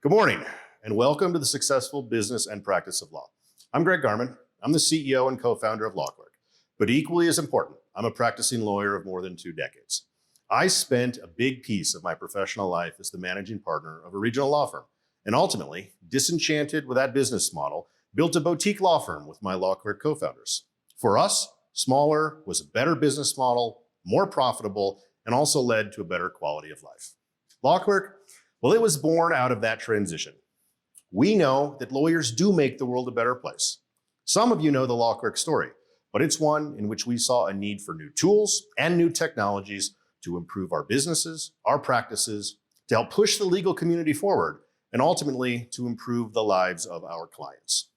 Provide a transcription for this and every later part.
Good morning, and welcome to the Successful Business and Practice of Law. I'm Greg Garman. I'm the CEO and co-founder of LAWCLERK, but equally as important, I'm a practicing lawyer of more than 2 decades. I spent a big piece of my professional life as the managing partner of a regional law firm, and ultimately, disenchanted with that business model, built a boutique law firm with my LAWCLERK co-founders. For us, smaller was a better business model, more profitable, and also led to a better quality of life. LAWCLERK, well, it was born out of that transition. We know that lawyers do make the world a better place. Some of you know the LAWCLERK story, but it's one in which we saw a need for new tools and new technologies to improve our businesses, our practices, to help push the legal community forward, and ultimately to improve the lives of our clients.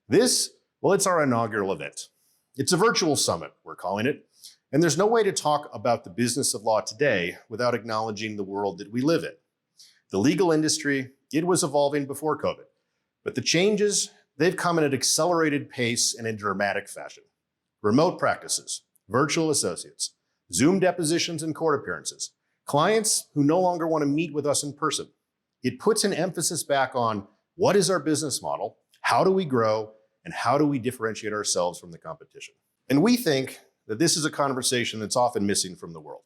This, well, it's our inaugural event. It's a virtual summit, we're calling it, and there's no way to talk about the business of law today without acknowledging the world that we live in. The legal industry, it was evolving before COVID, but the changes, they've come at an accelerated pace and in dramatic fashion. Remote practices, virtual associates, Zoom depositions and court appearances, clients who no longer want to meet with us in person. It puts an emphasis back on what is our business model, how do we grow, and how do we differentiate ourselves from the competition? And we think that this is a conversation that's often missing from the world.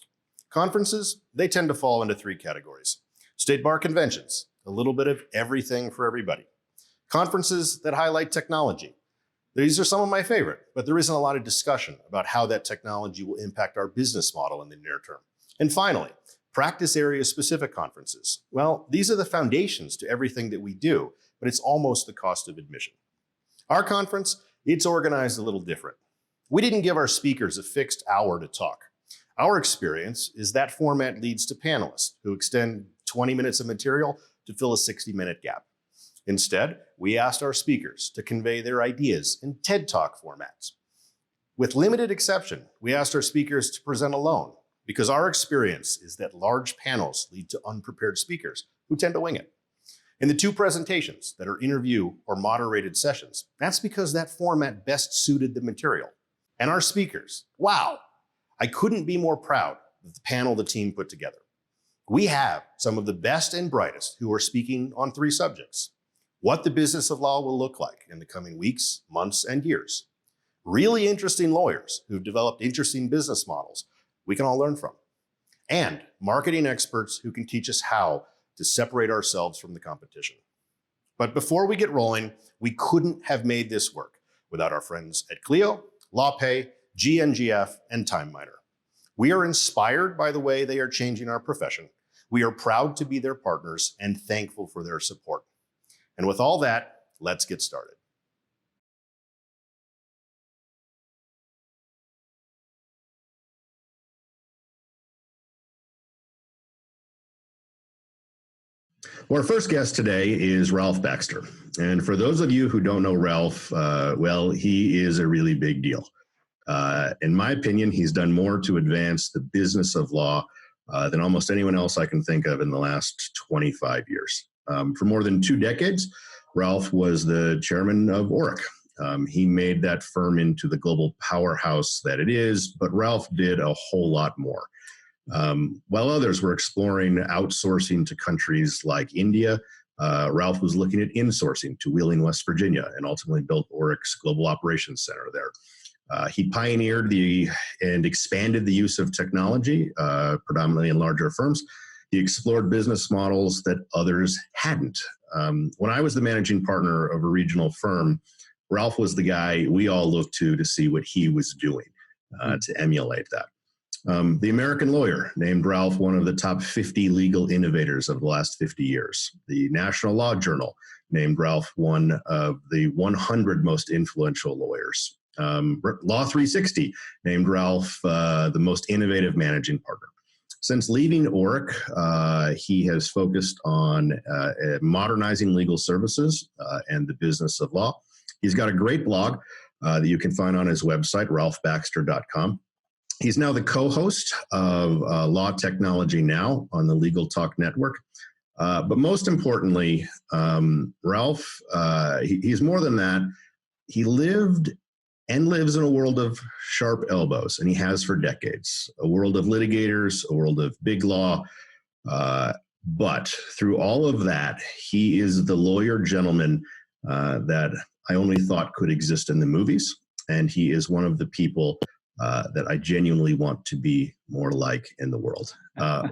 Conferences, they tend to fall into 3 categories. State bar conventions, a little bit of everything for everybody. Conferences that highlight technology. These are some of my favorite, but there isn't a lot of discussion about how that technology will impact our business model in the near term. And finally, practice area specific conferences. Well, these are the foundations to everything that we do, but it's almost the cost of admission. Our conference, it's organized a little different. We didn't give our speakers a fixed hour to talk. Our experience is that format leads to panelists who extend 20 minutes of material to fill a 60-minute gap. Instead, we asked our speakers to convey their ideas in TED Talk formats. With limited exception, we asked our speakers to present alone because our experience is that large panels lead to unprepared speakers who tend to wing it. In the 2 presentations that are interview or moderated sessions, that's because that format best suited the material. And our speakers, wow, I couldn't be more proud of the panel the team put together. We have some of the best and brightest who are speaking on 3 subjects: what the business of law will look like in the coming weeks, months, and years; really interesting lawyers who've developed interesting business models we can all learn from; and marketing experts who can teach us how to separate ourselves from the competition. But before we get rolling, we couldn't have made this work without our friends at Clio, LawPay, GNGF, and TimeMiner. We are inspired by the way they are changing our profession. We are proud to be their partners and thankful for their support. And with all that, let's get started. Well, our first guest today is Ralph Baxter. And for those of you who don't know Ralph, well, he is a really big deal. In my opinion, he's done more to advance the business of law than almost anyone else I can think of in the last 25 years. For more than 2 decades, Ralph was the chairman of ORIC. He made that firm into the global powerhouse that it is, but Ralph did a whole lot more. While others were exploring outsourcing to countries like India, Ralph was looking at insourcing to Wheeling, West Virginia, and ultimately built ORIC's Global Operations Center there. He pioneered and expanded the use of technology, predominantly in larger firms. He explored business models that others hadn't. When I was the managing partner of a regional firm, Ralph was the guy we all looked to see what he was doing, to emulate that. The American Lawyer named Ralph one of the top 50 legal innovators of the last 50 years. The National Law Journal named Ralph one of the 100 most influential lawyers. Law 360 named Ralph the most innovative managing partner. Since leaving ORIC, he has focused on modernizing legal services and the business of law. He's got a great blog that you can find on his website, ralphbaxter.com. He's now the co-host of Law Technology Now on the Legal Talk Network. But most importantly, Ralph, he's more than that. He lived and lives in a world of sharp elbows, and he has for decades. A world of litigators, a world of big law, But through all of that, he is the lawyer gentleman that I only thought could exist in the movies. And he is one of the people that I genuinely want to be more like in the world.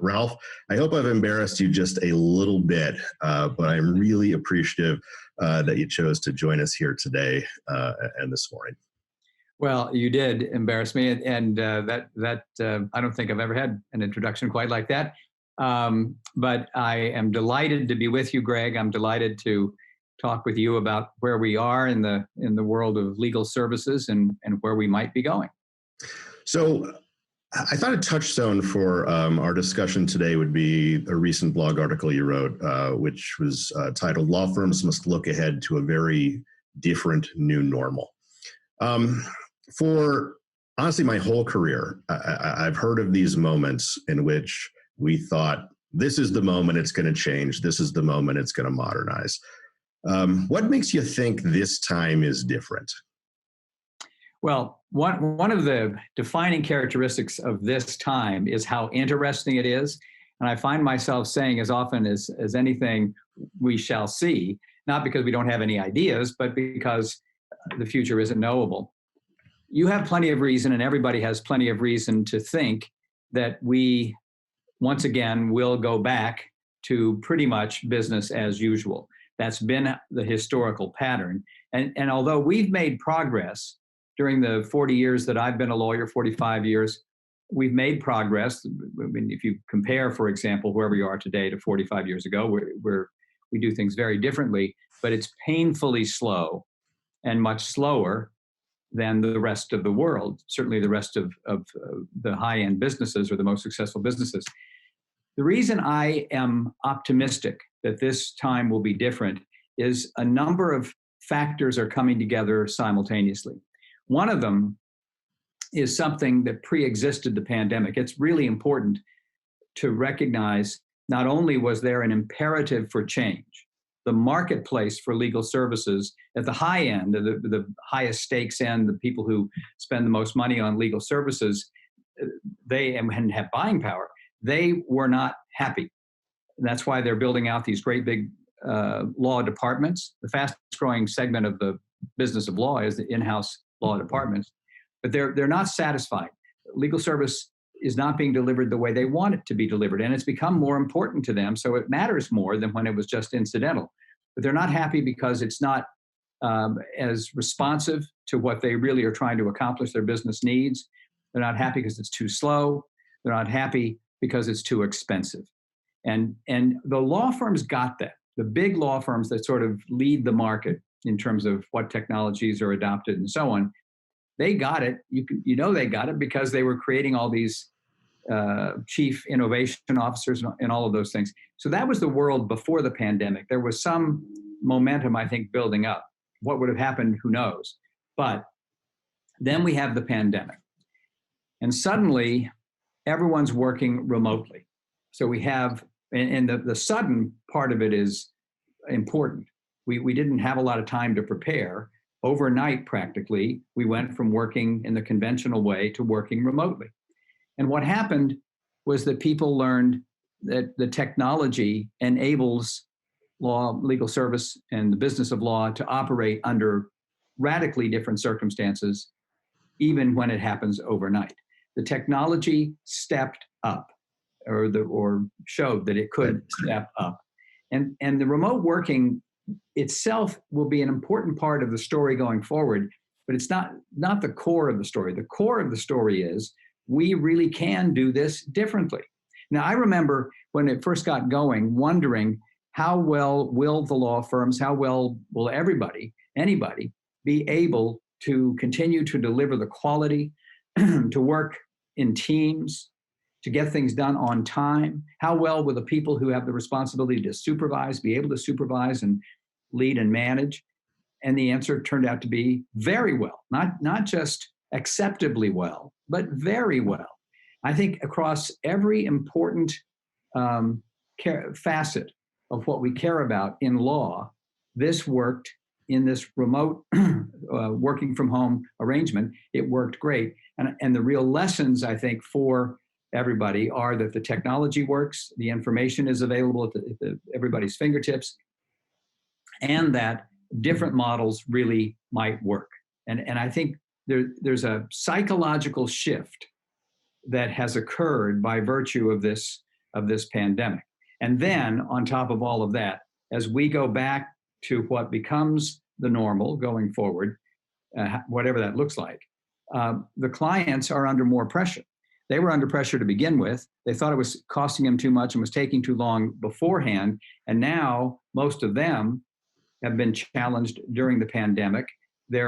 Ralph, I hope I've embarrassed you just a little bit, but I'm really appreciative that you chose to join us here today and this morning. Well, you did embarrass me, and that I don't think I've ever had an introduction quite like that. But I am delighted to be with you, Greg. I'm delighted to talk with you about where we are in the world of legal services and where we might be going. So I thought a touchstone for our discussion today would be a recent blog article you wrote, which was titled "Law Firms Must Look Ahead to a Very Different New Normal." For honestly, my whole career, I've heard of these moments in which we thought, this is the moment it's going to change. This is the moment it's going to modernize. What makes you think this time is different? Well, one of the defining characteristics of this time is how interesting it is. And I find myself saying as often as anything, we shall see, not because we don't have any ideas, but because the future isn't knowable. You have plenty of reason, and everybody has plenty of reason to think that we, once again, will go back to pretty much business as usual. That's been the historical pattern. And although we've made progress during the 40 years that I've been a lawyer, 45 years, we've made progress. I mean, if you compare, for example, where we are today to 45 years ago, we do things very differently, but it's painfully slow and much slower than the rest of the world, certainly the rest of the high-end businesses or the most successful businesses. The reason I am optimistic that this time will be different is a number of factors are coming together simultaneously. One of them is something that pre-existed the pandemic. It's really important to recognize not only was there an imperative for change, the marketplace for legal services at the high end, the highest stakes end, the people who spend the most money on legal services, they and have buying power, they were not happy. And that's why they're building out these great big law departments. The fastest growing segment of the business of law is the in-house law departments, but they're not satisfied. Legal service is not being delivered the way they want it to be delivered, and it's become more important to them, so it matters more than when it was just incidental. But they're not happy because it's not as responsive to what they really are trying to accomplish their business needs. They're not happy because it's too slow. They're not happy because it's too expensive. And the law firms got that. The big law firms that sort of lead the market in terms of what technologies are adopted and so on, they got it. You know they got it because they were creating all these chief innovation officers and all of those things. So that was the world before the pandemic. There was some momentum, I think, building up. What would have happened, who knows? But then we have the pandemic. And suddenly, everyone's working remotely. So we have, and the sudden part of it is important. We didn't have a lot of time to prepare. Overnight, practically, we went from working in the conventional way to working remotely. And what happened was that people learned that the technology enables law, legal service, and the business of law to operate under radically different circumstances, even when it happens overnight. The technology stepped up, or showed that it could step up. And the remote working itself will be an important part of the story going forward, but it's not the core of the story. The core of the story is we really can do this differently. Now, I remember when it first got going, wondering how well will the law firms, how well will anybody be able to continue to deliver the quality, to work in teams, to get things done on time? How well will the people who have the responsibility to supervise be able to supervise and lead and manage? And the answer turned out to be very well, not just acceptably well, but very well. I think across every important facet of what we care about in law, this worked in this remote working from home arrangement. It worked great. And the real lessons, I think, for everybody are that the technology works, the information is available at everybody's fingertips, and that different models really might work. And I think there's a psychological shift that has occurred by virtue of this pandemic. And then on top of all of that, as we go back to what becomes the normal going forward, whatever that looks like, the clients are under more pressure. They were under pressure to begin with. They thought it was costing them too much and was taking too long beforehand. And now most of them have been challenged during the pandemic. They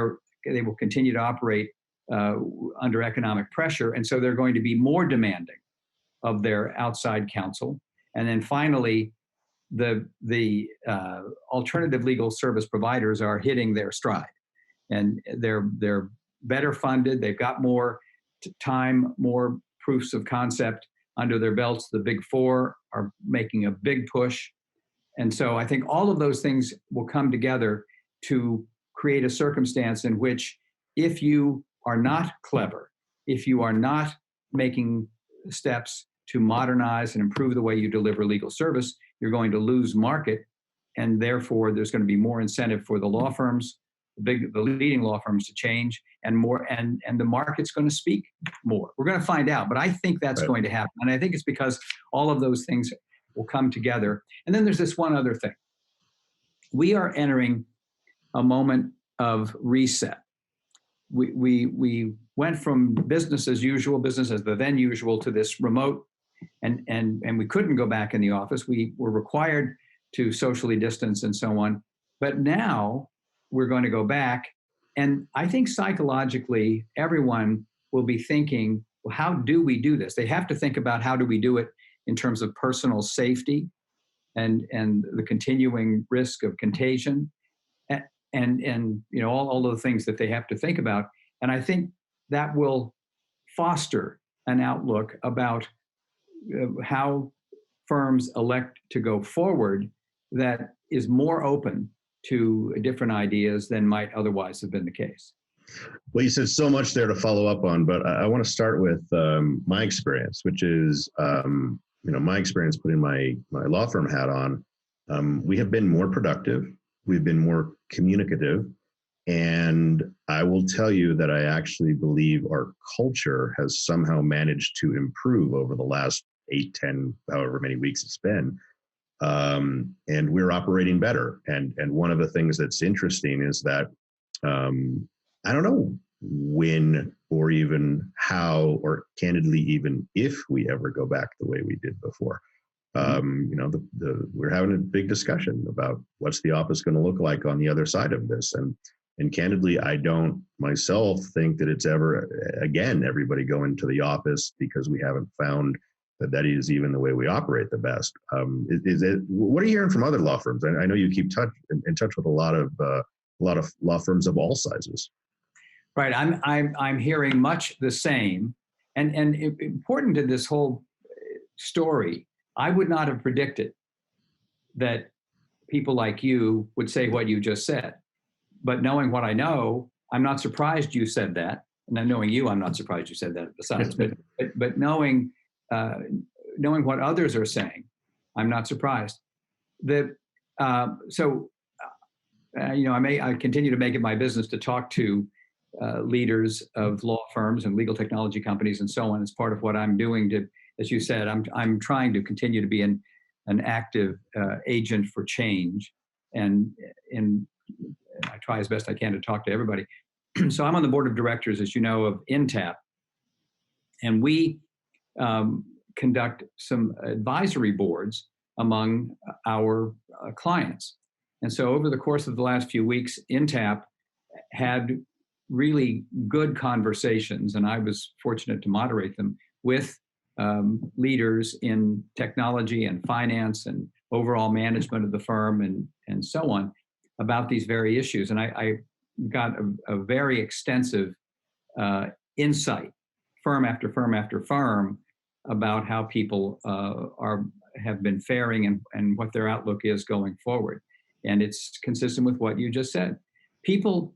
will continue to operate under economic pressure. And so they're going to be more demanding of their outside counsel. And then finally, the alternative legal service providers are hitting their stride. And they're better funded. They've got more time, more proofs of concept under their belts. The big four are making a big push. And so I think all of those things will come together to create a circumstance in which, if you are not clever, if you are not making steps to modernize and improve the way you deliver legal service, you're going to lose market. And therefore, there's going to be more incentive for the law firms, the leading law firms, to change, and more, and the market's going to speak more. We're going to find out, but I think that's going to happen. And I think it's because all of those things will come together. And then there's this one other thing. We are entering a moment of reset. We went from business as usual, business as the then usual, to this remote, and we couldn't go back in the office. We were required to socially distance and so on. But now we're going to go back. And I think psychologically, everyone will be thinking, well, how do we do this? They have to think about, how do we do it in terms of personal safety and the continuing risk of contagion, and you know, all of the things that they have to think about. And I think that will foster an outlook about how firms elect to go forward that is more open to different ideas than might otherwise have been the case. Well, you said so much there to follow up on, but I want to start with my experience, which is, my experience putting my law firm hat on. We have been more productive. We've been more communicative. And I will tell you that I actually believe our culture has somehow managed to improve over the last 8, 10, however many weeks it's been. And we're operating better. And one of the things that's interesting is that I don't know when or even how, or candidly, even if we ever go back the way we did before. We're having a big discussion about what's the office going to look like on the other side of this. And candidly, I don't myself think that it's ever, again, everybody going to the office, because we haven't found that is even the way we operate the best. What are you hearing from other law firms? I know you keep in touch with a lot of law firms of all sizes. Right, I'm hearing much the same, and important to this whole story, I would not have predicted that people like you would say what you just said. But knowing what I know, I'm not surprised you said that. And then knowing you, I'm not surprised you said that besides. but knowing what others are saying, I'm not surprised. I continue to make it my business to talk to leaders of law firms and legal technology companies and so on. As part of what I'm doing to, as you said, I'm trying to continue to be an active agent for change, and I try as best I can to talk to everybody. So I'm on the board of directors, as you know, of INTAP, and we conduct some advisory boards among our clients. And so over the course of the last few weeks, INTAP had really good conversations, and I was fortunate to moderate them, with leaders in technology and finance and overall management of the firm and so on, about these very issues. And I got a very extensive insight, firm after firm after firm, about how people have been faring and what their outlook is going forward. And it's consistent with what you just said. People,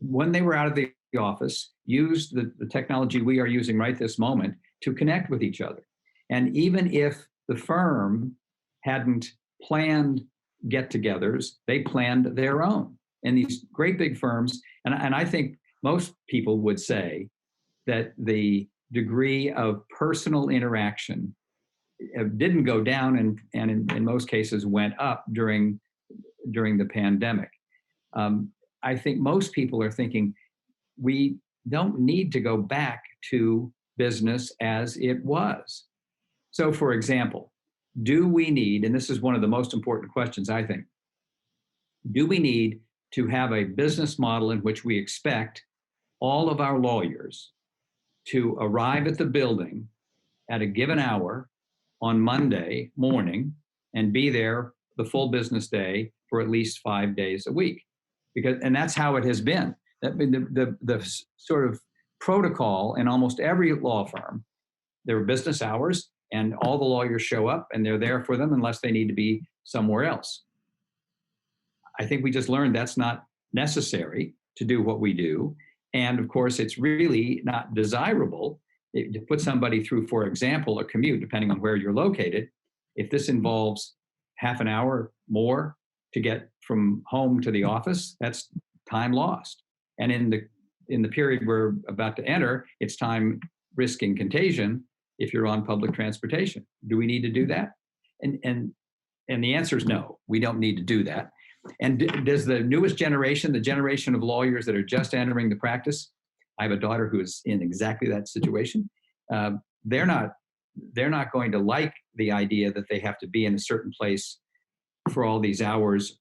when they were out of the office use the technology we are using right this moment to connect with each other. And even if the firm hadn't planned get-togethers, they planned their own. And these great big firms, and I think most people would say that the degree of personal interaction didn't go down and in most cases went up during the pandemic. I think most people are thinking we don't need to go back to business as it was. So for example, do we need, and this is one of the most important questions, I think, do we need to have a business model in which we expect all of our lawyers to arrive at the building at a given hour on Monday morning and be there the full business day for at least 5 days a week? And that's how it has been. The sort of protocol in almost every law firm, there are business hours and all the lawyers show up and they're there for them unless they need to be somewhere else. I think we just learned that's not necessary to do what we do. And of course, it's really not desirable to put somebody through, for example, a commute, depending on where you're located. If this involves half an hour more to get from home to the office, that's time lost. And in the period we're about to enter, it's time risking contagion if you're on public transportation. Do we need to do that? And the answer is no, we don't need to do that. And does the newest generation, the generation of lawyers that are just entering the practice, I have a daughter who is in exactly that situation. They're not going to like the idea that they have to be in a certain place for all these hours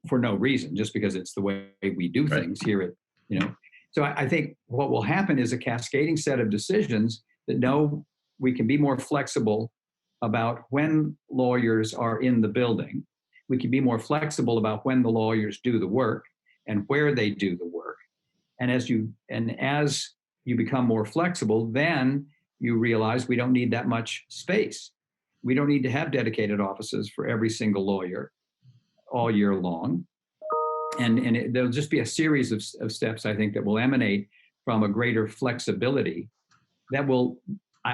for no reason, just because it's the way we do things here at, So I think what will happen is a cascading set of decisions that know we can be more flexible about when lawyers are in the building. We can be more flexible about when the lawyers do the work and where they do the work. And as you become more flexible, then you realize we don't need that much space. We don't need to have dedicated offices for every single lawyer all year long. And there'll just be a series of steps, I think, that will emanate from a greater flexibility that will,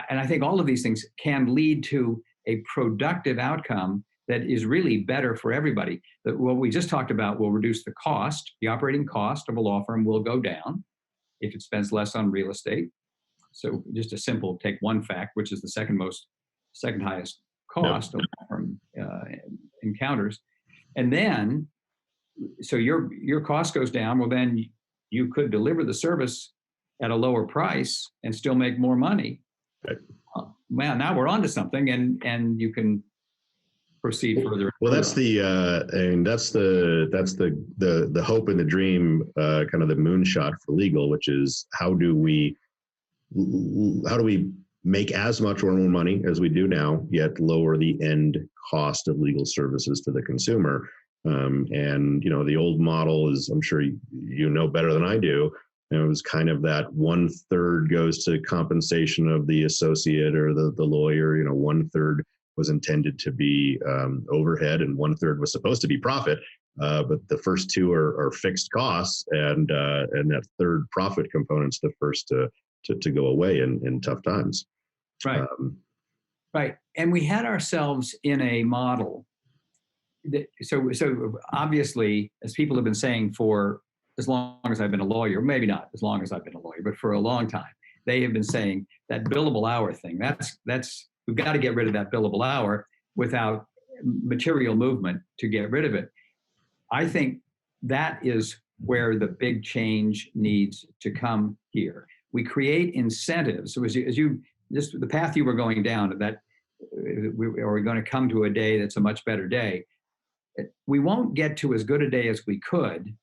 and I think all of these things can lead to a productive outcome that is really better for everybody. That what we just talked about will reduce the cost. The operating cost of a law firm will go down if it spends less on real estate. So just a simple, take one fact, which is the second highest cost a law firm encounters. And then, so your cost goes down. Well, then you could deliver the service at a lower price and still make more money. Right. Well, now we're onto something, and you can proceed further. Well, that's the hope and the dream, kind of the moonshot for legal, which is how do we make as much or more money as we do now, yet lower the end cost of legal services to the consumer. And the old model is, I'm sure you know better than I do, it was kind of that 1/3 goes to compensation of the associate or the lawyer. 1/3 was intended to be overhead, and 1/3 was supposed to be profit. But the first two are fixed costs, and that third profit component's the first to go away in tough times. Right. Right. And we had ourselves in a model that, so obviously, as people have been saying for as long as I've been a lawyer, maybe not as long as I've been a lawyer, but for a long time, they have been saying that billable hour thing, we've got to get rid of that billable hour without material movement to get rid of it. I think that is where the big change needs to come here. We create incentives. So as you just the path you were going down, that we're going to come to a day that's a much better day. We won't get to as good a day as we could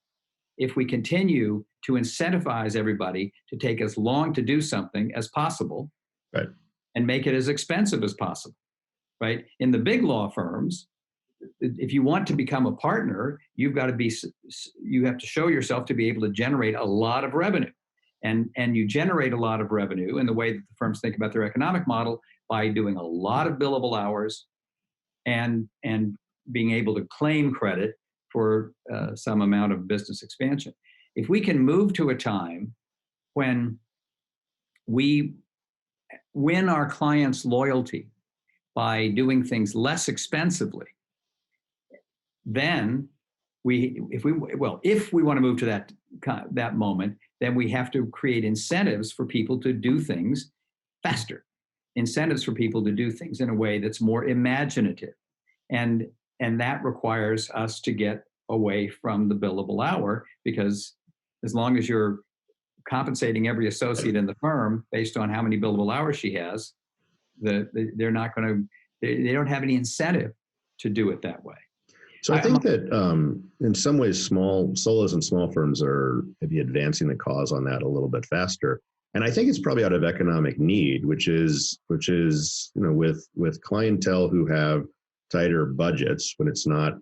if we continue to incentivize everybody to take as long to do something as possible, right, and make it as expensive as possible, right? In the big law firms, if you want to become a partner, you have to show yourself to be able to generate a lot of revenue. And you generate a lot of revenue in the way that the firms think about their economic model by doing a lot of billable hours and being able to claim credit for some amount of business expansion. If we can move to a time when we win our clients' loyalty by doing things less expensively, then if we want to move to that moment, then we have to create incentives for people to do things faster, incentives for people to do things in a way that's more imaginative, and that requires us to get away from the billable hour, because as long as you're compensating every associate in the firm based on how many billable hours she has, they're not going to. They don't have any incentive to do it that way. So I think that in some ways, solos and small firms are maybe advancing the cause on that a little bit faster. And I think it's probably out of economic need, which is with clientele who have tighter budgets, when it's not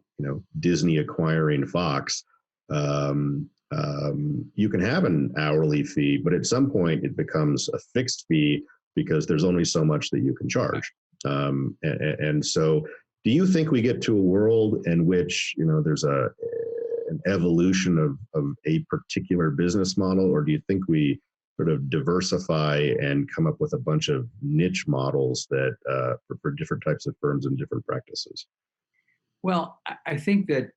Disney acquiring Fox, you can have an hourly fee, but at some point it becomes a fixed fee because there's only so much that you can charge. And so, do you think we get to a world in which there's an evolution of a particular business model, or do you think we sort of diversify and come up with a bunch of niche models that for different types of firms and different practices? Well, I think that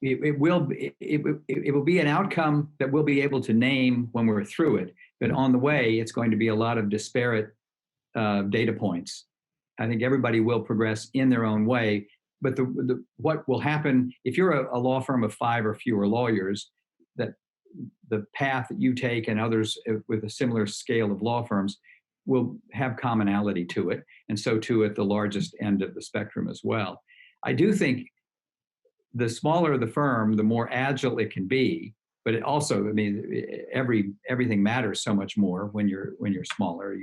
it will be an outcome that we'll be able to name when we're through it. But on the way, it's going to be a lot of disparate data points. I think everybody will progress in their own way. But what will happen if you're a law firm of 5 or fewer lawyers, that the path that you take and others with a similar scale of law firms will have commonality to it, and so too at the largest end of the spectrum as well. I do think the smaller the firm, the more agile it can be. But it also, everything matters so much more when you're smaller.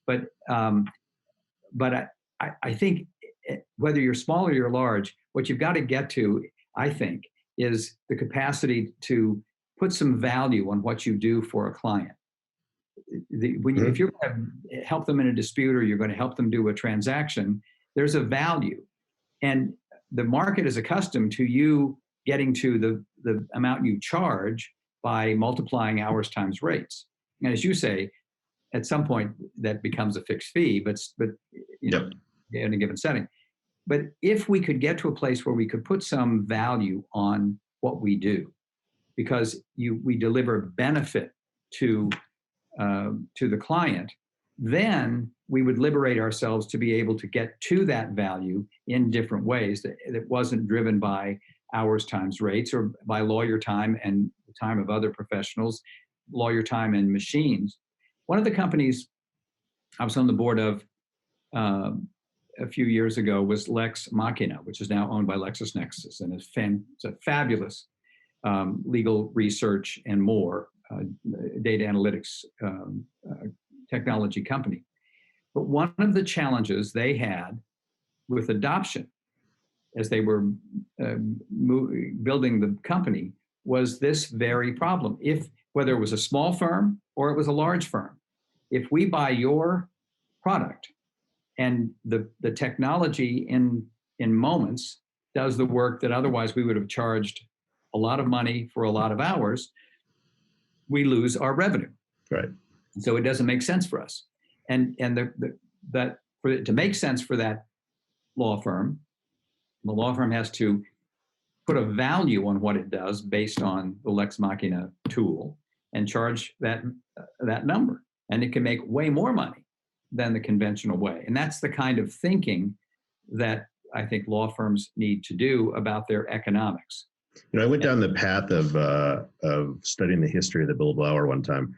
But I think whether you're small or you're large, what you've got to get to, I think, is the capacity to put some value on what you do for a client. If you're going to help them in a dispute, or you're going to help them do a transaction, there's a value. And the market is accustomed to you getting to the amount you charge by multiplying hours times rates. And as you say, at some point that becomes a fixed fee, but Yep. In a given setting. But if we could get to a place where we could put some value on what we do, because we deliver benefit to the client, then we would liberate ourselves to be able to get to that value in different ways that wasn't driven by hours times rates, or by lawyer time and the time of other professionals, lawyer time and machines. One of the companies I was on the board of a few years ago was Lex Machina, which is now owned by LexisNexis, and it's a fabulous legal research and more data analytics technology company. But one of the challenges they had with adoption as they were building the company was this very problem. Whether it was a small firm or it was a large firm, if we buy your product and the technology in moments does the work that otherwise we would have charged a lot of money for a lot of hours, we lose our revenue. Right. So it doesn't make sense for us. And that for it to make sense for that law firm, the law firm has to put a value on what it does based on the Lex Machina tool and charge that number. And it can make way more money than the conventional way. And that's the kind of thinking that I think law firms need to do about their economics. I went down the path of studying the history of the billable hour one time,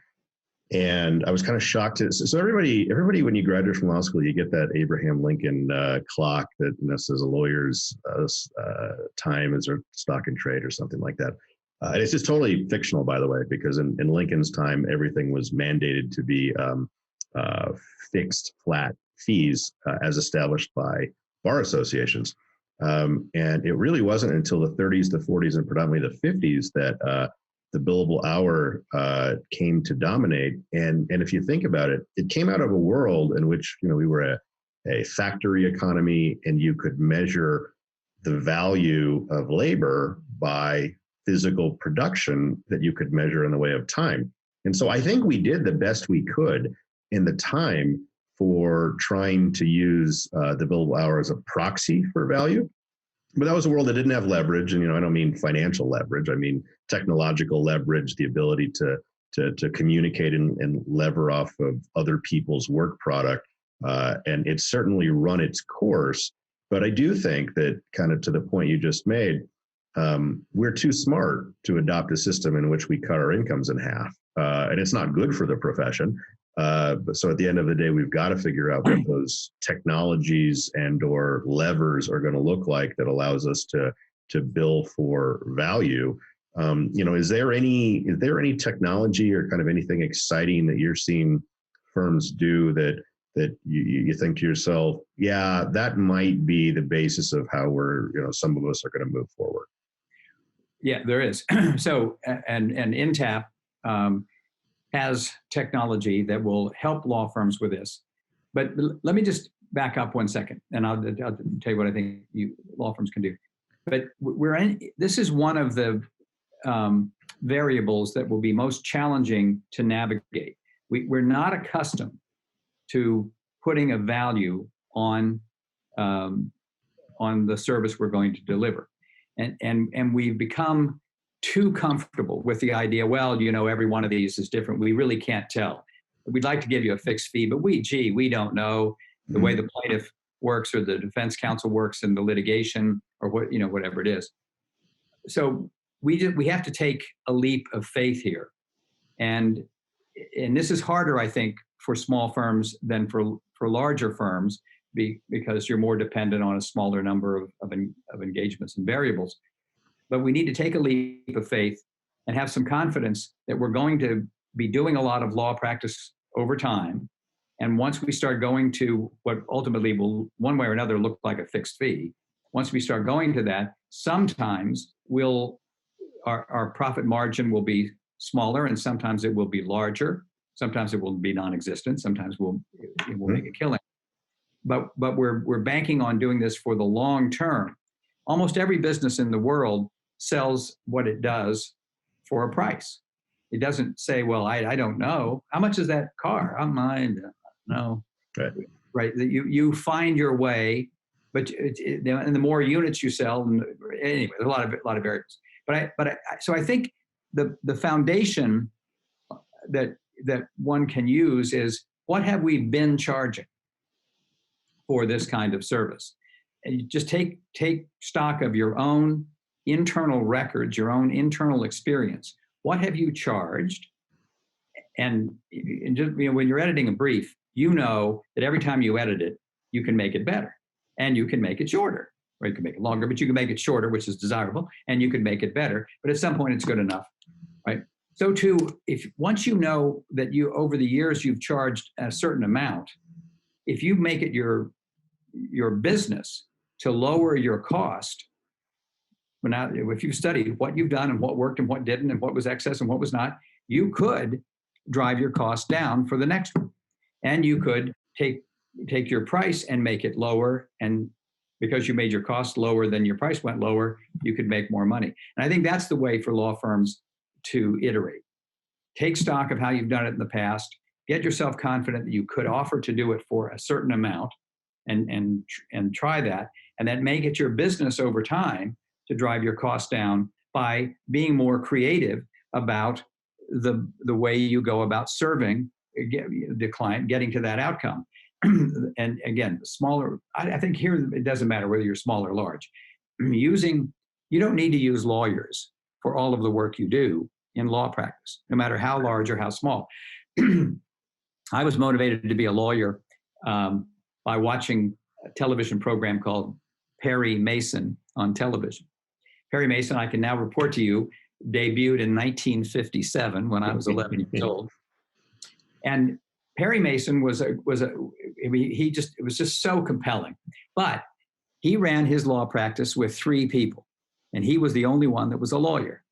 and I was kind of shocked. So everybody, when you graduate from law school, you get that Abraham Lincoln clock that says a lawyer's time is a stock and trade or something like that. And it's just totally fictional, by the way, because in Lincoln's time, everything was mandated to be fixed, flat fees as established by bar associations. And it really wasn't until the 30s, the 40s, and predominantly the 50s that the billable hour came to dominate. And if you think about it, it came out of a world in which we were a factory economy, and you could measure the value of labor by physical production that you could measure in the way of time. And so I think we did the best we could in the time for trying to use the billable hour as a proxy for value. But that was a world that didn't have leverage. And, I don't mean financial leverage. I mean technological leverage, the ability to communicate and lever off of other people's work product. And it's certainly run its course. But I do think that, kind of to the point you just made, we're too smart to adopt a system in which we cut our incomes in half. And it's not good for the profession. But so at the end of the day, we've got to figure out what those technologies and or levers are going to look like that allows us to bill for value. Is there any technology or kind of anything exciting that you're seeing firms do that you think to yourself, yeah, that might be the basis of how some of us are going to move forward? Yeah, there is. So, and Intap has technology that will help law firms with this. But let me just back up 1 second, and I'll tell you what I think law firms can do. But this is one of the variables that will be most challenging to navigate. We're not accustomed to putting a value on the service we're going to deliver. And we've become too comfortable with the idea, well, every one of these is different. We really can't tell. We'd like to give you a fixed fee, but we don't know the way the plaintiff works or the defense counsel works in the litigation or whatever it is. So we have to take a leap of faith here. And this is harder, I think, for small firms than for larger firms because you're more dependent on a smaller number of engagements and variables. But we need to take a leap of faith and have some confidence that we're going to be doing a lot of law practice over time. And once we start going to what ultimately will, one way or another, look like a fixed fee, once we start going to that, sometimes our profit margin will be smaller, and sometimes it will be larger. Sometimes it will be non-existent. Sometimes it will make a killing. But we're banking on doing this for the long term. Almost every business in the world sells what it does for a price. It doesn't say, well, I don't know. How much is that car? I'm mine. No. Right. You find your way, but and the more units you sell, anyway, there's a lot of variables. So I think the foundation that one can use is, what have we been charging for this kind of service? And you just take stock of your own internal records, your own internal experience. What have you charged? And just, when you're editing a brief, that every time you edit it, you can make it better, and you can make it shorter, or you can make it longer, but you can make it shorter, which is desirable, and you can make it better. But at some point, it's good enough, right? So too, once you know that over the years you've charged a certain amount, if you make it your business to lower your cost, but now if you study what you've done and what worked and what didn't and what was excess and what was not, you could drive your cost down for the next one. And you could take your price and make it lower, and because you made your cost lower, then your price went lower, you could make more money. And I think that's the way for law firms to iterate. Take stock of how you've done it in the past, get yourself confident that you could offer to do it for a certain amount, and try that, and then make it your business over time to drive your costs down by being more creative about the way you go about serving the client, getting to that outcome. And again, smaller, I think here it doesn't matter whether you're small or large. You don't need to use lawyers for all of the work you do in law practice, no matter how large or how small. I was motivated to be a lawyer by watching a television program called Perry Mason on television. Perry Mason, I can now report to you, debuted in 1957 when I was 11 years old. And Perry Mason it was just so compelling. But he ran his law practice with 3 people, and he was the only one that was a lawyer.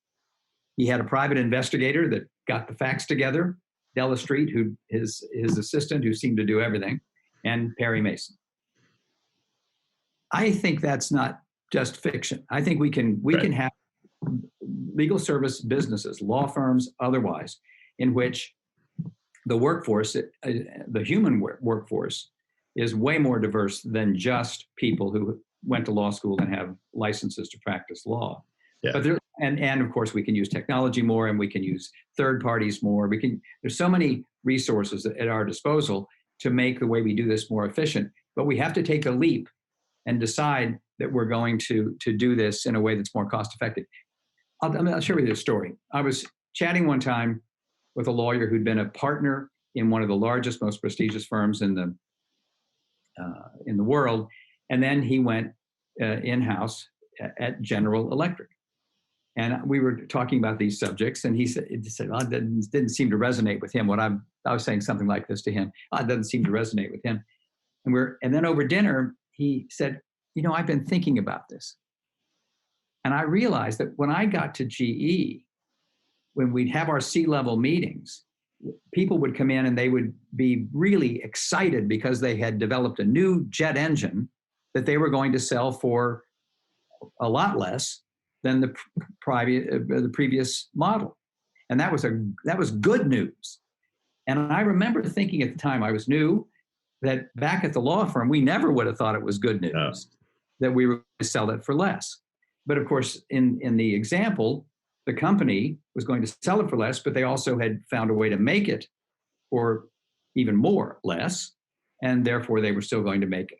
He had a private investigator that got the facts together, Della Street, his assistant, who seemed to do everything, and Perry Mason. I think that's not just fiction. I think we can have legal service businesses, law firms, otherwise, in which the workforce, the human workforce, is way more diverse than just people who went to law school and have licenses to practice law. Yeah. But there, and of course, we can use technology more, and we can use third parties more. There's so many resources at our disposal to make the way we do this more efficient. But we have to take a leap and decide that we're going to do this in a way that's more cost effective. I'll share with you a story. I was chatting one time with a lawyer who'd been a partner in one of the largest, most prestigious firms in the world, and then he went in-house at General Electric. And we were talking about these subjects, and he said, well, it didn't seem to resonate with him. I was saying something like this to him. Oh, it doesn't seem to resonate with him. And then over dinner, he said, I've been thinking about this. And I realized that when I got to GE, when we'd have our C-level meetings, people would come in and they would be really excited because they had developed a new jet engine that they were going to sell for a lot less than the previous model. And that was good news. And I remember thinking at the time, I was new, that back at the law firm, we never would have thought it was good news that we were going to sell it for less. But of course, in the example, the company was going to sell it for less, but they also had found a way to make it for even more less, and therefore they were still going to make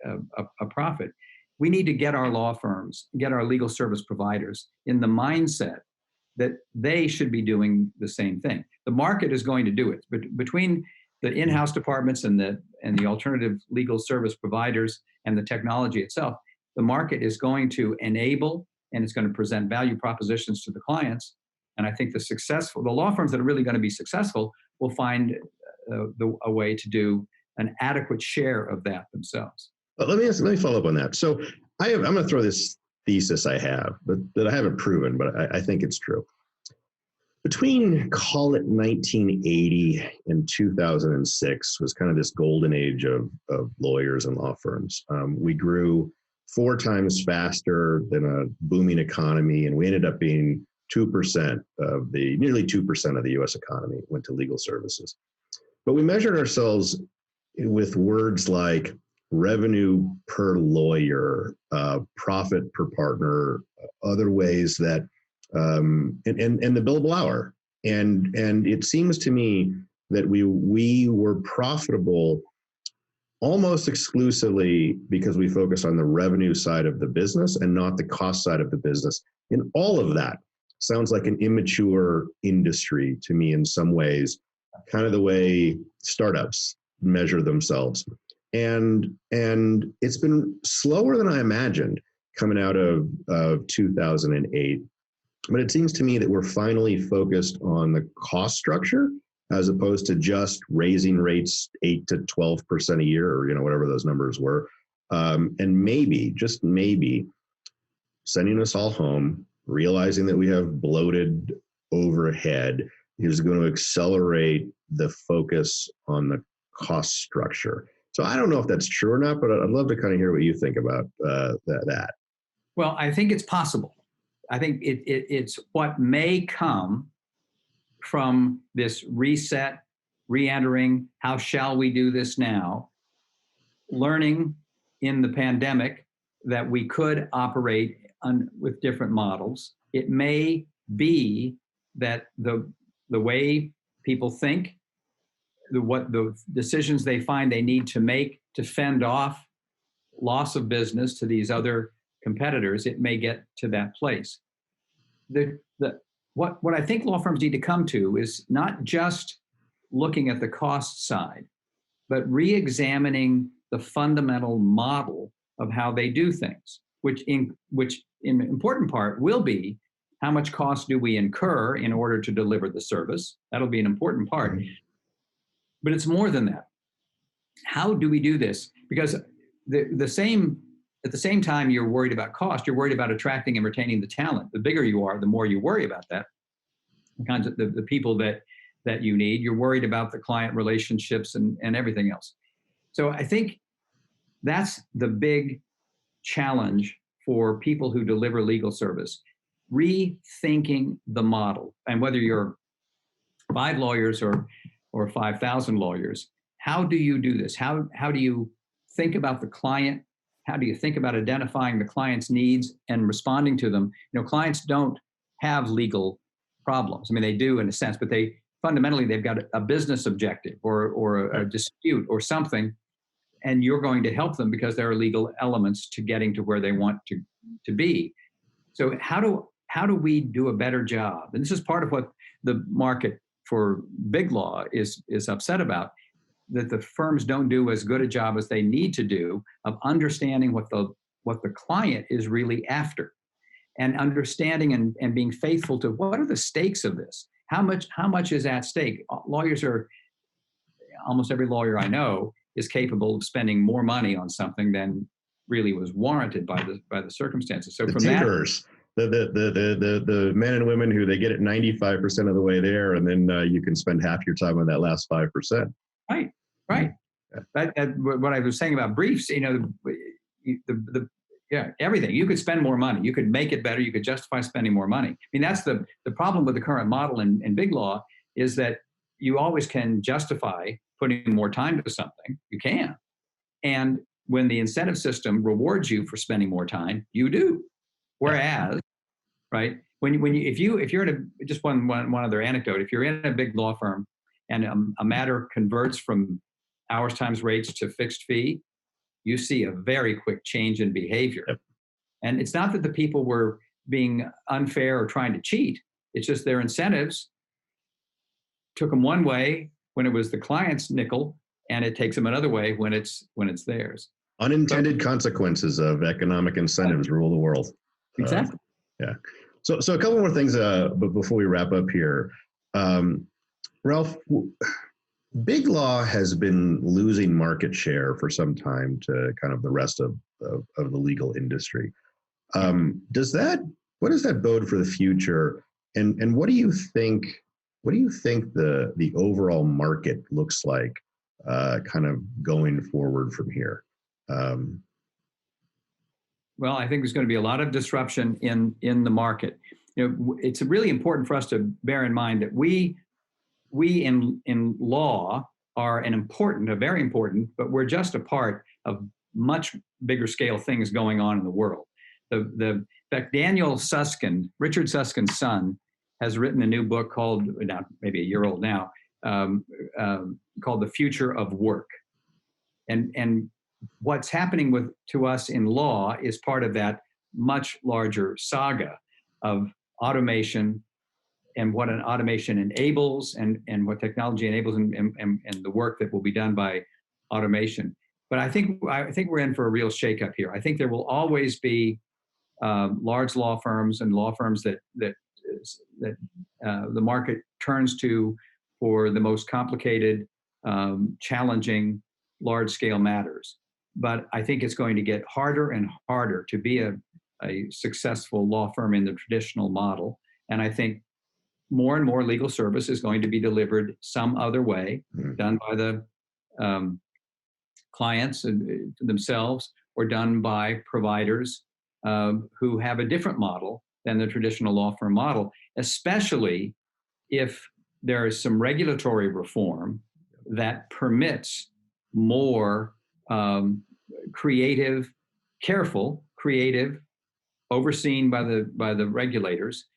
a profit. We need to get our law firms, get our legal service providers in the mindset that they should be doing the same thing. The market is going to do it. But between the in-house departments and the alternative legal service providers and the technology itself, the market is going to enable and it's going to present value propositions to the clients. And I think the law firms that are really going to be successful will find a way to do an adequate share of that themselves. But let me follow up on that. So I'm going to throw this thesis I have, but that I haven't proven, but I think it's true. Between, call it 1980 and 2006 was kind of this golden age of lawyers and law firms. We grew 4 times faster than a booming economy, and we ended up being nearly 2% of the US economy went to legal services. But we measured ourselves with words like revenue per lawyer, profit per partner, other ways that, and the billable hour. And it seems to me that we were profitable almost exclusively because we focus on the revenue side of the business and not the cost side of the business. And all of that sounds like an immature industry to me in some ways, kind of the way startups measure themselves. And it's been slower than I imagined coming out of 2008. But it seems to me that we're finally focused on the cost structure as opposed to just raising rates 8 to 12% a year, or whatever those numbers were, and maybe, just maybe, sending us all home, realizing that we have bloated overhead is going to accelerate the focus on the cost structure. So I don't know if that's true or not, but I'd love to kind of hear what you think about that. Well, I think it's possible. I think it's what may come from this reset, re-entering, how shall we do this now, learning in the pandemic that we could operate with different models. It may be that the way people think, what the decisions they find they need to make to fend off loss of business to these other competitors, it may get to that place. What I think law firms need to come to is not just looking at the cost side, but re-examining the fundamental model of how they do things, which in important part will be how much cost do we incur in order to deliver the service. That'll be an important part. But it's more than that. How do we do this? Because at the same time you're worried about cost, you're worried about attracting and retaining the talent. The bigger you are, the more you worry about that. The kinds of the people that you need. You're worried about the client relationships and everything else. So I think that's the big challenge for people who deliver legal service. rethinking the model. And whether you're 5 lawyers or 5,000 lawyers, how do you do this? How do you think about the client? How do you think about identifying the client's needs and responding to them? Clients don't have legal problems. I mean, they do in a sense, but fundamentally they've got a business objective or a dispute or something, and you're going to help them because there are legal elements to getting to where they want to be. So how do we do a better job? And this is part of what the market for big law is upset about, that the firms don't do as good a job as they need to do of understanding what the client is really after, and understanding and being faithful to what are the stakes of this. How much is at stake? Almost every lawyer I know is capable of spending more money on something than really was warranted by the circumstances. So from tinkerers, the men and women who they get it 95% of the way there, and then you can spend half your time on that last 5%. Right. What I was saying about briefs, everything. You could spend more money. You could make it better. You could justify spending more money. I mean, that's the problem with the current model in big law, is that you always can justify putting more time to something. You can. And when the incentive system rewards you for spending more time, you do. Whereas, right, if you're in just one other anecdote, if you're in a big law firm and a matter converts from hours times rates to fixed fee, you see a very quick change in behavior. Yep. And it's not that the people were being unfair or trying to cheat. It's just their incentives took them one way when it was the client's nickel, and it takes them another way when it's theirs. Unintended consequences of economic incentives rule the world. Exactly. Yeah. So a couple more things before we wrap up here. Ralph, big law has been losing market share for some time to kind of the rest of the legal industry. What does that bode for the future? And what do you think the overall market looks like kind of going forward from here? Well, I think there's going to be a lot of disruption in the market. It's really important for us to bear in mind that we in law are very important, but we're just a part of much bigger scale things going on in the world. In fact, Richard Susskind's son, has written a new book called, maybe a year old now, called The Future of Work. And what's happening to us in law is part of that much larger saga of automation and what an automation enables and what technology enables and the work that will be done by automation. But I think we're in for a real shakeup here. I think there will always be large law firms and law firms that the market turns to for the most complicated, challenging, large-scale matters. But I think it's going to get harder and harder to be a successful law firm in the traditional model. And I think more and more legal service is going to be delivered some other way, done by the clients themselves or done by providers who have a different model than the traditional law firm model, especially if there is some regulatory reform that permits more creative, overseen by the regulators,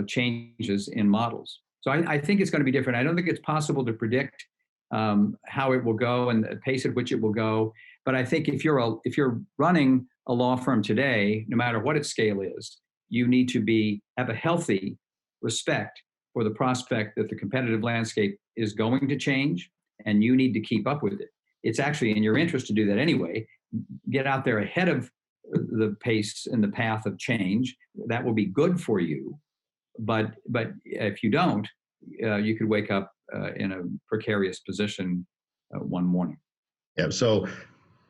changes in models. So I think it's going to be different. I don't think it's possible to predict how it will go and the pace at which it will go. But I think if you're running a law firm today, no matter what its scale is, you need to have a healthy respect for the prospect that the competitive landscape is going to change, and you need to keep up with it. It's actually in your interest to do that anyway. Get out there ahead of the pace and the path of change. That will be good for you. But if you don't, you could wake up in a precarious position one morning. Yeah. So,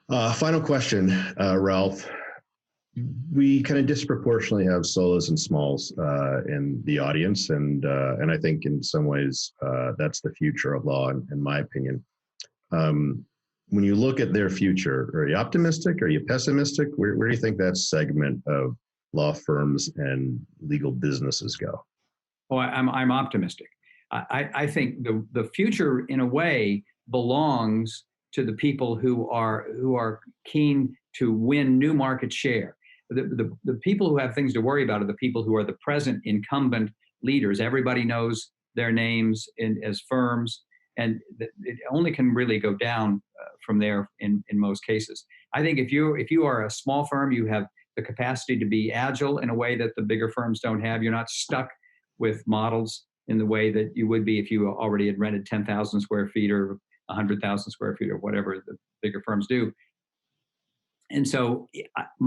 final question, Ralph. We kind of disproportionately have solos and smalls in the audience, and I think in some ways that's the future of law, in my opinion. When you look at their future, are you optimistic? Are you pessimistic? Where do you think that segment of law firms and legal businesses go? Oh, I'm optimistic. I think the future, in a way, belongs to the people who are keen to win new market share. The people who have things to worry about are the people who are the present incumbent leaders. Everybody knows their names as firms, and it only can really go down from there in most cases. I think if you are a small firm, you have the capacity to be agile in a way that the bigger firms don't have. You're not stuck with models in the way that you would be if you already had rented 10,000 square feet or 100,000 square feet or whatever the bigger firms do. And so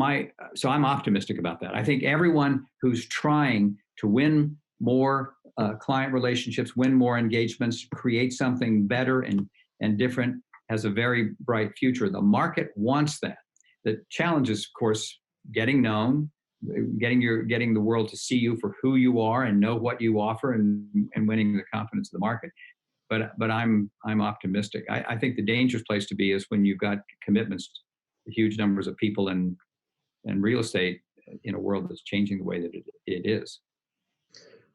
I'm optimistic about that. I think everyone who's trying to win more client relationships, win more engagements, create something better and different has a very bright future. The market wants that. The challenge is, of course, getting known, getting the world to see you for who you are and know what you offer, and winning the confidence of the market. But I'm optimistic. I think the dangerous place to be is when you've got commitments to huge numbers of people and real estate in a world that's changing the way that it is.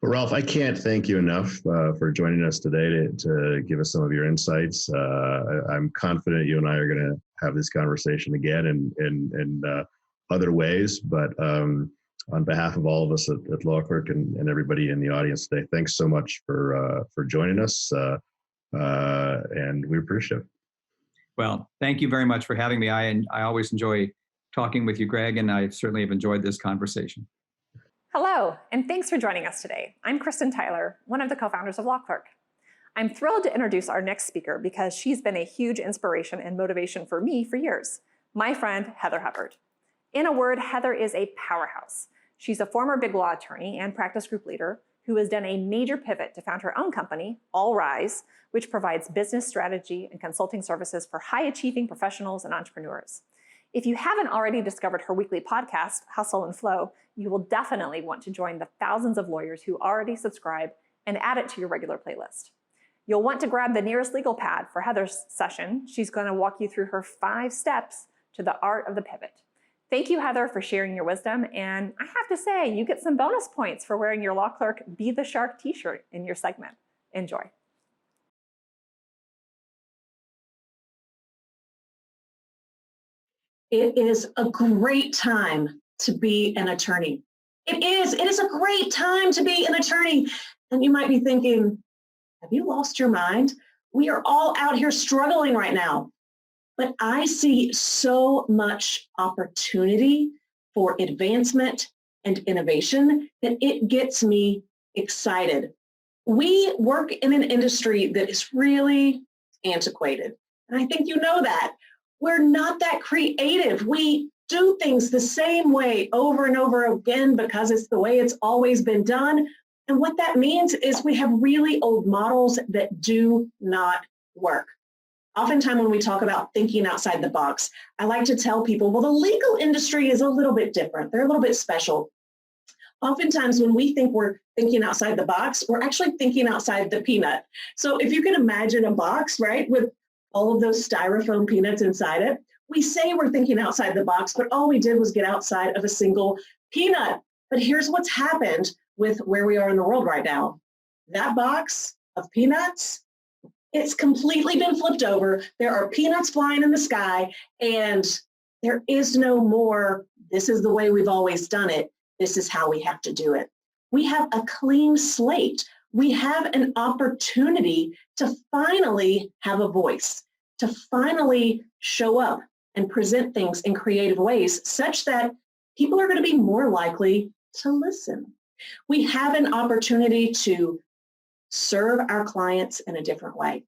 Well, Ralph, I can't thank you enough for joining us today to give us some of your insights. I'm confident you and I are going to have this conversation again in other ways. But on behalf of all of us at LawCLERK and everybody in the audience today, thanks so much for joining us, and we appreciate it. Well, thank you very much for having me. I always enjoy talking with you, Greg, and I certainly have enjoyed this conversation. Hello, and thanks for joining us today. I'm Kristen Tyler, one of the co-founders of LawCLERK. I'm thrilled to introduce our next speaker because she's been a huge inspiration and motivation for me for years, my friend, Heather Hubbard. In a word, Heather is a powerhouse. She's a former big law attorney and practice group leader who has done a major pivot to found her own company, All Rise, which provides business strategy and consulting services for high-achieving professionals and entrepreneurs. If you haven't already discovered her weekly podcast, Hustle and Flow, you will definitely want to join the thousands of lawyers who already subscribe and add it to your regular playlist. You'll want to grab the nearest legal pad for Heather's session. She's going to walk you through her 5 steps to the art of the pivot. Thank you, Heather, for sharing your wisdom. And I have to say, you get some bonus points for wearing your LawCLERK Be the Shark t-shirt in your segment. Enjoy. It is a great time to be an attorney. It is a great time to be an attorney. And you might be thinking, have you lost your mind? We are all out here struggling right now. But I see so much opportunity for advancement and innovation that it gets me excited. We work in an industry that is really antiquated. And I think you know that. We're not that creative. We do things the same way over and over again because it's the way it's always been done. And what that means is we have really old models that do not work. Oftentimes when we talk about thinking outside the box, I like to tell people, well, the legal industry is a little bit different. They're a little bit special. Oftentimes when we think we're thinking outside the box, we're actually thinking outside the peanut. So if you can imagine a box, right, with all of those styrofoam peanuts inside it, we say we're thinking outside the box, but all we did was get outside of a single peanut. But here's what's happened with where we are in the world right now. That box of peanuts, it's completely been flipped over. There are peanuts flying in the sky, and there is no more, this is the way we've always done it. This is how we have to do it. We have a clean slate. We have an opportunity to finally have a voice, to finally show up and present things in creative ways such that people are going to be more likely to listen. We have an opportunity to serve our clients in a different way.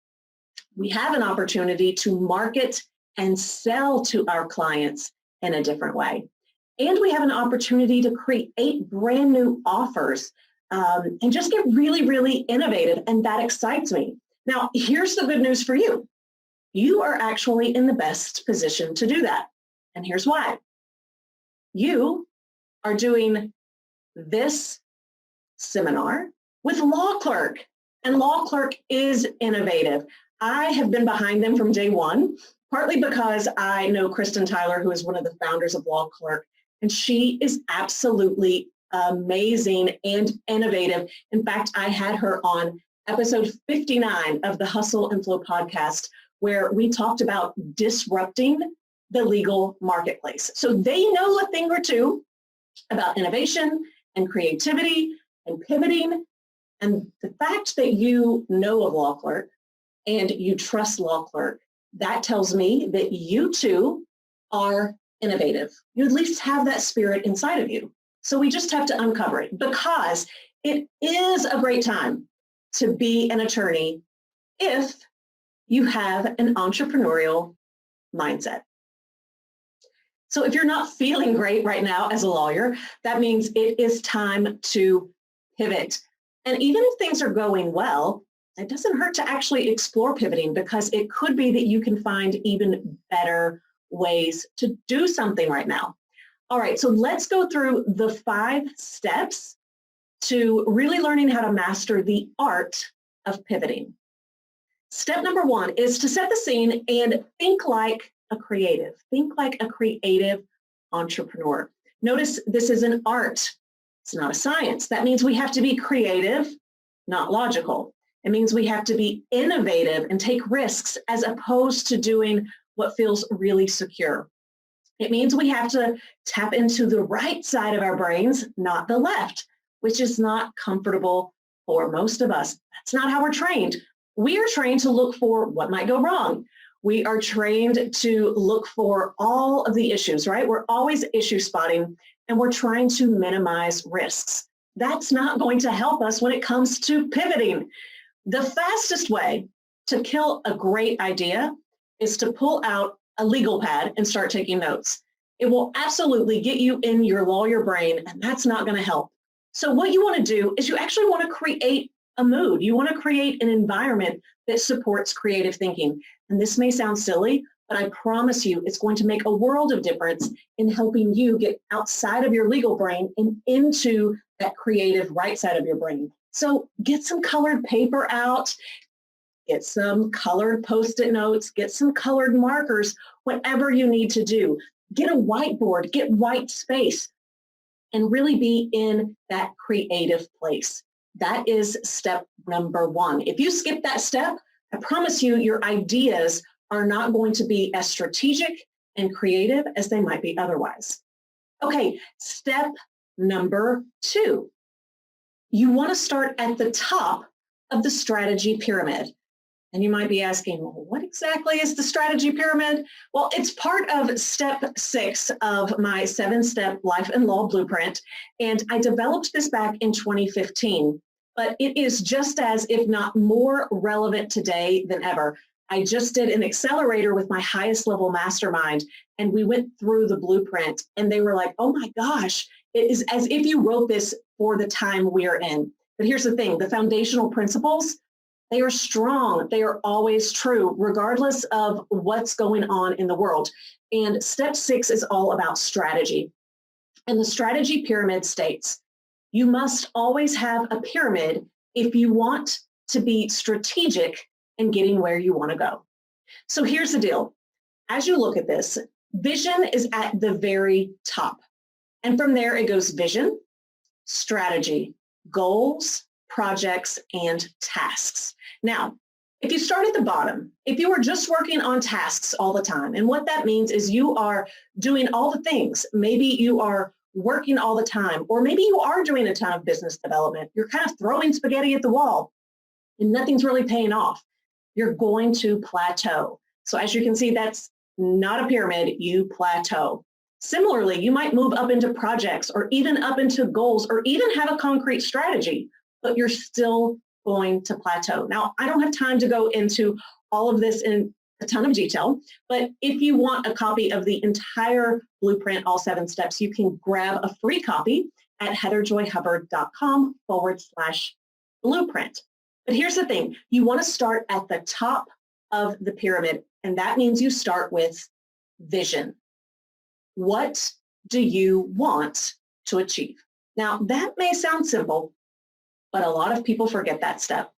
We have an opportunity to market and sell to our clients in a different way. And we have an opportunity to create brand new offers and just get really, really innovative. And that excites me. Now, here's the good news for you. You are actually in the best position to do that. And here's why. You are doing this seminar with LawCLERK, and LawCLERK is innovative. I have been behind them from day one, partly because I know Kristen Tyler, who is one of the founders of LawCLERK, And she is absolutely amazing and innovative. In fact, I had her on episode 59 of the Hustle and Flow podcast, where we talked about disrupting the legal marketplace. So they know a thing or two about innovation and creativity and pivoting. And the fact that you know of LawClerk and you trust LawClerk, that tells me that you too are innovative. You at least have that spirit inside of you. So we just have to uncover it, because it is a great time to be an attorney if you have an entrepreneurial mindset. So if you're not feeling great right now as a lawyer, that means it is time to pivot. And even if things are going well, it doesn't hurt to actually explore pivoting, because it could be that you can find even better ways to do something right now. All right, so let's go through the 5 steps to really learning how to master the art of pivoting. Step number 1 is to set the scene and think like a creative. Think like a creative entrepreneur. Notice this is an art. It's not a science. That means we have to be creative, not logical. It means we have to be innovative and take risks as opposed to doing what feels really secure. It means we have to tap into the right side of our brains, not the left, which is not comfortable for most of us. That's not how we're trained. We are trained to look for what might go wrong. We are trained to look for all of the issues, right? We're always issue spotting, and we're trying to minimize risks. That's not going to help us when it comes to pivoting. The fastest way to kill a great idea is to pull out a legal pad and start taking notes. It will absolutely get you in your lawyer brain, and that's not going to help. So what you want to do is you actually want to create a mood. You want to create an environment that supports creative thinking. And this may sound silly, but I promise you it's going to make a world of difference in helping you get outside of your legal brain and into that creative right side of your brain. So get some colored paper out, get some colored Post-it notes, get some colored markers, whatever you need to do. Get a whiteboard, get white space, and really be in that creative place. That is step number 1. If you skip that step, I promise you your ideas are not going to be as strategic and creative as they might be otherwise. Okay, step number 2. You want to start at the top of the strategy pyramid. And you might be asking, well, what exactly is the strategy pyramid? Well, it's part of step 6 of my 7-step life and law blueprint. And I developed this back in 2015, but it is just as, if not more relevant today than ever. I just did an accelerator with my highest level mastermind, and we went through the blueprint, and they were like, oh my gosh, it is as if you wrote this for the time we are in. But here's the thing, the foundational principles, they are strong. They are always true, regardless of what's going on in the world. And step 6 is all about strategy. And the strategy pyramid states, you must always have a pyramid if you want to be strategic in getting where you want to go. So here's the deal. As you look at this, vision is at the very top. And from there, it goes vision, strategy, goals, projects, and tasks. Now, if you start at the bottom, if you are just working on tasks all the time, and what that means is you are doing all the things, maybe you are working all the time, or maybe you are doing a ton of business development, you're kind of throwing spaghetti at the wall and nothing's really paying off, you're going to plateau. So as you can see, that's not a pyramid, you plateau. Similarly, you might move up into projects or even up into goals or even have a concrete strategy, but you're still going to plateau. Now, I don't have time to go into all of this in a ton of detail, but if you want a copy of the entire blueprint, all 7 steps, you can grab a free copy at heatherjoyhubbard.com/blueprint. But here's the thing, you want to start at the top of the pyramid, and that means you start with vision. What do you want to achieve? Now, that may sound simple, but a lot of people forget that step,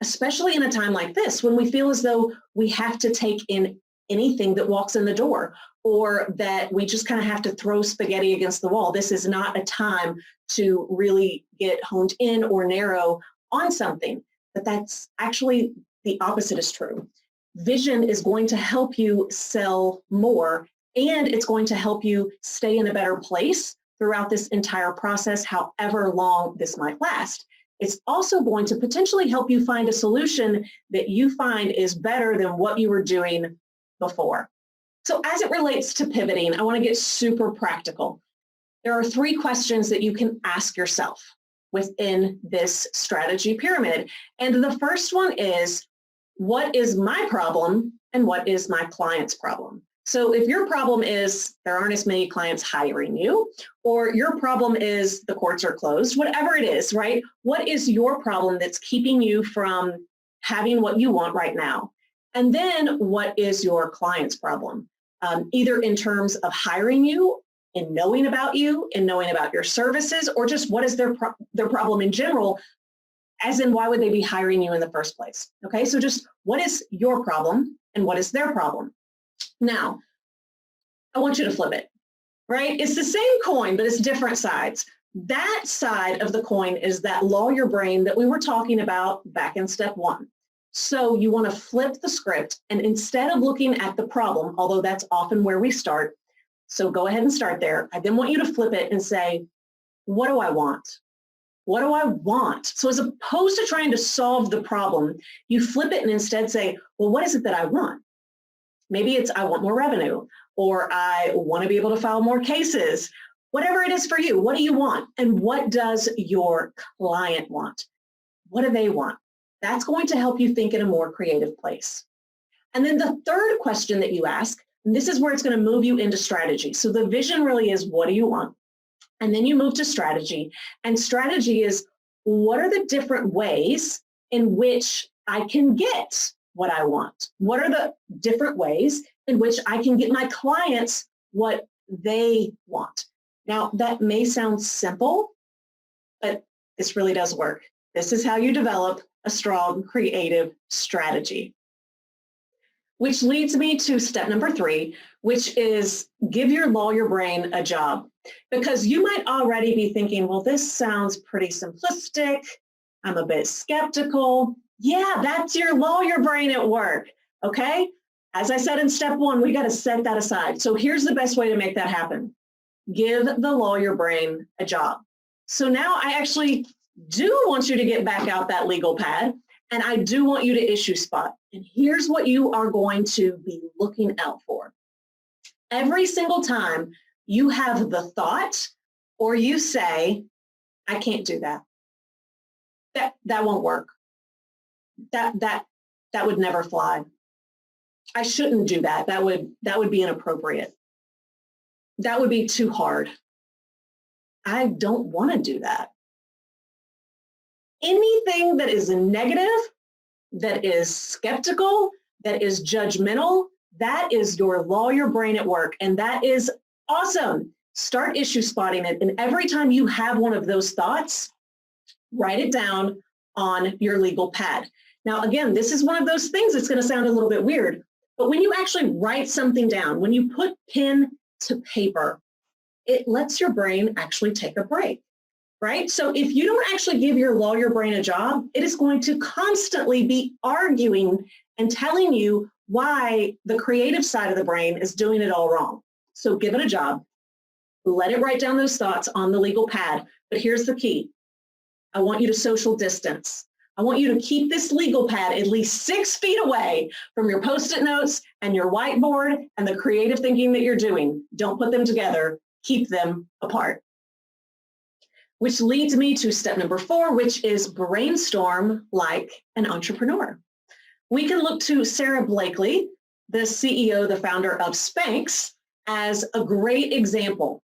especially in a time like this when we feel as though we have to take in anything that walks in the door, or that we just kind of have to throw spaghetti against the wall. This is not a time to really get honed in or narrow on something. But that's actually the opposite is true. Vision is going to help you sell more, and it's going to help you stay in a better place throughout this entire process, however long this might last. It's also going to potentially help you find a solution that you find is better than what you were doing before. So as it relates to pivoting, I want to get super practical. There are 3 questions that you can ask yourself within this strategy pyramid. And the first one is, what is my problem and what is my client's problem? So if your problem is there aren't as many clients hiring you, or your problem is the courts are closed, whatever it is, right? What is your problem that's keeping you from having what you want right now? And then what is your client's problem? Either in terms of hiring you, in knowing about you, in knowing about your services, or just what is their problem in general, as in why would they be hiring you in the first place? Okay, so just what is your problem and what is their problem? Now, I want you to flip it, right? It's the same coin, but it's different sides. That side of the coin is that lawyer brain that we were talking about back in step 1. So you want to flip the script, and instead of looking at the problem, although that's often where we start, so go ahead and start there. I then want you to flip it and say, what do I want? What do I want? So as opposed to trying to solve the problem, you flip it and instead say, well, what is it that I want? Maybe it's I want more revenue, or I want to be able to file more cases. Whatever it is for you, what do you want? And what does your client want? What do they want? That's going to help you think in a more creative place. And then the third question that you ask, and this is where it's going to move you into strategy. So the vision really is, what do you want? And then you move to strategy. And strategy is, what are the different ways in which I can get what I want? What are the different ways in which I can get my clients what they want? Now, that may sound simple, but this really does work. This is how you develop a strong, creative strategy. Which leads me to step number 3, which is give your lawyer brain a job. Because you might already be thinking, well, this sounds pretty simplistic. I'm a bit skeptical. Yeah, that's your lawyer brain at work, okay? As I said in step 1, we got to set that aside. So here's the best way to make that happen. Give the lawyer brain a job. So now I actually do want you to get back out that legal pad, and I do want you to issue spot. And here's what you are going to be looking out for. Every single time you have the thought or you say, I can't do that. That won't work. That would never fly. I shouldn't do that. That would be inappropriate. That would be too hard. I don't want to do that. Anything that is negative, that is skeptical, that is judgmental, that is your lawyer brain at work. And that is awesome. Start issue spotting it. And every time you have one of those thoughts, write it down on your legal pad. Now, again, this is one of those things that's going to sound a little bit weird, but when you actually write something down, when you put pen to paper, it lets your brain actually take a break. Right? So if you don't actually give your lawyer brain a job, it is going to constantly be arguing and telling you why the creative side of the brain is doing it all wrong. So give it a job. Let it write down those thoughts on the legal pad. But here's the key. I want you to social distance. I want you to keep this legal pad at least 6 feet away from your Post-it notes and your whiteboard and the creative thinking that you're doing. Don't put them together. Keep them apart. Which leads me to step number 4, which is brainstorm like an entrepreneur. We can look to Sarah Blakely, the CEO, the founder of Spanx, as a great example.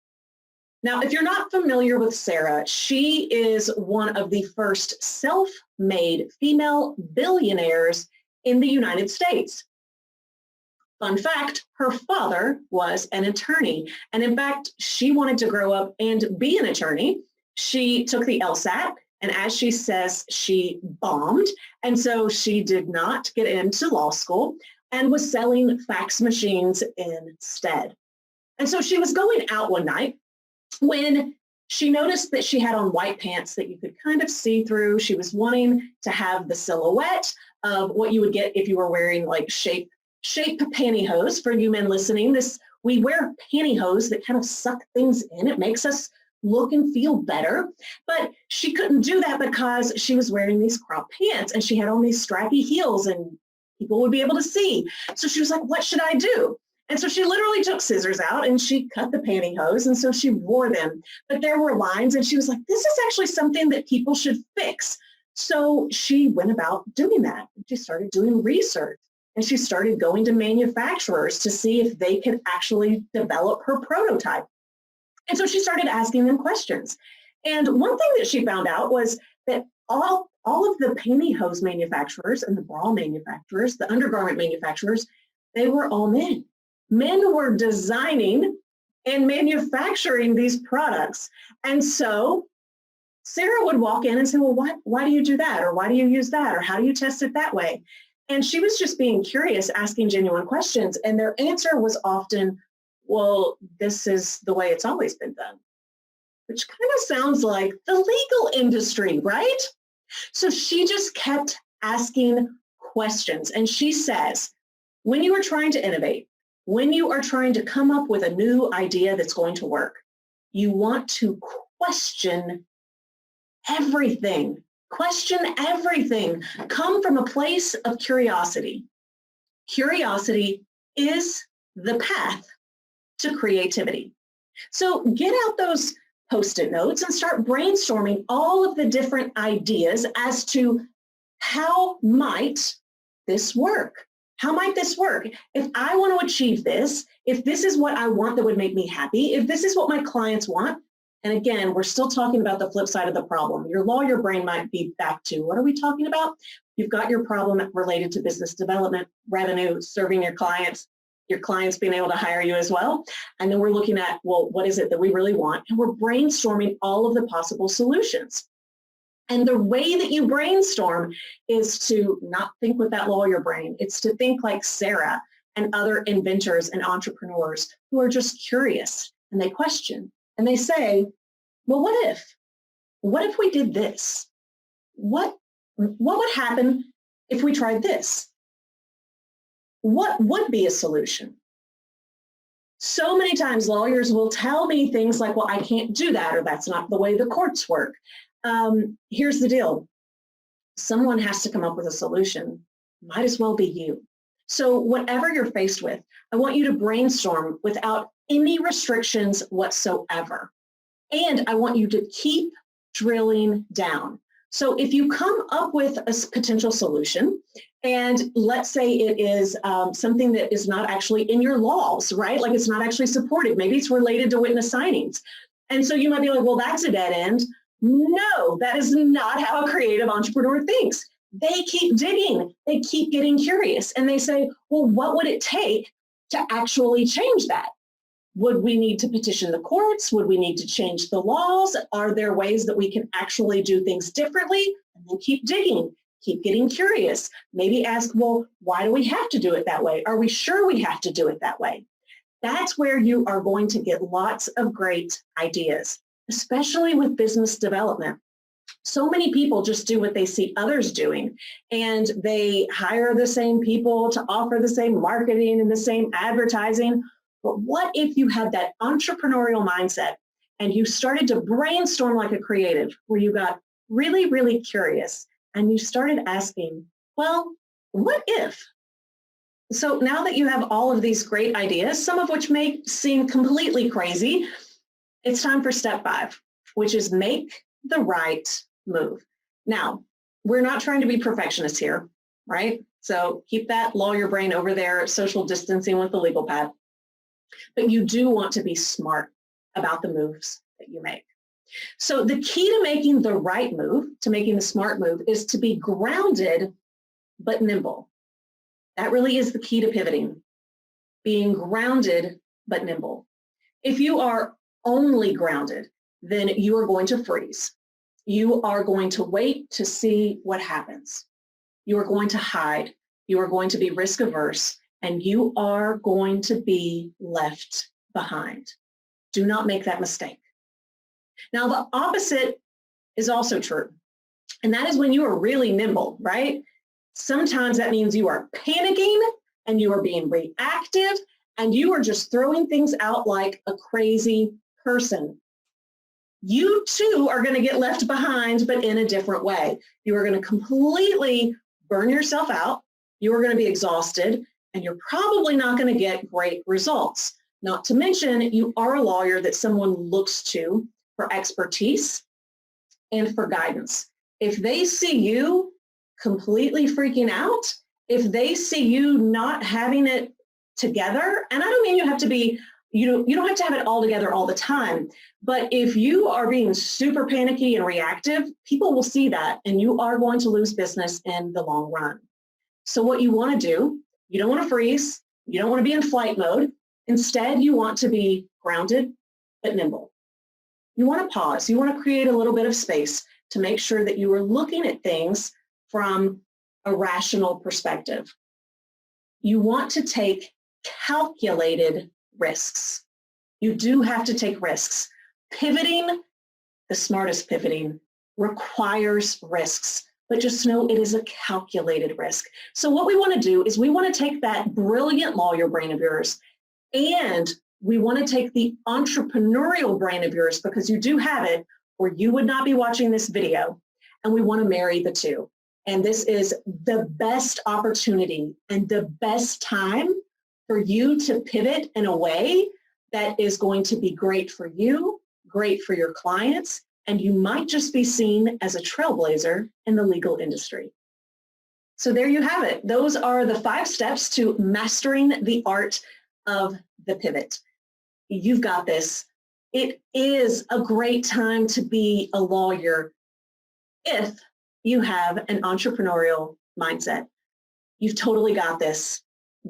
Now, if you're not familiar with Sarah, she is one of the first self-made female billionaires in the United States. Fun fact, her father was an attorney. And in fact, she wanted to grow up and be an attorney. She took the LSAT, and as she says, she bombed. And so she did not get into law school. and was selling fax machines instead. And so she was going out one night when she noticed that she had on white pants that you could kind of see through. She was wanting to have the silhouette of what you would get if you were wearing like shape pantyhose. For you men listening, we wear pantyhose that kind of suck things in. It makes us look and feel better. But she couldn't do that because she was wearing these crop pants and she had on these strappy heels and people would be able to see. So she was like, what should I do? And so she literally took scissors out and she cut the pantyhose, and so she wore them. But there were lines and she was like, this is actually something that people should fix. So she went about doing that. She started doing research and she started going to manufacturers to see if they could actually develop her prototype. And so she started asking them questions. And one thing that she found out was that all of the pantyhose manufacturers and the bra manufacturers, the undergarment manufacturers, they were all men. Men were designing and manufacturing these products. And so Sarah would walk in and say, well, why do you do that? Or why do you use that? Or how do you test it that way? And she was just being curious, asking genuine questions. And their answer was often, well, this is the way it's always been done, which kind of sounds like the legal industry, right? So she just kept asking questions. And she says, when you are trying to innovate, when you are trying to come up with a new idea that's going to work, you want to question everything. Question everything. Come from a place of curiosity. Curiosity is the path to creativity. So get out those Post-it notes and start brainstorming all of the different ideas as to how might this work? How might this work? If I want to achieve this, if this is what I want that would make me happy, if this is what my clients want, and again, we're still talking about the flip side of the problem. Your lawyer brain might be back to, what are we talking about? You've got your problem related to business development, revenue, serving your clients being able to hire you as well. And then we're looking at, well, what is it that we really want? And we're brainstorming all of the possible solutions. And the way that you brainstorm is to not think with that lawyer brain. It's to think like Sarah and other inventors and entrepreneurs who are just curious and they question and they say, well, what if we did this? What would happen if we tried this? What would be a solution? So many times lawyers will tell me things like, well, I can't do that, or that's not the way the courts work. Here's the deal. Someone has to come up with a solution. Might as well be you. So whatever you're faced with, I want you to brainstorm without any restrictions whatsoever. And I want you to keep drilling down. So if you come up with a potential solution, and let's say it is something that is not actually in your laws, right? Like it's not actually supported. Maybe it's related to witness signings. And so you might be like, well, that's a dead end. No, that is not how a creative entrepreneur thinks. They keep digging. They keep getting curious. And they say, well, what would it take to actually change that? Would we need to petition the courts? Would we need to change the laws? Are there ways that we can actually do things differently? And then keep digging, keep getting curious. Maybe ask, well, why do we have to do it that way? Are we sure we have to do it that way? That's where you are going to get lots of great ideas, especially with business development. So many people just do what they see others doing, and they hire the same people to offer the same marketing and the same advertising. But what if you had that entrepreneurial mindset and you started to brainstorm like a creative, where you got really, really curious and you started asking, well, what if? So now that you have all of these great ideas, some of which may seem completely crazy, it's time for step 5, which is make the right move. Now, we're not trying to be perfectionists here, right? So keep that lawyer brain over there, social distancing with the legal pad. But you do want to be smart about the moves that you make. So the key to making the right move, to making the smart move, is to be grounded but nimble. That really is the key to pivoting, being grounded but nimble. If you are only grounded, then you are going to freeze. You are going to wait to see what happens. You are going to hide. You are going to be risk averse, and you are going to be left behind. Do not make that mistake. Now, the opposite is also true, and that is when you are really nimble, right? Sometimes that means you are panicking and you are being reactive and you are just throwing things out like a crazy person. You too are going to get left behind, but in a different way. You are going to completely burn yourself out. You are going to be exhausted, and you're probably not going to get great results. Not to mention, you are a lawyer that someone looks to for expertise and for guidance. If they see you completely freaking out, if they see you not having it together, and I don't mean you have to be, you don't have to have it all together all the time, but if you are being super panicky and reactive, people will see that and you are going to lose business in the long run. So what you want to do, you don't want to freeze, you don't want to be in flight mode. Instead, you want to be grounded but nimble. You want to pause, you want to create a little bit of space to make sure that you are looking at things from a rational perspective. You want to take calculated risks. You do have to take risks. Pivoting, the smartest pivoting, requires risks, but just know it is a calculated risk. So what we want to do is we want to take that brilliant lawyer brain of yours, and we want to take the entrepreneurial brain of yours, because you do have it, or you would not be watching this video, and we want to marry the two. And this is the best opportunity and the best time for you to pivot in a way that is going to be great for you, great for your clients, and you might just be seen as a trailblazer in the legal industry. So there you have it. Those are the 5 steps to mastering the art of the pivot. You've got this. It is a great time to be a lawyer if you have an entrepreneurial mindset. You've totally got this.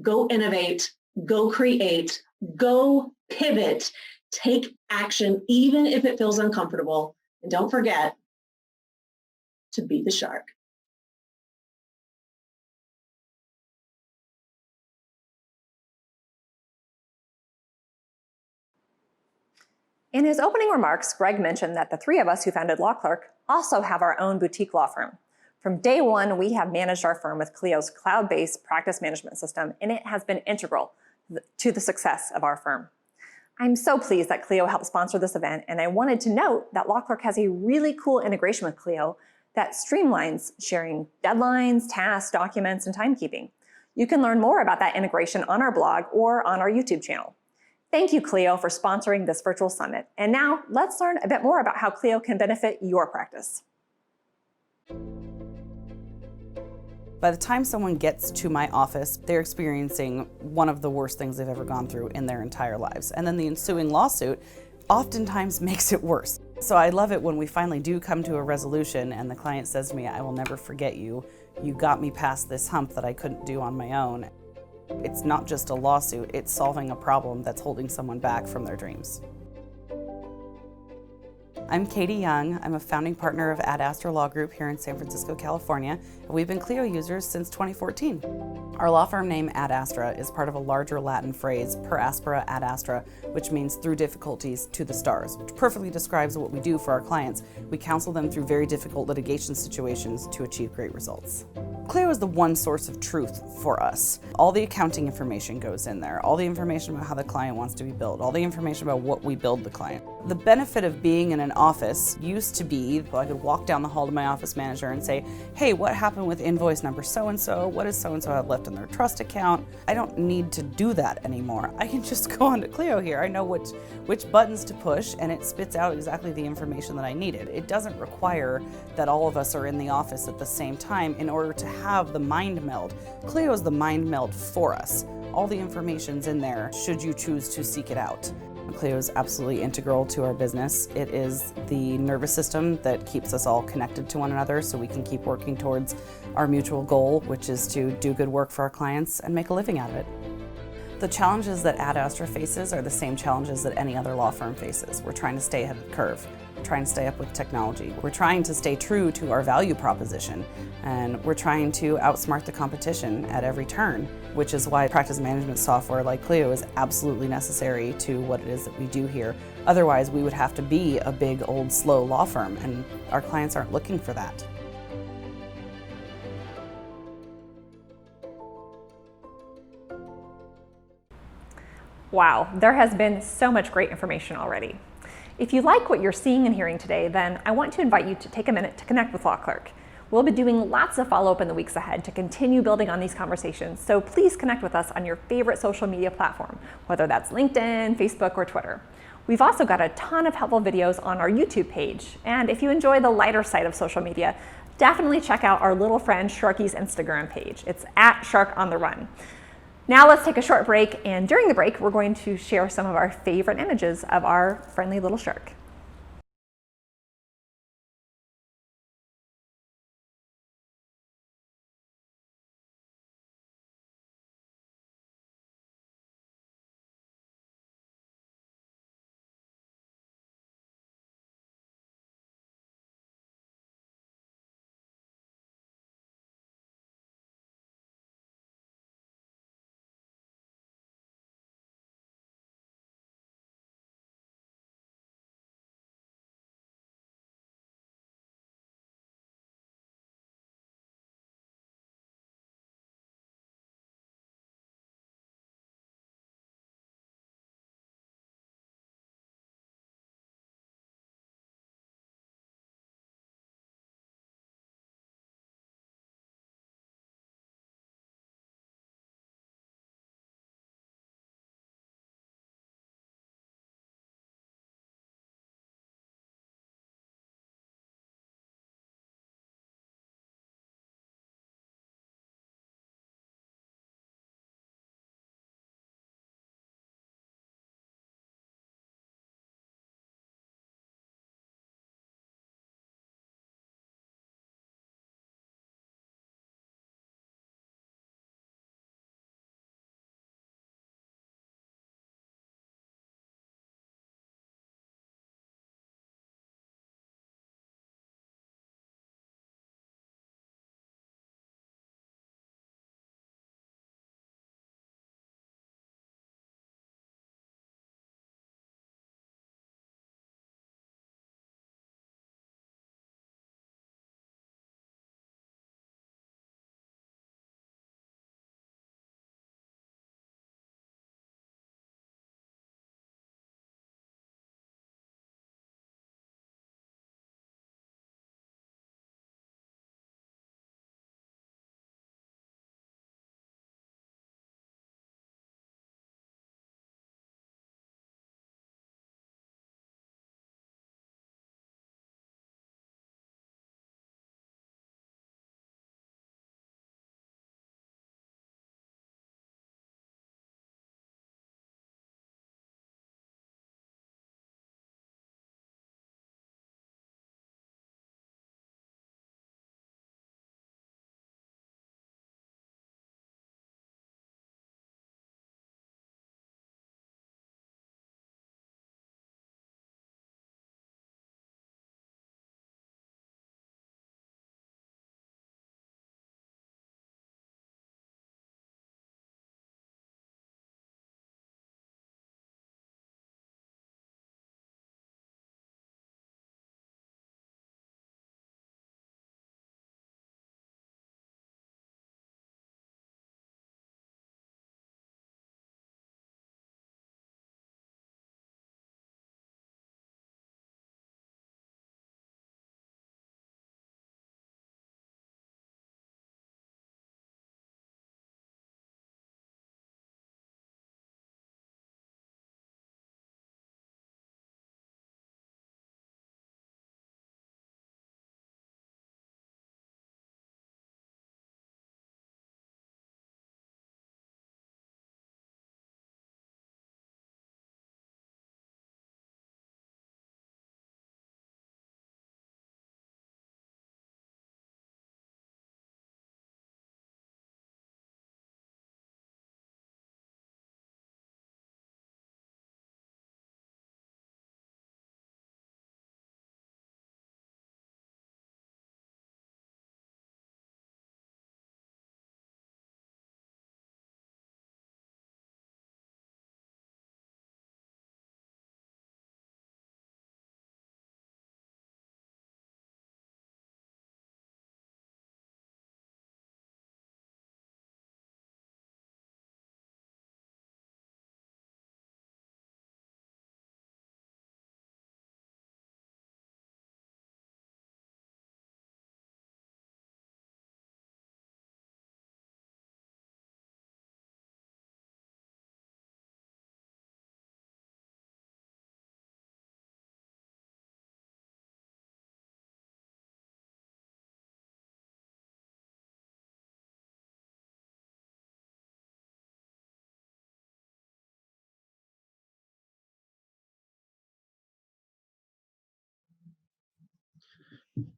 Go innovate, go create, go pivot, take action, even if it feels uncomfortable. And don't forget to be the shark. In his opening remarks, Greg mentioned that the 3 of us who founded LawClerk also have our own boutique law firm. From day one, we have managed our firm with Clio's cloud-based practice management system, and it has been integral to the success of our firm. I'm so pleased that Clio helped sponsor this event, and I wanted to note that LawClerk has a really cool integration with Clio that streamlines sharing deadlines, tasks, documents, and timekeeping. You can learn more about that integration on our blog or on our YouTube channel. Thank you, Clio, for sponsoring this virtual summit. And now let's learn a bit more about how Clio can benefit your practice. By the time someone gets to my office, they're experiencing one of the worst things they've ever gone through in their entire lives. And then the ensuing lawsuit oftentimes makes it worse. So I love it when we finally do come to a resolution and the client says to me, "I will never forget you. You got me past this hump that I couldn't do on my own." It's not just a lawsuit, it's solving a problem that's holding someone back from their dreams. I'm Katie Young. I'm a founding partner of Ad Astra Law Group here in San Francisco, California, and we've been Clio users since 2014. Our law firm name Ad Astra is part of a larger Latin phrase, per aspera ad astra, which means through difficulties to the stars, which perfectly describes what we do for our clients. We counsel them through very difficult litigation situations to achieve great results. Clio is the one source of truth for us. All the accounting information goes in there, all the information about how the client wants to be billed, all the information about what we build the client. The benefit of being in an office used to be, I could walk down the hall to my office manager and say, "Hey, what happened with invoice number so-and-so? What does so-and-so have left in their trust account?" I don't need to do that anymore. I can just go onto Clio here. I know which buttons to push, and it spits out exactly the information that I needed. It doesn't require that all of us are in the office at the same time in order to have the mind meld. Clio is the mind meld for us. All the information's in there should you choose to seek it out. Clio is absolutely integral to our business. It is the nervous system that keeps us all connected to one another so we can keep working towards our mutual goal, which is to do good work for our clients and make a living out of it. The challenges that Ad Astra faces are the same challenges that any other law firm faces. We're trying to stay ahead of the curve. We're trying to stay up with technology. We're trying to stay true to our value proposition, and we're trying to outsmart the competition at every turn, which is why practice management software like Clio is absolutely necessary to what it is that we do here. Otherwise, we would have to be a big, old, slow law firm, and our clients aren't looking for that. Wow, there has been so much great information already. If you like what you're seeing and hearing today, then I want to invite you to take a minute to connect with LawClerk. We'll be doing lots of follow-up in the weeks ahead to continue building on these conversations, so please connect with us on your favorite social media platform, whether that's LinkedIn, Facebook, or Twitter. We've also got a ton of helpful videos on our YouTube page, and if you enjoy the lighter side of social media, definitely check out our little friend Sharky's Instagram page. It's @SharkOnTheRun. Now let's take a short break, and during the break, we're going to share some of our favorite images of our friendly little shark.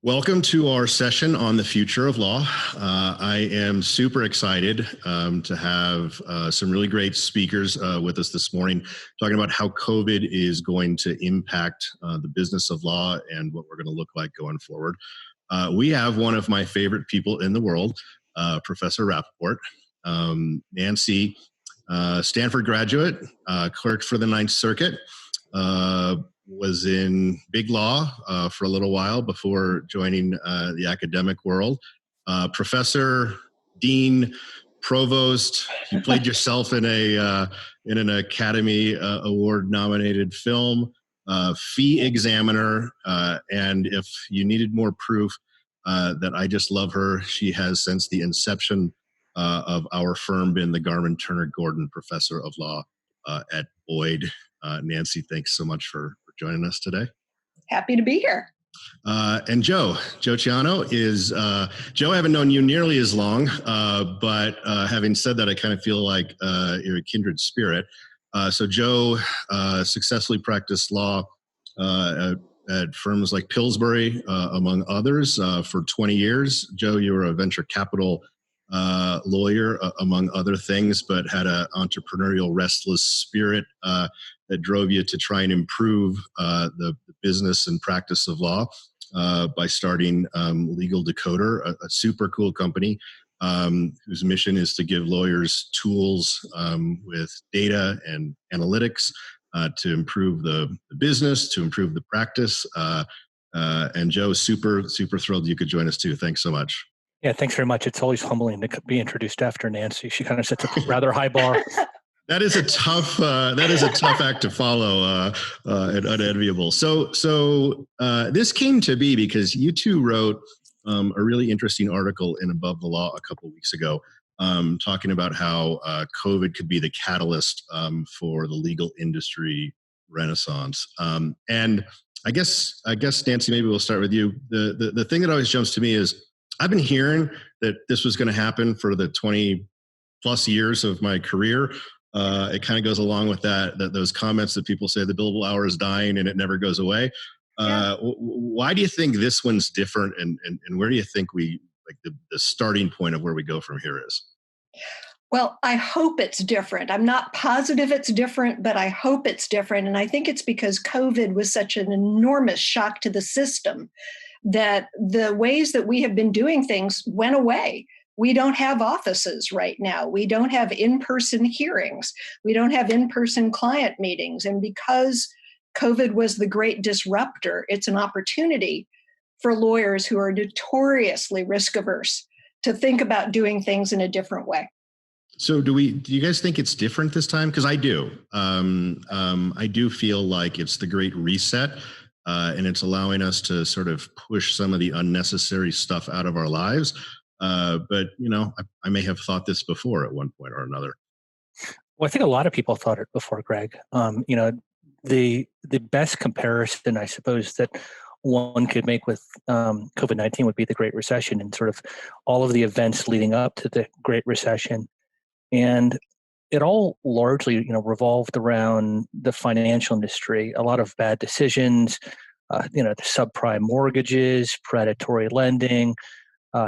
Welcome to our session on the future of law. I am super excited to have some really great speakers with us this morning, talking about how COVID is going to impact the business of law and what we're going to look like going forward. We have one of my favorite people in the world, Professor Rappaport. Nancy, Stanford graduate, clerk for the Ninth Circuit. Was in big law for a little while before joining the academic world. Professor, dean, provost. You played yourself in an Academy Award nominated film. Fee examiner, and if you needed more proof that I just love her, she has since the inception of our firm been the Garmin Turner Gordon Professor of Law at Boyd. Nancy, thanks so much for joining us today. Happy to be here. And Joe Ciano is, Joe, I haven't known you nearly as long, but having said that, I kind of feel like you're a kindred spirit. So Joe successfully practiced law at firms like Pillsbury, among others, for 20 years. Joe, you were a venture capital lawyer, among other things, but had an entrepreneurial restless spirit that drove you to try and improve the business and practice of law by starting Legal Decoder, a super cool company whose mission is to give lawyers tools with data and analytics to improve the business, to improve the practice. And Joe, super thrilled you could join us too. Thanks so much. Yeah, thanks very much. It's always humbling to be introduced after Nancy. She kind of sets a rather high bar. That is a tough act to follow and unenviable. So this came to be because you two wrote a really interesting article in Above the Law a couple of weeks ago, talking about how COVID could be the catalyst for the legal industry renaissance. And I guess Nancy, maybe we'll start with you. The thing that always jumps to me is I've been hearing that this was going to happen for the 20 plus years of my career. It kind of goes along with that those comments that people say the billable hour is dying and it never goes away. Why do you think this one's different, and where do you think the starting point of where we go from here is? Well, I hope it's different. I'm not positive it's different, but I hope it's different. And I think it's because COVID was such an enormous shock to the system that the ways that we have been doing things went away. We don't have offices right now. We don't have in-person hearings. We don't have in-person client meetings. And because COVID was the great disruptor, it's an opportunity for lawyers who are notoriously risk averse to think about doing things in a different way. So do you guys think it's different this time? Because I do. I do feel like it's the great reset, and it's allowing us to sort of push some of the unnecessary stuff out of our lives. But, I may have thought this before at one point or another. Well, I think a lot of people thought it before, Greg. The best comparison, I suppose, that one could make with COVID-19 would be the Great Recession and sort of all of the events leading up to the Great Recession. And it all largely, revolved around the financial industry. A lot of bad decisions, the subprime mortgages, predatory lending,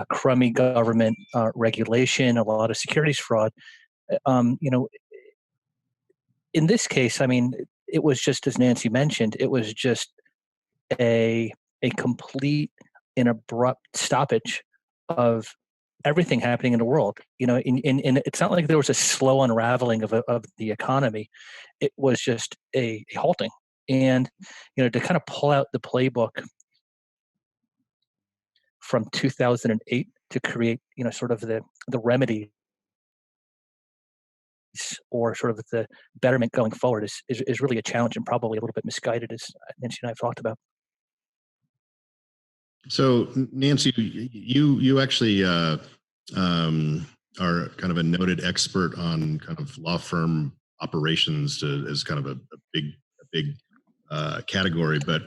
crummy government regulation, a lot of securities fraud. In this case, it was just, as Nancy mentioned, it was just a complete and abrupt stoppage of everything happening in the world. And it's not like there was a slow unraveling of the economy. It was just a halting. And, to kind of pull out the playbook from 2008 to create, sort of the remedy or sort of the betterment going forward is really a challenge and probably a little bit misguided, as Nancy and I have talked about. So Nancy, you actually are kind of a noted expert on kind of law firm operations as kind of a big category. But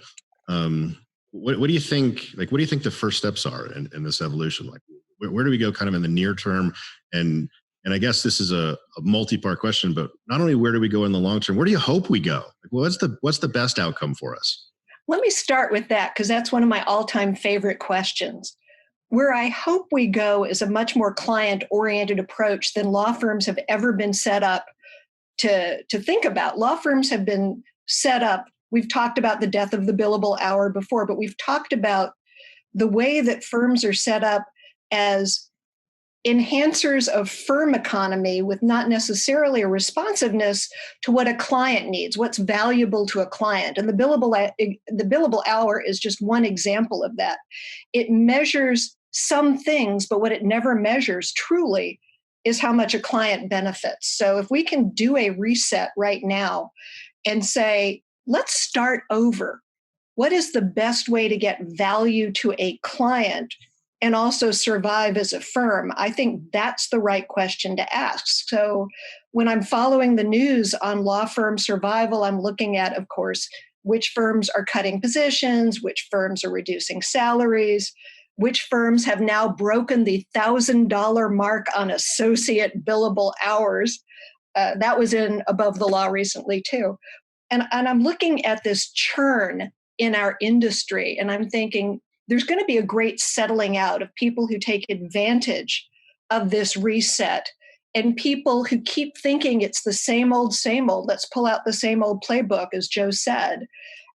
what do you think? What do you think the first steps are in this evolution? Like, where do we go kind of in the near term? And I guess this is a multi-part question, but not only where do we go in the long term, where do you hope we go? What's the best outcome for us? Let me start with that because that's one of my all-time favorite questions. Where I hope we go is a much more client-oriented approach than law firms have ever been set up to think about. Law firms have been set up. We've talked about the death of the billable hour before, but we've talked about the way that firms are set up as enhancers of firm economy with not necessarily a responsiveness to what a client needs, what's valuable to a client. And the billable hour is just one example of that. It measures some things, but what it never measures truly is how much a client benefits. So if we can do a reset right now and say, let's start over. What is the best way to get value to a client and also survive as a firm? I think that's the right question to ask. So when I'm following the news on law firm survival, I'm looking at, of course, which firms are cutting positions, which firms are reducing salaries, which firms have now broken the $1,000 mark on associate billable hours. That was in Above the Law recently too. And I'm looking at this churn in our industry, and I'm thinking, there's going to be a great settling out of people who take advantage of this reset and people who keep thinking it's the same old, let's pull out the same old playbook, as Joe said,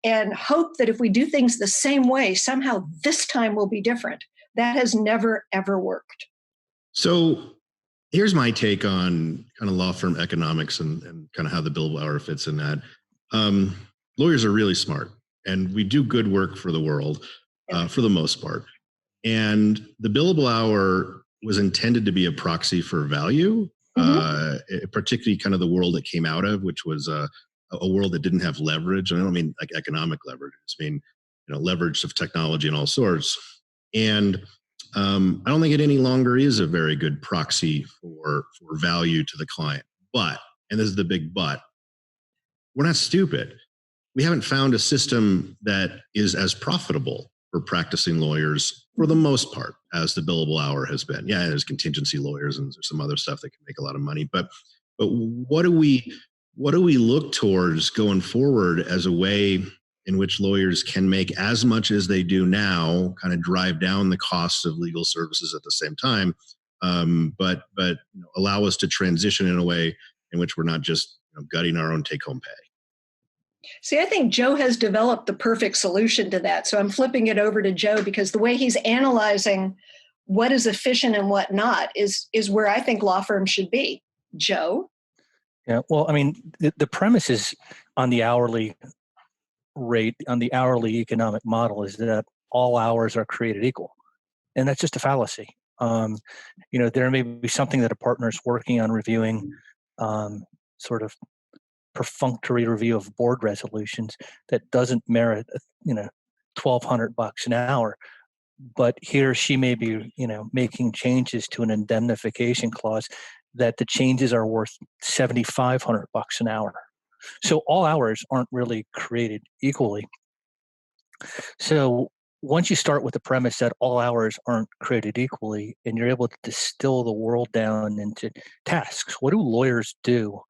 and hope that if we do things the same way, somehow this time will be different. That has never, ever worked. So here's my take on kind of law firm economics and kind of how the billable hour fits in that. Lawyers are really smart and we do good work for the world for the most part. And the billable hour was intended to be a proxy for value, particularly kind of the world it came out of, which was a world that didn't have leverage. And I don't mean like economic leverage. I mean, leverage of technology and all sorts. And I don't think it any longer is a very good proxy for value to the client. But, and this is the big but, we're not stupid. We haven't found a system that is as profitable for practicing lawyers for the most part as the billable hour has been. Yeah, there's contingency lawyers and there's some other stuff that can make a lot of money. But what do we look towards going forward as a way in which lawyers can make as much as they do now, kind of drive down the costs of legal services at the same time, but allow us to transition in a way in which we're not just gutting our own take-home pay? See, I think Joe has developed the perfect solution to that. So I'm flipping it over to Joe because the way he's analyzing what is efficient and what not is where I think law firms should be. Joe? Yeah, well, I mean, the premise is on the hourly rate, on the hourly economic model, is that all hours are created equal. And that's just a fallacy. There may be something that a partner is working on reviewing, sort of perfunctory review of board resolutions that doesn't merit, $1,200 an hour. But he or she may be, making changes to an indemnification clause that the changes are worth $7,500 an hour. So all hours aren't really created equally. So once you start with the premise that all hours aren't created equally, and you're able to distill the world down into tasks, what do lawyers do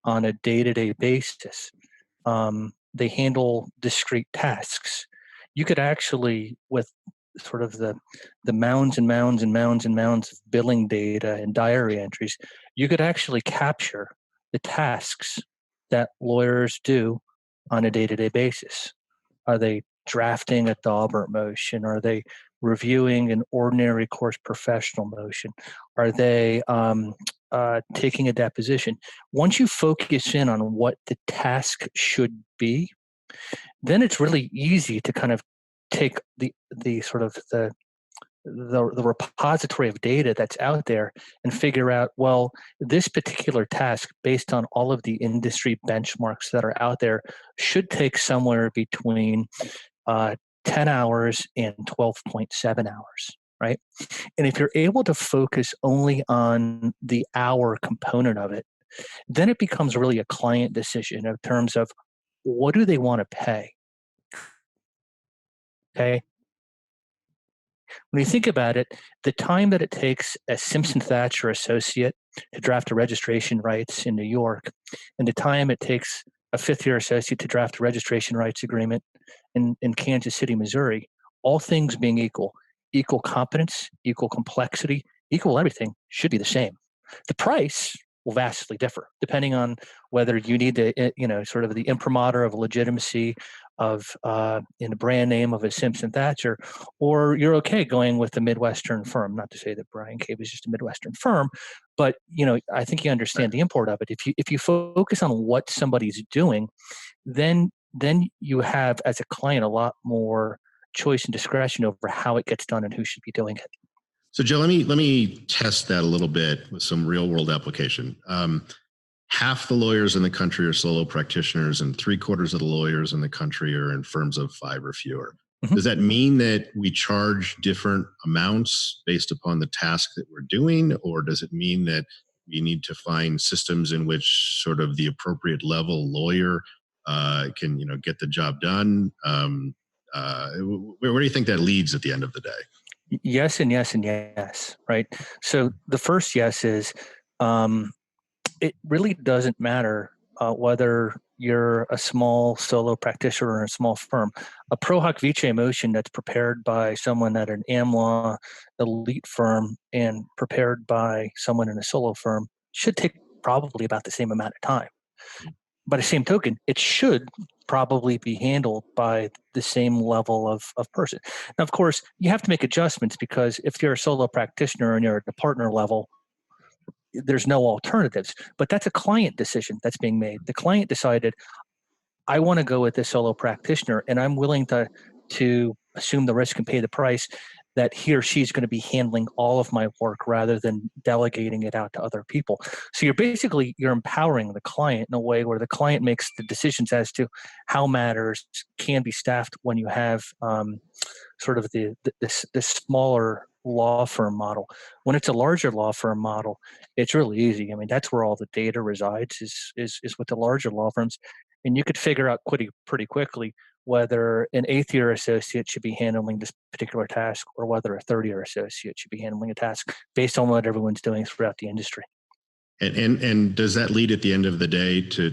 on a day-to-day basis? They handle discrete tasks. You could actually, with sort of the mounds and mounds and mounds and mounds of billing data and diary entries, you could actually capture the tasks that lawyers do on a day-to-day basis. Are they drafting a Daubert motion? Are they reviewing an ordinary course professional motion? Are they taking a deposition? Once you focus in on what the task should be, then it's really easy to kind of take the sort of the repository of data that's out there and figure out, well, this particular task, based on all of the industry benchmarks that are out there, should take somewhere between 10 hours and 12.7 hours, right? And if you're able to focus only on the hour component of it, then it becomes really a client decision in terms of what do they want to pay? Okay. When you think about it, the time that it takes a Simpson Thacher associate to draft a registration rights in New York, and the time it takes a fifth-year associate to draft a registration rights agreement in Kansas City, Missouri, all things being equal, equal competence, equal complexity, equal everything should be the same. The price will vastly differ depending on whether you need the, sort of the imprimatur of legitimacy of in the brand name of a Simpson Thatcher, or you're okay going with the Midwestern firm. Not to say that Brian Cave is just a Midwestern firm, but I think you understand the import of it. If you focus on what somebody's doing, then you have, as a client, a lot more choice and discretion over how it gets done and who should be doing it. So, Joe, let me test that a little bit with some real world application. Half the lawyers in the country are solo practitioners, and 3/4 of the lawyers in the country are in firms of 5 or fewer. Mm-hmm. Does that mean that we charge different amounts based upon the task that we're doing, or does it mean that we need to find systems in which sort of the appropriate level lawyer can get the job done? Where do you think that leads at the end of the day? Yes, and yes, and yes. Right. So the first yes is it really doesn't matter whether you're a small solo practitioner or a small firm. A pro hoc vice motion that's prepared by someone at an AmLaw elite firm and prepared by someone in a solo firm should take probably about the same amount of time. By the same token, it should probably be handled by the same level of person. Now, of course, you have to make adjustments, because if you're a solo practitioner and you're at the partner level, there's no alternatives. But that's a client decision that's being made. The client decided, I want to go with this solo practitioner, and I'm willing to assume the risk and pay the price that he or she's going to be handling all of my work rather than delegating it out to other people. So you're empowering the client in a way where the client makes the decisions as to how matters can be staffed when you have sort of the smaller law firm model. When it's a larger law firm model, it's really easy. I mean, that's where all the data resides is with the larger law firms. And you could figure out pretty quickly whether an 8th-year associate should be handling this particular task or whether a 3rd-year associate should be handling a task based on what everyone's doing throughout the industry. And does that lead at the end of the day to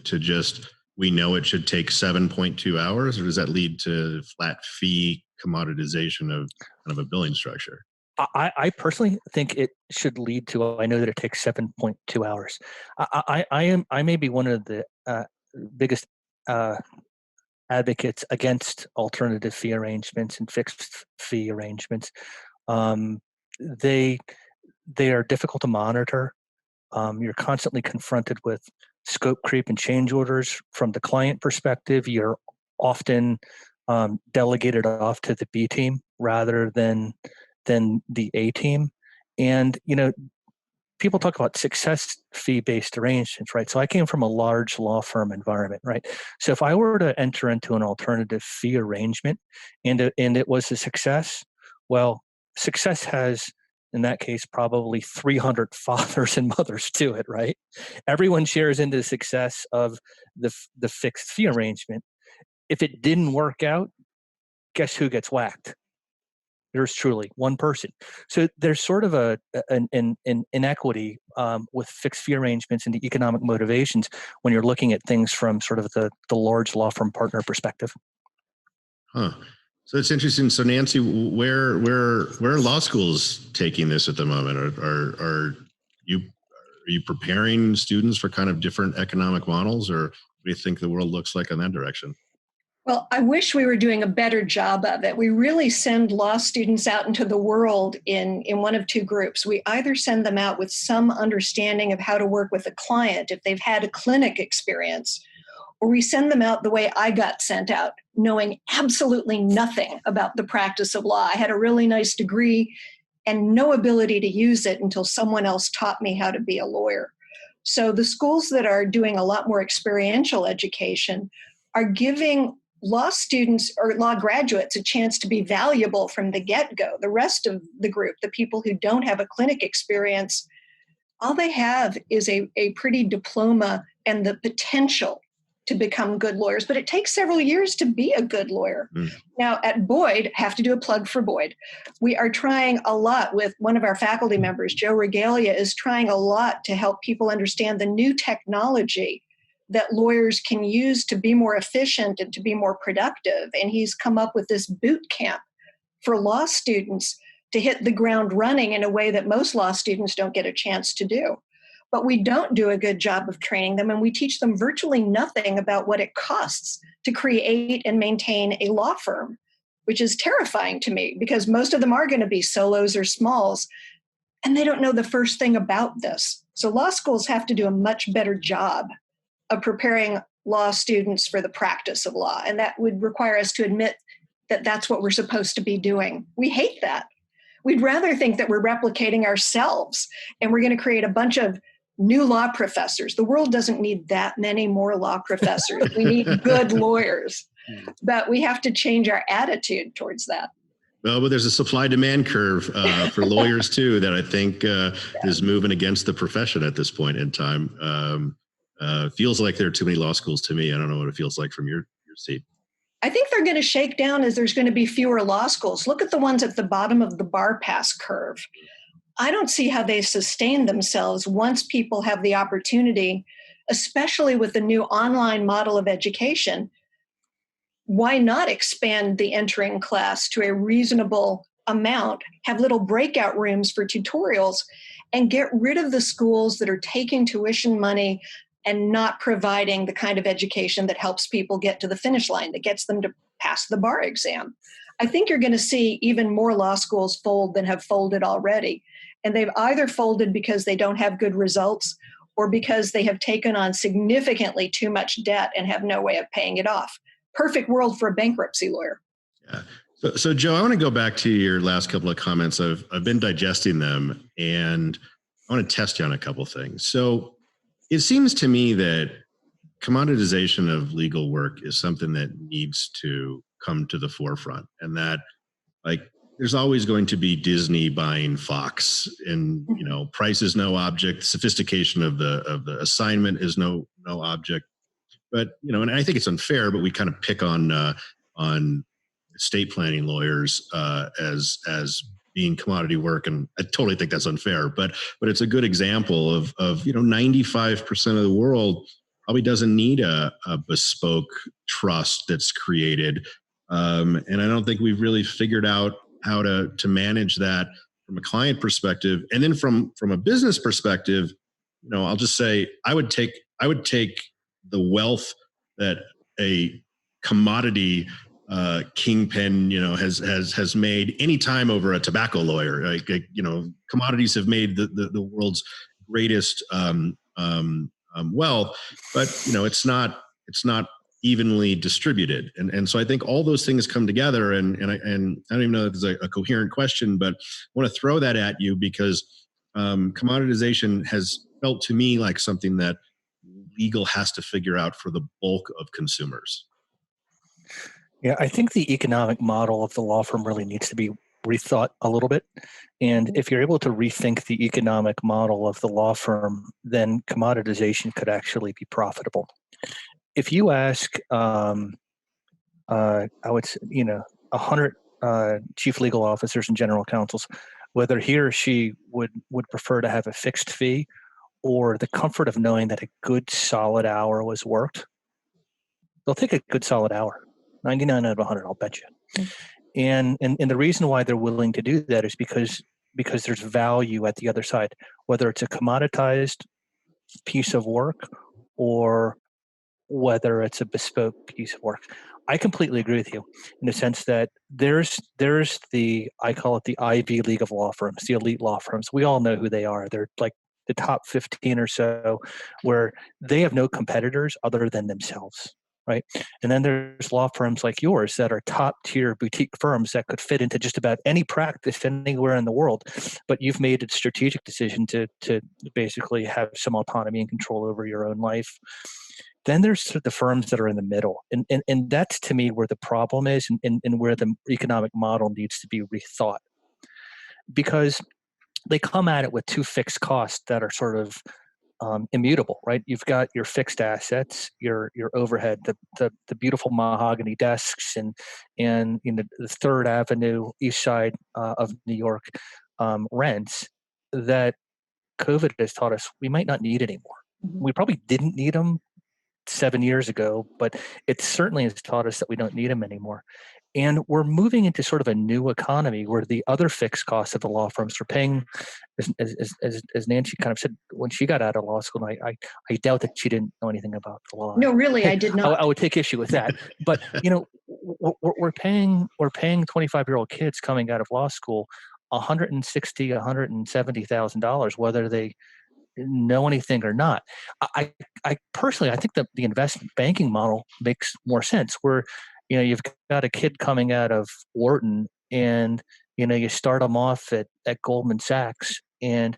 just, we know it should take 7.2 hours, or does that lead to flat fee commoditization of kind of a billing structure? I personally think it should lead to, I know that it takes 7.2 hours. I may be one of the biggest advocates against alternative fee arrangements and fixed fee arrangements. They are difficult to monitor. You're constantly confronted with scope creep and change orders. From the client perspective, you're often delegated off to the B team rather than the A team. And people talk about success fee-based arrangements, right? So I came from a large law firm environment, right? So if I were to enter into an alternative fee arrangement and it was a success, well, success has, in that case, probably 300 fathers and mothers to it, right? Everyone shares into the success of the fixed fee arrangement. If it didn't work out, guess who gets whacked? Yours truly, one person. So there's sort of an inequity with fixed fee arrangements and the economic motivations when you're looking at things from sort of the large law firm partner perspective. Huh. So it's interesting. So Nancy, where are law schools taking this at the moment? Are you preparing students for kind of different economic models, or what do you think the world looks like in that direction? Well, I wish we were doing a better job of it. We really send law students out into the world in one of two groups. We either send them out with some understanding of how to work with a client if they've had a clinic experience, or we send them out the way I got sent out, knowing absolutely nothing about the practice of law. I had a really nice degree and no ability to use it until someone else taught me how to be a lawyer. So the schools that are doing a lot more experiential education are giving law students or law graduates a chance to be valuable from the get-go. The rest of the group, the people who don't have a clinic experience, all they have is a pretty diploma and the potential to become good lawyers, but it takes several years to be a good lawyer. Now at Boyd, have to do a plug for Boyd. We are trying a lot with one of our faculty members, Joe Regalia, is trying a lot to help people understand the new technology that lawyers can use to be more efficient and to be more productive. And he's come up with this boot camp for law students to hit the ground running in a way that most law students don't get a chance to do. But we don't do a good job of training them, and we teach them virtually nothing about what it costs to create and maintain a law firm, which is terrifying to me because most of them are going to be solos or smalls, and they don't know the first thing about this. So law schools have to do a much better job of preparing law students for the practice of law, and that would require us to admit that that's what we're supposed to be doing. We hate that. We'd rather think that we're replicating ourselves and we're going to create a bunch of new law professors. The world doesn't need that many more law professors. We need good lawyers, but we have to change our attitude towards that. Well, but there's a supply-demand curve for lawyers too that I think is moving against the profession at this point in time. Feels like there are too many law schools to me. I don't know what it feels like from your seat. I think they're going to shake down as there's going to be fewer law schools. Look at the ones at the bottom of the bar pass curve. I don't see how they sustain themselves once people have the opportunity, especially with the new online model of education. Why not expand the entering class to a reasonable amount, have little breakout rooms for tutorials, and get rid of the schools that are taking tuition money and not providing the kind of education that helps people get to the finish line, that gets them to pass the bar exam. I think you're going to see even more law schools fold than have folded already. And they've either folded because they don't have good results or because they have taken on significantly too much debt and have no way of paying it off. Perfect world for a bankruptcy lawyer. Yeah. So Joe, I want to go back to your last couple of comments. I've been digesting them, and I want to test you on a couple of things. So it seems to me that commoditization of legal work is something that needs to come to the forefront, and that there's always going to be Disney buying Fox, and price is no object. Sophistication of the assignment is no object. But and I think it's unfair, but we kind of pick on estate planning lawyers as being commodity work, and I totally think that's unfair. But it's a good example of 95% of the world probably doesn't need a bespoke trust that's created, and I don't think we've really figured out how to manage that from a client perspective. And then from a business perspective, I'll just say I would take the wealth that a commodity kingpin has made any time over a tobacco lawyer. Commodities have made the world's greatest wealth, but it's not evenly distributed. And so I think all those things come together, and I don't even know if it's a coherent question, but I want to throw that at you because commoditization has felt to me like something that legal has to figure out for the bulk of consumers. Yeah, I think the economic model of the law firm really needs to be rethought a little bit. And if you're able to rethink the economic model of the law firm, then commoditization could actually be profitable. If you ask, I would say, 100 chief legal officers and general counsels whether he or she would prefer to have a fixed fee or the comfort of knowing that a good solid hour was worked, they'll take a good solid hour. 99 out of 100, I'll bet you. And the reason why they're willing to do that is because there's value at the other side, whether it's a commoditized piece of work or whether it's a bespoke piece of work. I completely agree with you in the sense that there's I call it the Ivy League of law firms, the elite law firms. We all know who they are. They're like the top 15 or so, where they have no competitors other than themselves, right? And then there's law firms like yours that are top tier boutique firms that could fit into just about any practice anywhere in the world, but you've made a strategic decision to basically have some autonomy and control over your own life. Then there's the firms that are in the middle. And that's, to me, where the problem is and where the economic model needs to be rethought. Because they come at it with two fixed costs that are sort of immutable, right? You've got your fixed assets, your overhead, the beautiful mahogany desks and the Third Avenue, East Side of New York rents that COVID has taught us we might not need anymore. We probably didn't need them 7 years ago, but it certainly has taught us that we don't need them anymore. And we're moving into sort of a new economy where the other fixed costs of the law firms are paying, as Nancy kind of said when she got out of law school. I doubt that she didn't know anything about the law. No, really, I did not. I would take issue with that. But we're paying 25-year-old kids coming out of law school $160,000, $170,000, whether they know anything or not. I personally, I think that the investment banking model makes more sense, where you've got a kid coming out of Wharton, and you start them off at Goldman Sachs, and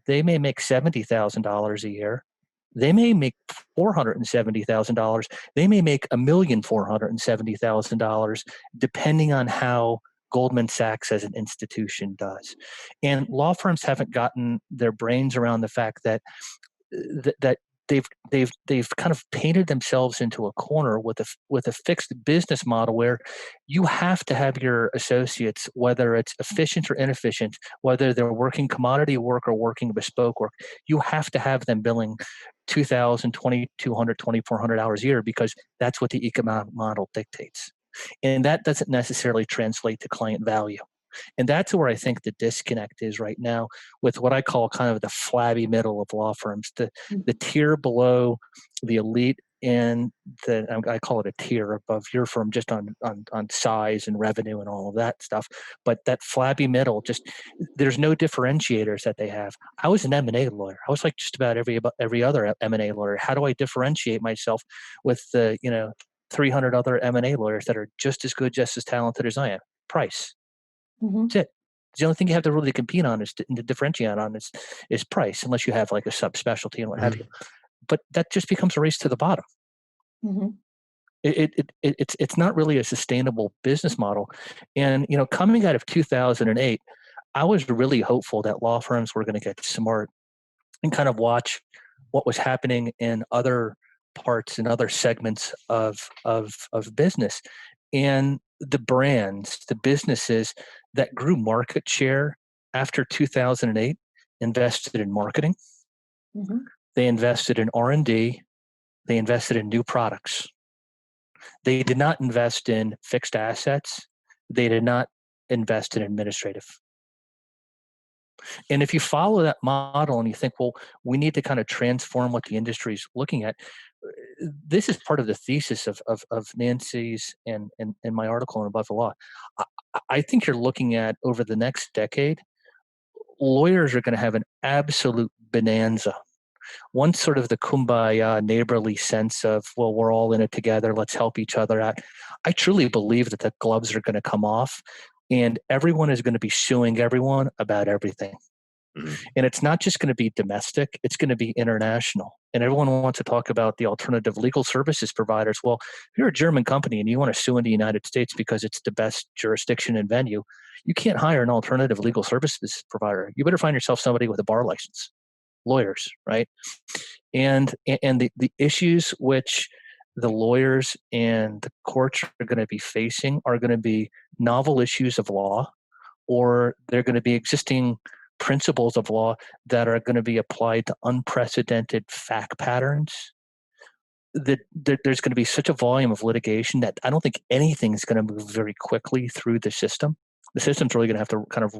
they may make $70,000 a year. They may make $470,000. They may make $1,470,000, depending on how Goldman Sachs as an institution does. And law firms haven't gotten their brains around the fact that they've kind of painted themselves into a corner with a fixed business model where you have to have your associates, whether it's efficient or inefficient, whether they're working commodity work or working bespoke work, you have to have them billing 2,000, 2,200, 2,400 hours a year, because that's what the economic model dictates. And that doesn't necessarily translate to client value. And that's where I think the disconnect is right now with what I call kind of the flabby middle of law firms, the tier below the elite, and I call it a tier above your firm just on size and revenue and all of that stuff. But that flabby middle, there's no differentiators that they have. I was an M&A lawyer. I was like just about every other M&A lawyer. How do I differentiate myself with the 300 other M&A lawyers that are just as good, just as talented as I am? Price. That's it. The only thing you have to really compete on to differentiate on is price, unless you have like a subspecialty and what have you. But that just becomes a race to the bottom. It's not really a sustainable business model. And coming out of 2008, I was really hopeful that law firms were going to get smart and kind of watch what was happening in other parts and other segments of business. And the brands, the businesses that grew market share after 2008 invested in marketing. They invested in R&D. They invested in new products. They did not invest in fixed assets. They did not invest in administrative. And if you follow that model and you think, well, we need to kind of transform what the industry is looking at, this is part of the thesis of Nancy's and my article in Above the Law. I think you're looking at, over the next decade, lawyers are going to have an absolute bonanza. Once sort of the kumbaya neighborly sense of, well, we're all in it together, let's help each other out. I truly believe that the gloves are going to come off and everyone is going to be suing everyone about everything. And it's not just going to be domestic, it's going to be international. And everyone wants to talk about the alternative legal services providers. Well, if you're a German company and you want to sue in the United States because it's the best jurisdiction and venue, you can't hire an alternative legal services provider. You better find yourself somebody with a bar license. Lawyers, right? And the issues which the lawyers and the courts are going to be facing are going to be novel issues of law, or they're going to be existing principles of law that are going to be applied to unprecedented fact patterns. That there's going to be such a volume of litigation that I don't think anything is going to move very quickly through the system. The system's really going to have to kind of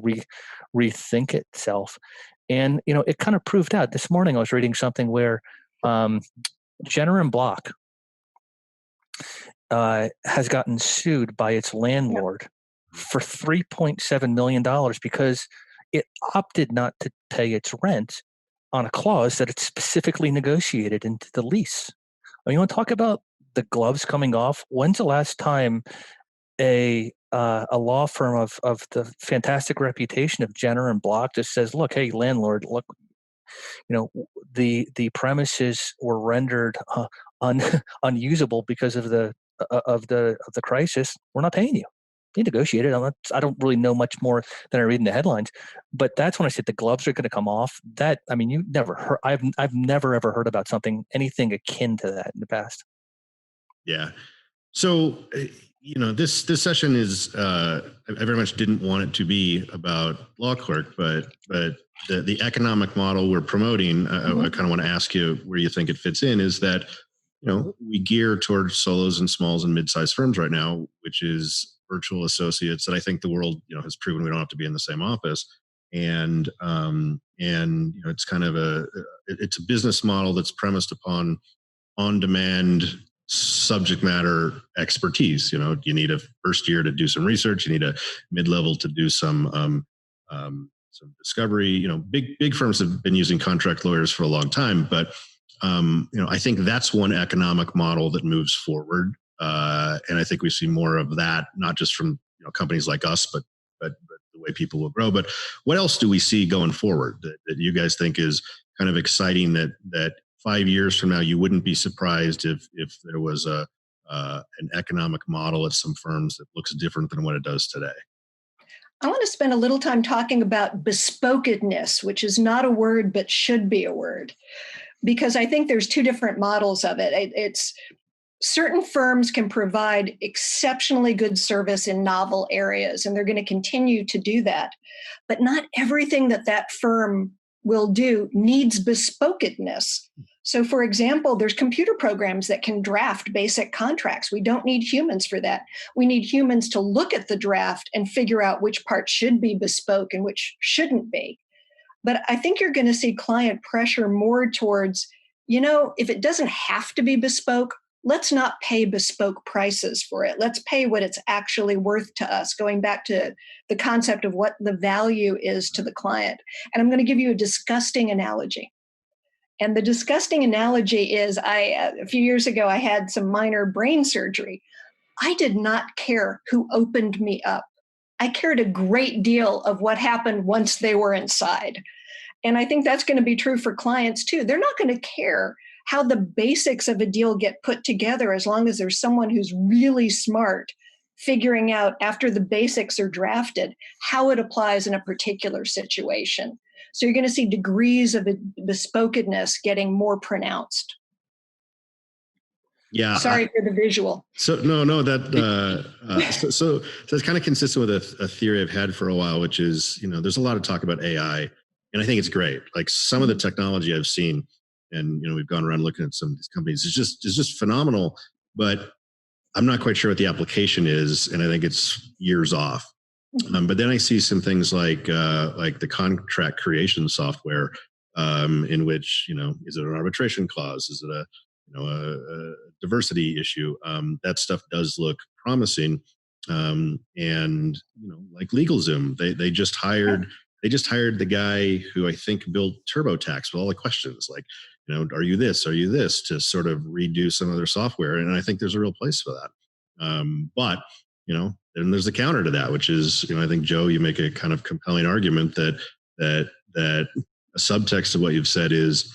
rethink itself. And, it kind of proved out. This morning I was reading something where Jenner and Block has gotten sued by its landlord for $3.7 million because it opted not to pay its rent on a clause that it specifically negotiated into the lease. You want to talk about the gloves coming off? When's the last time a law firm of the fantastic reputation of Jenner and Block just says, look, hey, landlord, look, the premises were rendered unusable because of the crisis. We're not paying you. They negotiated. I don't really know much more than I read in the headlines, but that's when I said the gloves are going to come off. You never heard. I've never ever heard about anything akin to that in the past. Yeah. So, this session is, I very much didn't want it to be about LawClerk, but the economic model we're promoting, I kind of want to ask you where you think it fits in, is that we gear towards solos and smalls and mid-sized firms right now, which is virtual associates that I think the world, has proven we don't have to be in the same office. And it's kind of it's a business model that's premised upon on-demand subject matter expertise. You need a first year to do some research. You need a mid-level to do some discovery. Big firms have been using contract lawyers for a long time, but I think that's one economic model that moves forward, and I think we see more of that, not just from companies like us, but the way people will grow. But what else do we see going forward that you guys think is kind of exciting? That 5 years from now, you wouldn't be surprised if there was an economic model at some firms that looks different than what it does today. I want to spend a little time talking about bespokedness, which is not a word, but should be a word, because I think there's two different models of it. It's certain firms can provide exceptionally good service in novel areas, and they're going to continue to do that. But not everything that firm will do needs bespokedness. So, for example, there's computer programs that can draft basic contracts. We don't need humans for that. We need humans to look at the draft and figure out which part should be bespoke and which shouldn't be. But I think you're going to see client pressure more towards, if it doesn't have to be bespoke, let's not pay bespoke prices for it. Let's pay what it's actually worth to us, going back to the concept of what the value is to the client. And I'm going to give you a disgusting analogy. And the disgusting analogy is a few years ago, I had some minor brain surgery. I did not care who opened me up. I cared a great deal of what happened once they were inside. And I think that's going to be true for clients too. They're not going to care how the basics of a deal get put together as long as there's someone who's really smart figuring out after the basics are drafted how it applies in a particular situation. So you're going to see degrees of bespokedness getting more pronounced. Yeah. Sorry for the visual. So so it's kind of consistent with a theory I've had for a while, which is, there's a lot of talk about AI, and I think it's great. Like some of the technology I've seen, and we've gone around looking at some of these companies, it's just phenomenal, but I'm not quite sure what the application is, and I think it's years off. But then I see some things like the contract creation software, in which is it an arbitration clause? Is it a diversity issue? That stuff does look promising, and like LegalZoom, they just hired the guy who I think built TurboTax with all the questions like, are you this? Are you this? To sort of redo some of their software, and I think there's a real place for that. But then there's a counter to that, which is, I think, Joe, you make a kind of compelling argument that a subtext of what you've said is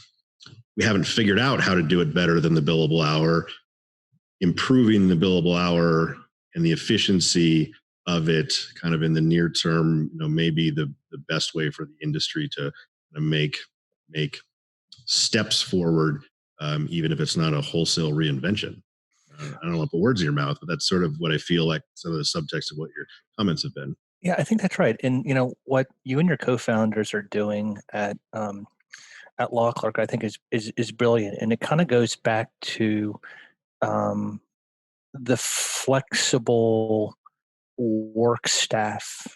we haven't figured out how to do it better than the billable hour. Improving the billable hour and the efficiency of it kind of in the near term, maybe the best way for the industry to make steps forward, even if it's not a wholesale reinvention. I don't want to put words in your mouth, but that's sort of what I feel like some of the subtext of what your comments have been. Yeah, I think that's right. And what you and your co-founders are doing at LAWCLERK, I think is brilliant, and it kind of goes back to the flexible work staff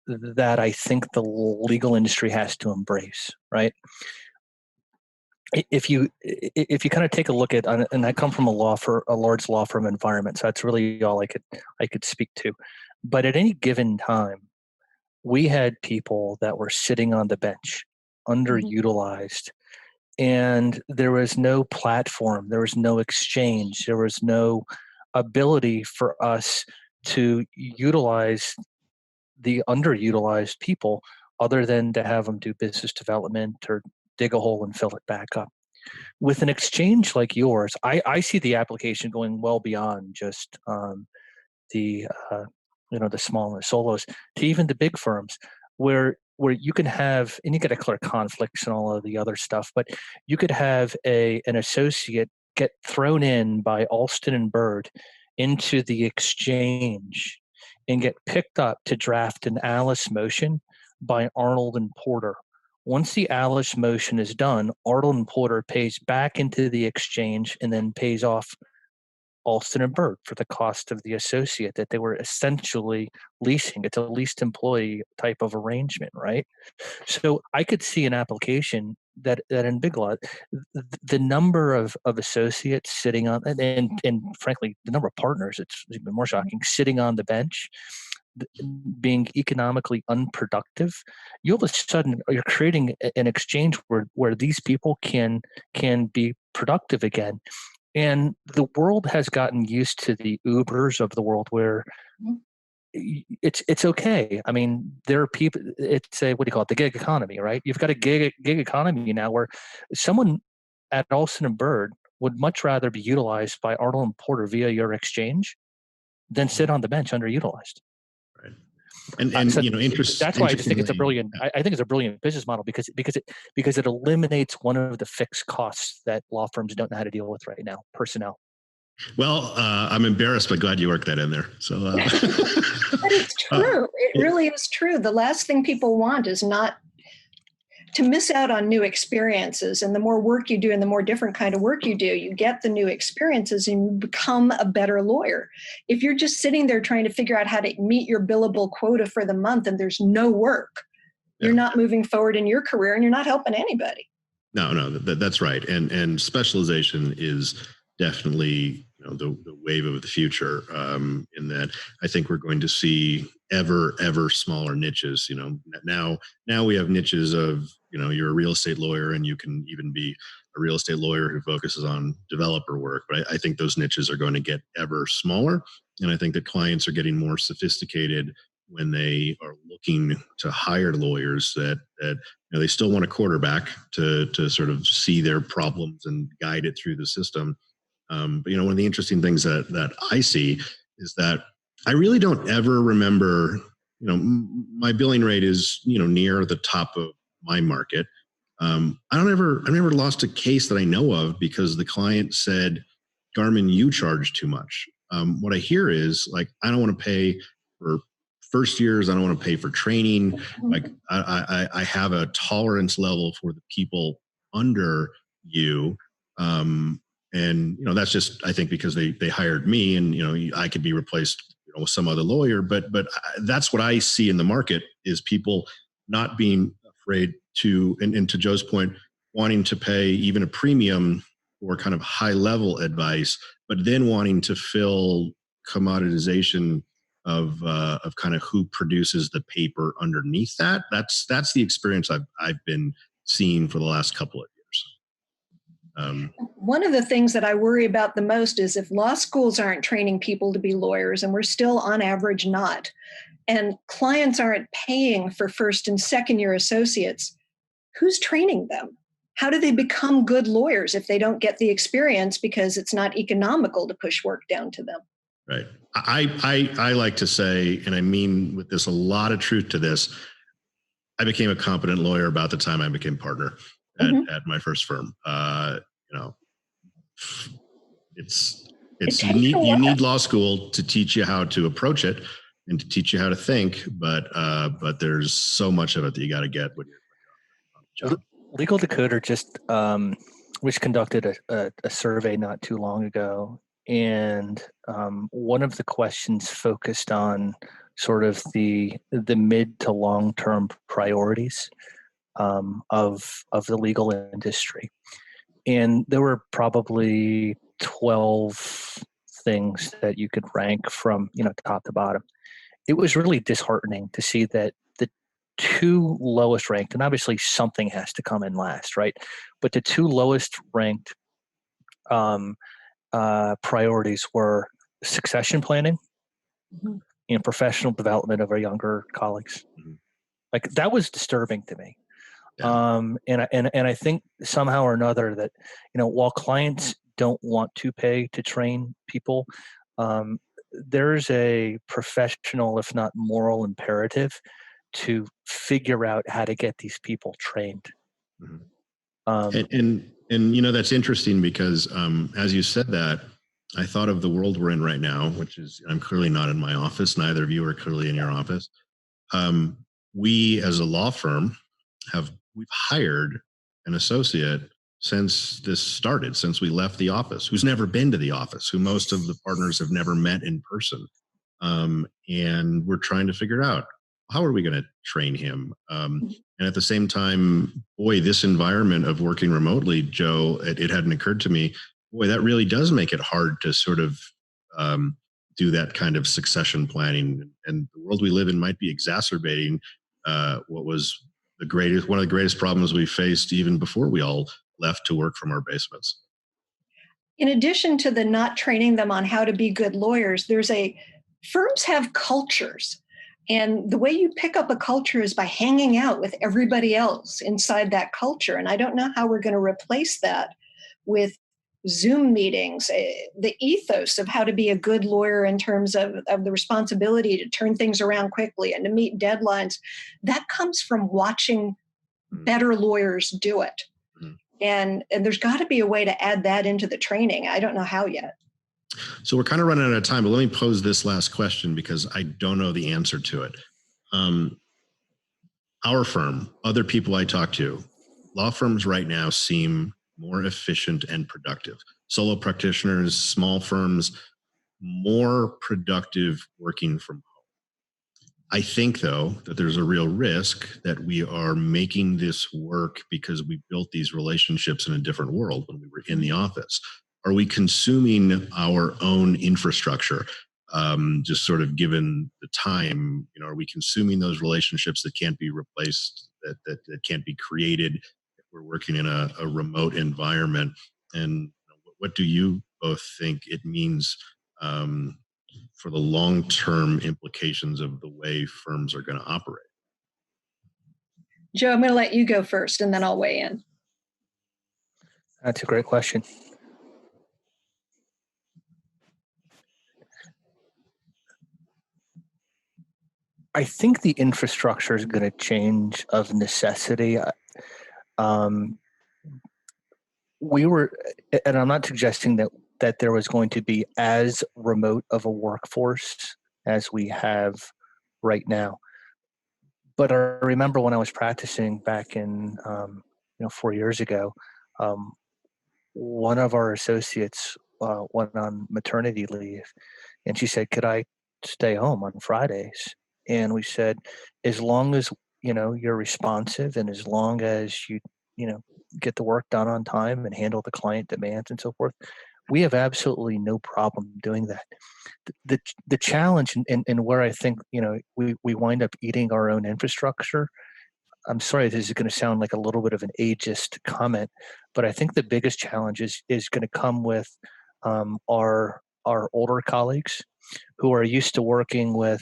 that I think the legal industry has to embrace, right? If you kind of take a look at, and I come from a large law firm environment, so that's really all I could speak to. But at any given time, we had people that were sitting on the bench, underutilized, and there was no platform, there was no exchange, there was no ability for us to utilize the underutilized people other than to have them do business development or dig a hole and fill it back up. With an exchange like yours, I see the application going well beyond just the small and the solos to even the big firms where you can have, and you got to clear conflicts and all of the other stuff, but you could have an associate get thrown in by Alston and Bird into the exchange and get picked up to draft an Alice motion by Arnold and Porter Once the Alice motion is done, Arnold and Porter pays back into the exchange and then pays off Alston and Bird for the cost of the associate that they were essentially leasing. It's a leased employee type of arrangement, right? So I could see an application that in Big Law, the number of associates sitting on, and frankly, the number of partners, it's even more shocking, sitting on the bench, being economically unproductive. You all of a sudden you're creating an exchange where these people can be productive again. And the world has gotten used to the Ubers of the world where it's okay. I mean, there are people, it's a, what do you call it? The gig economy, right? You've got a gig economy now where someone at Alston and Bird would much rather be utilized by Arnold and Porter via your exchange than sit on the bench underutilized. Right. And So you know, that's why I just think it's a interestingly, brilliant. I think it's a brilliant business model because it eliminates one of the fixed costs that law firms don't know how to deal with right now: personnel. well, I'm embarrassed, but glad you worked that in there. So, But it's true. It really is true. The last thing people want is not to miss out on new experiences. And the more work you do and the more different kind of work you do, you get the new experiences and you become a better lawyer. If you're just sitting there trying to figure out how to meet your billable quota for the month and there's no work, you're not moving forward in your career and you're not helping anybody. no, that's right. And specialization is definitely, you know, the wave of the future. In that, I think we're going to see ever smaller niches. You know, now we have niches of, you know, you're a real estate lawyer and you can even be a real estate lawyer who focuses on developer work. But I think those niches are going to get ever smaller, and I think that clients are getting more sophisticated when they are looking to hire lawyers that you know, they still want a quarterback to sort of see their problems and guide it through the system. But you know, one of the interesting things that I see is that I really don't ever remember, you know, my billing rate is, you know, near the top of my market. I never lost a case that I know of because the client said, Garmin, you charge too much. What I hear is like, I don't want to pay for first years. I don't want to pay for training. Like I have a tolerance level for the people under you. And, you know, that's just, I think because they hired me and, you know, I could be replaced, you know, with some other lawyer, but that's what I see in the market is people not being afraid to, and to Joe's point, wanting to pay even a premium for kind of high level advice, but then wanting to fill commoditization of kind of who produces the paper underneath that. That's the experience I've been seeing for the last couple of years. One of the things that I worry about the most is if law schools aren't training people to be lawyers, and we're still on average not, and clients aren't paying for first and second year associates, who's training them? How do they become good lawyers if they don't get the experience because it's not economical to push work down to them? Right. I like to say, and I mean with this a lot of truth to this, I became a competent lawyer about the time I became partner at my first firm. You know, it's you need law school to teach you how to approach it and to teach you how to think, but there's so much of it that you got to get when you're on the job. Legal Decoder just which conducted a survey not too long ago, and one of the questions focused on sort of the mid to long term priorities of the legal industry, and there were probably 12 things that you could rank from, you know, top to bottom. It was really disheartening to see that the two lowest ranked, and obviously something has to come in last, right? But the two lowest ranked priorities were succession planning and professional development of our younger colleagues. Like, that was disturbing to me. Yeah. And I think somehow or another that, you know, while clients don't want to pay to train people, there's a professional, if not moral, imperative to figure out how to get these people trained. And you know, that's interesting because as you said that, I thought of the world we're in right now, which is, I'm clearly not in my office. Neither of you are clearly in your office. We as a law firm have we've hired an associate since this started, since we left the office, who's never been to the office, who most of the partners have never met in person. And we're trying to figure out, how are we going to train him? And at the same time, boy, this environment of working remotely, Joe, it hadn't occurred to me, boy, that really does make it hard to sort of do that kind of succession planning. And the world we live in might be exacerbating what was one of the greatest problems we faced even before we all left to work from our basements. In addition to the not training them on how to be good lawyers, firms have cultures. And the way you pick up a culture is by hanging out with everybody else inside that culture. And I don't know how we're going to replace that with Zoom meetings. The ethos of how to be a good lawyer in terms of the responsibility to turn things around quickly and to meet deadlines, that comes from watching better lawyers do it. And there's got to be a way to add that into the training. I don't know how yet. So we're kind of running out of time, but let me pose this last question because I don't know the answer to it. Our firm, other people I talk to, law firms right now seem more efficient and productive. Solo practitioners, small firms, more productive working from home. I think, though, that there's a real risk that we are making this work because we built these relationships in a different world when we were in the office. Are we consuming our own infrastructure, just sort of given the time? Are we consuming those relationships that can't be replaced, that can't be created if we're working in a remote environment? And what do you both think it means for the long-term implications of the way firms are going to operate? Joe, I'm going to let you go first, and then I'll weigh in. That's a great question. I think the infrastructure is going to change of necessity. We were, and I'm not suggesting that there was going to be as remote of a workforce as we have right now. But I remember when I was practicing back in 4 years ago, one of our associates went on maternity leave, and she said, "Could I stay home on Fridays?" And we said, as long as you're responsive, and as long as you get the work done on time and handle the client demands and so forth, we have absolutely no problem doing that. The challenge and where I think we wind up eating our own infrastructure. I'm sorry, this is going to sound like a little bit of an ageist comment, but I think the biggest challenge is going to come with our older colleagues who are used to working with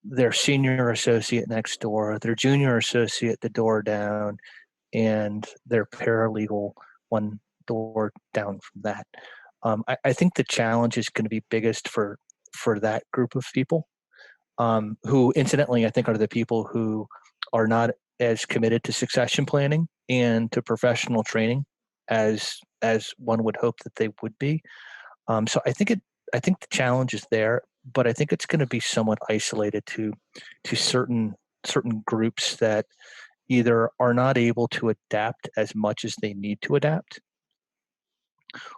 their senior associate next door, their junior associate the door down, and their paralegal one door down from that. I think the challenge is going to be biggest for that group of people, who incidentally I think are the people who are not as committed to succession planning and to professional training as one would hope that they would be. So I think the challenge is there, but I think it's going to be somewhat isolated to certain groups that either are not able to adapt as much as they need to adapt,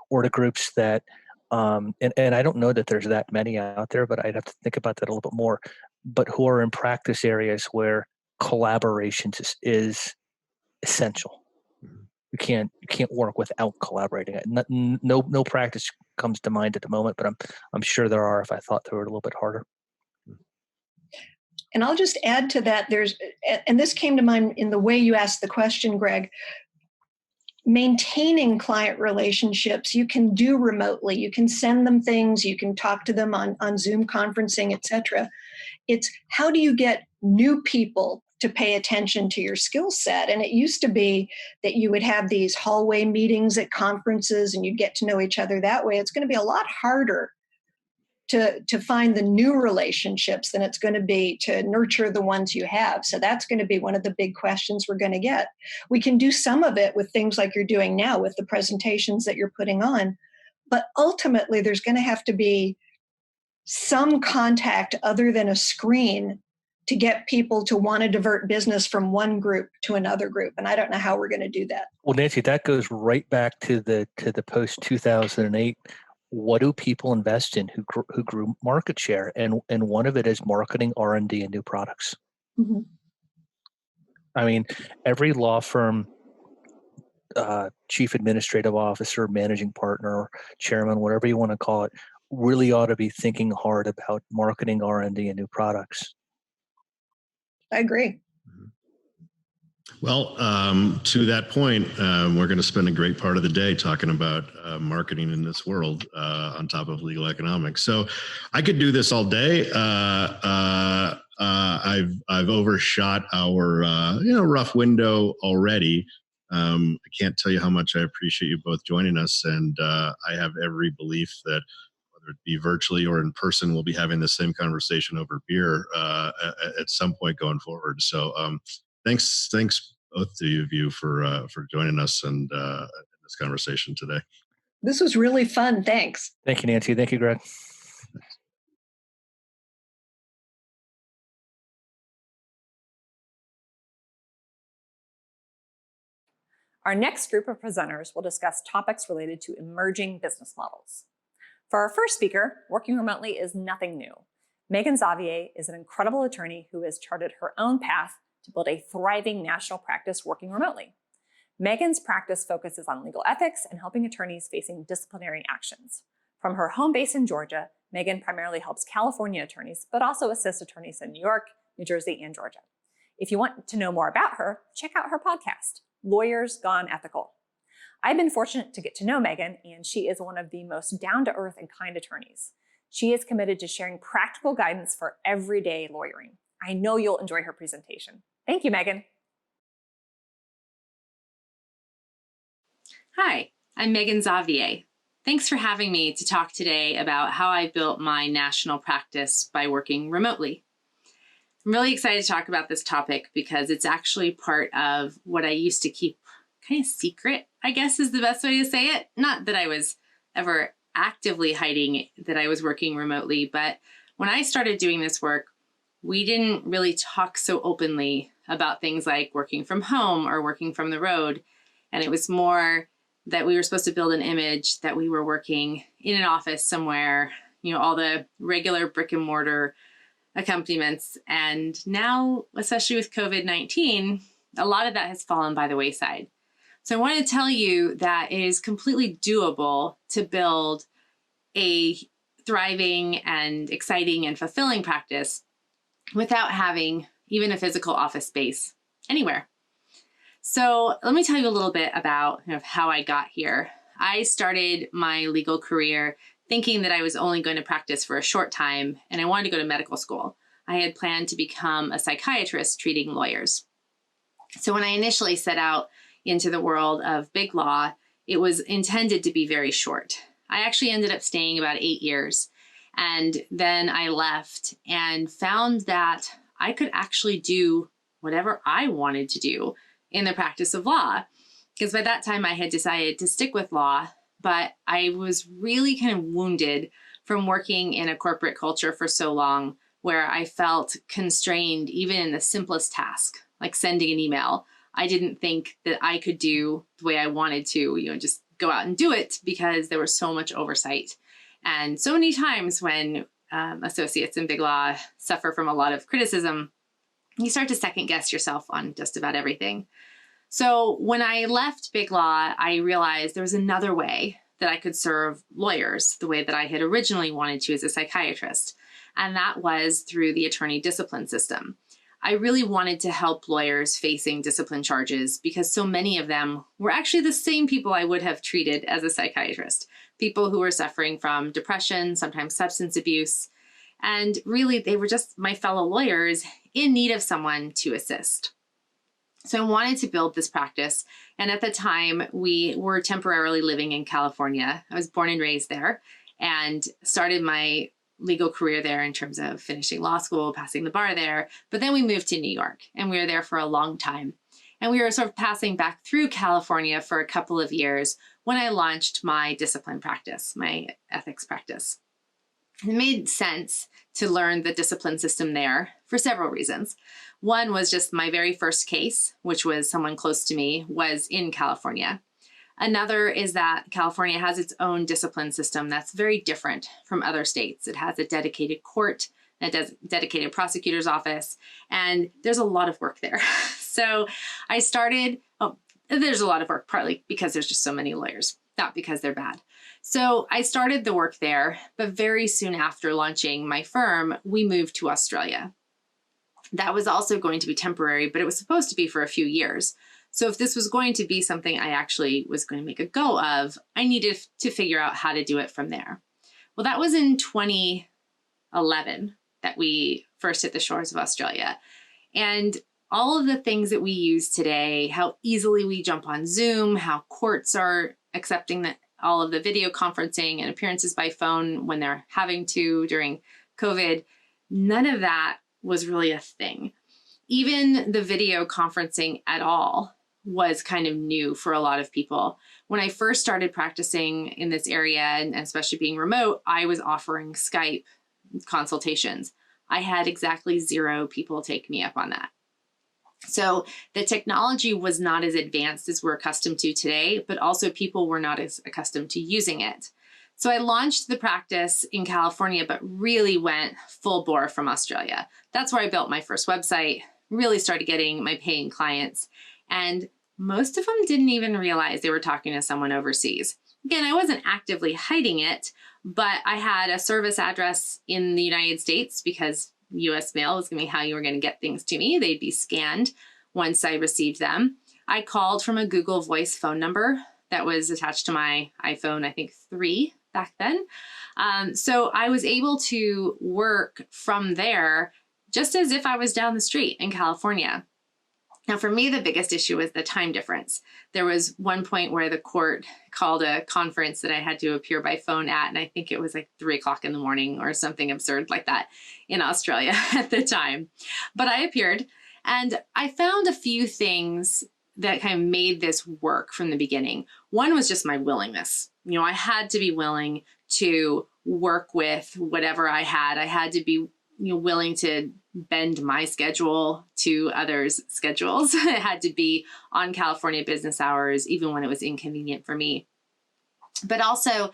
or to groups that and I don't know that there's that many out there, but I'd have to think about that a little bit more, but who are in practice areas where collaboration is essential. You can't work without collaborating. No practice comes to mind at the moment, but I'm sure there are if I thought through it a little bit harder. And I'll just add to that, and this came to mind in the way you asked the question, Greg, maintaining client relationships you can do remotely. You can send them things, you can talk to them on Zoom conferencing, et cetera. It's how do you get new people to pay attention to your skill set? And it used to be that you would have these hallway meetings at conferences and you'd get to know each other that way. It's going to be a lot harder to find the new relationships than it's going to be to nurture the ones you have. So that's going to be one of the big questions we're going to get. We can do some of it with things like you're doing now with the presentations that you're putting on, but ultimately there's going to have to be some contact other than a screen to get people to want to divert business from one group to another group. And I don't know how we're going to do that. Well, Nancy, that goes right back to the post 2008. What do people invest in who grew market share? And one of it is marketing, R&D, and new products. Mm-hmm. I mean, every law firm, chief administrative officer, managing partner, chairman, whatever you want to call it, really ought to be thinking hard about marketing, R&D, and new products. I agree. Well, to that point, we're going to spend a great part of the day talking about marketing in this world on top of legal economics. So I could do this all day. I've overshot our rough window already. I can't tell you how much I appreciate you both joining us, and I have every belief that whether it be virtually or in person, we'll be having the same conversation over beer at some point going forward. So thanks both of you for joining us and in this conversation today. This was really fun. Thanks. Thank you, Nancy. Thank you, Greg. Our next group of presenters will discuss topics related to emerging business models. For our first speaker, working remotely is nothing new. Megan Xavier is an incredible attorney who has charted her own path to build a thriving national practice working remotely. Megan's practice focuses on legal ethics and helping attorneys facing disciplinary actions. From her home base in Georgia, Megan primarily helps California attorneys, but also assists attorneys in New York, New Jersey, and Georgia. If you want to know more about her, check out her podcast, Lawyers Gone Ethical. I've been fortunate to get to know Megan, and she is one of the most down-to-earth and kind attorneys. She is committed to sharing practical guidance for everyday lawyering. I know you'll enjoy her presentation. Thank you, Megan. Hi, I'm Megan Xavier. Thanks for having me to talk today about how I built my national practice by working remotely. I'm really excited to talk about this topic because it's actually part of what I used to keep kind of secret, I guess is the best way to say it. Not that I was ever actively hiding that I was working remotely, but when I started doing this work, we didn't really talk so openly about things like working from home or working from the road. And it was more that we were supposed to build an image that we were working in an office somewhere, all the regular brick and mortar accompaniments. And now, especially with COVID-19, a lot of that has fallen by the wayside. So I wanted to tell you that it is completely doable to build a thriving and exciting and fulfilling practice without having even a physical office space anywhere. So let me tell you a little bit about how I got here. I started my legal career thinking that I was only going to practice for a short time, and I wanted to go to medical school. I had planned to become a psychiatrist treating lawyers. So when I initially set out into the world of big law, it was intended to be very short. I actually ended up staying about 8 years, and then I left and found that I could actually do whatever I wanted to do in the practice of law. Because by that time I had decided to stick with law, but I was really kind of wounded from working in a corporate culture for so long where I felt constrained even in the simplest task, like sending an email. I didn't think that I could do the way I wanted to, just go out and do it because there was so much oversight. And so many times when associates in big law suffer from a lot of criticism, you start to second guess yourself on just about everything. So when I left big law, I realized there was another way that I could serve lawyers the way that I had originally wanted to as a psychiatrist. And that was through the attorney discipline system. I really wanted to help lawyers facing discipline charges because so many of them were actually the same people I would have treated as a psychiatrist. People who were suffering from depression, sometimes substance abuse. And really, they were just my fellow lawyers in need of someone to assist. So I wanted to build this practice. And at the time, we were temporarily living in California. I was born and raised there and started my legal career there in terms of finishing law school, passing the bar there. But then we moved to New York and we were there for a long time. And we were sort of passing back through California for a couple of years when I launched my discipline practice, my ethics practice. It made sense to learn the discipline system there for several reasons. One was just my very first case, which was someone close to me, was in California. Another is that California has its own discipline system that's very different from other states. It has a dedicated court, a dedicated prosecutor's office, and there's a lot of work there. So I started, there's a lot of work, partly because there's just so many lawyers, not because they're bad. So I started the work there, but very soon after launching my firm, we moved to Australia. That was also going to be temporary, but it was supposed to be for a few years. So if this was going to be something I actually was going to make a go of, I needed to figure out how to do it from there. Well, that was in 2011 that we first hit the shores of Australia. And all of the things that we use today, how easily we jump on Zoom, how courts are accepting all of the video conferencing and appearances by phone when they're having to during COVID, none of that was really a thing. Even the video conferencing at all was kind of new for a lot of people. When I first started practicing in this area, and especially being remote, I was offering Skype consultations. I had exactly 0 people take me up on that. So the technology was not as advanced as we're accustomed to today, but also people were not as accustomed to using it. So I launched the practice in California, but really went full bore from Australia. That's where I built my first website, really started getting my paying clients. And most of them didn't even realize they were talking to someone overseas. Again, I wasn't actively hiding it, but I had a service address in the United States because US mail was going to be how you were going to get things to me. They'd be scanned once I received them. I called from a Google Voice phone number that was attached to my iPhone, I think 3 back then. So I was able to work from there just as if I was down the street in California. Now, for me, the biggest issue was the time difference. There was one point where the court called a conference that I had to appear by phone at, and I think it was like 3 o'clock in the morning or something absurd like that in Australia at the time. But I appeared, and I found a few things that kind of made this work from the beginning. One was just my willingness. You know, I had to be willing to work with whatever I had. I had to be willing to bend my schedule to others' schedules. It had to be on California business hours, even when it was inconvenient for me. But also,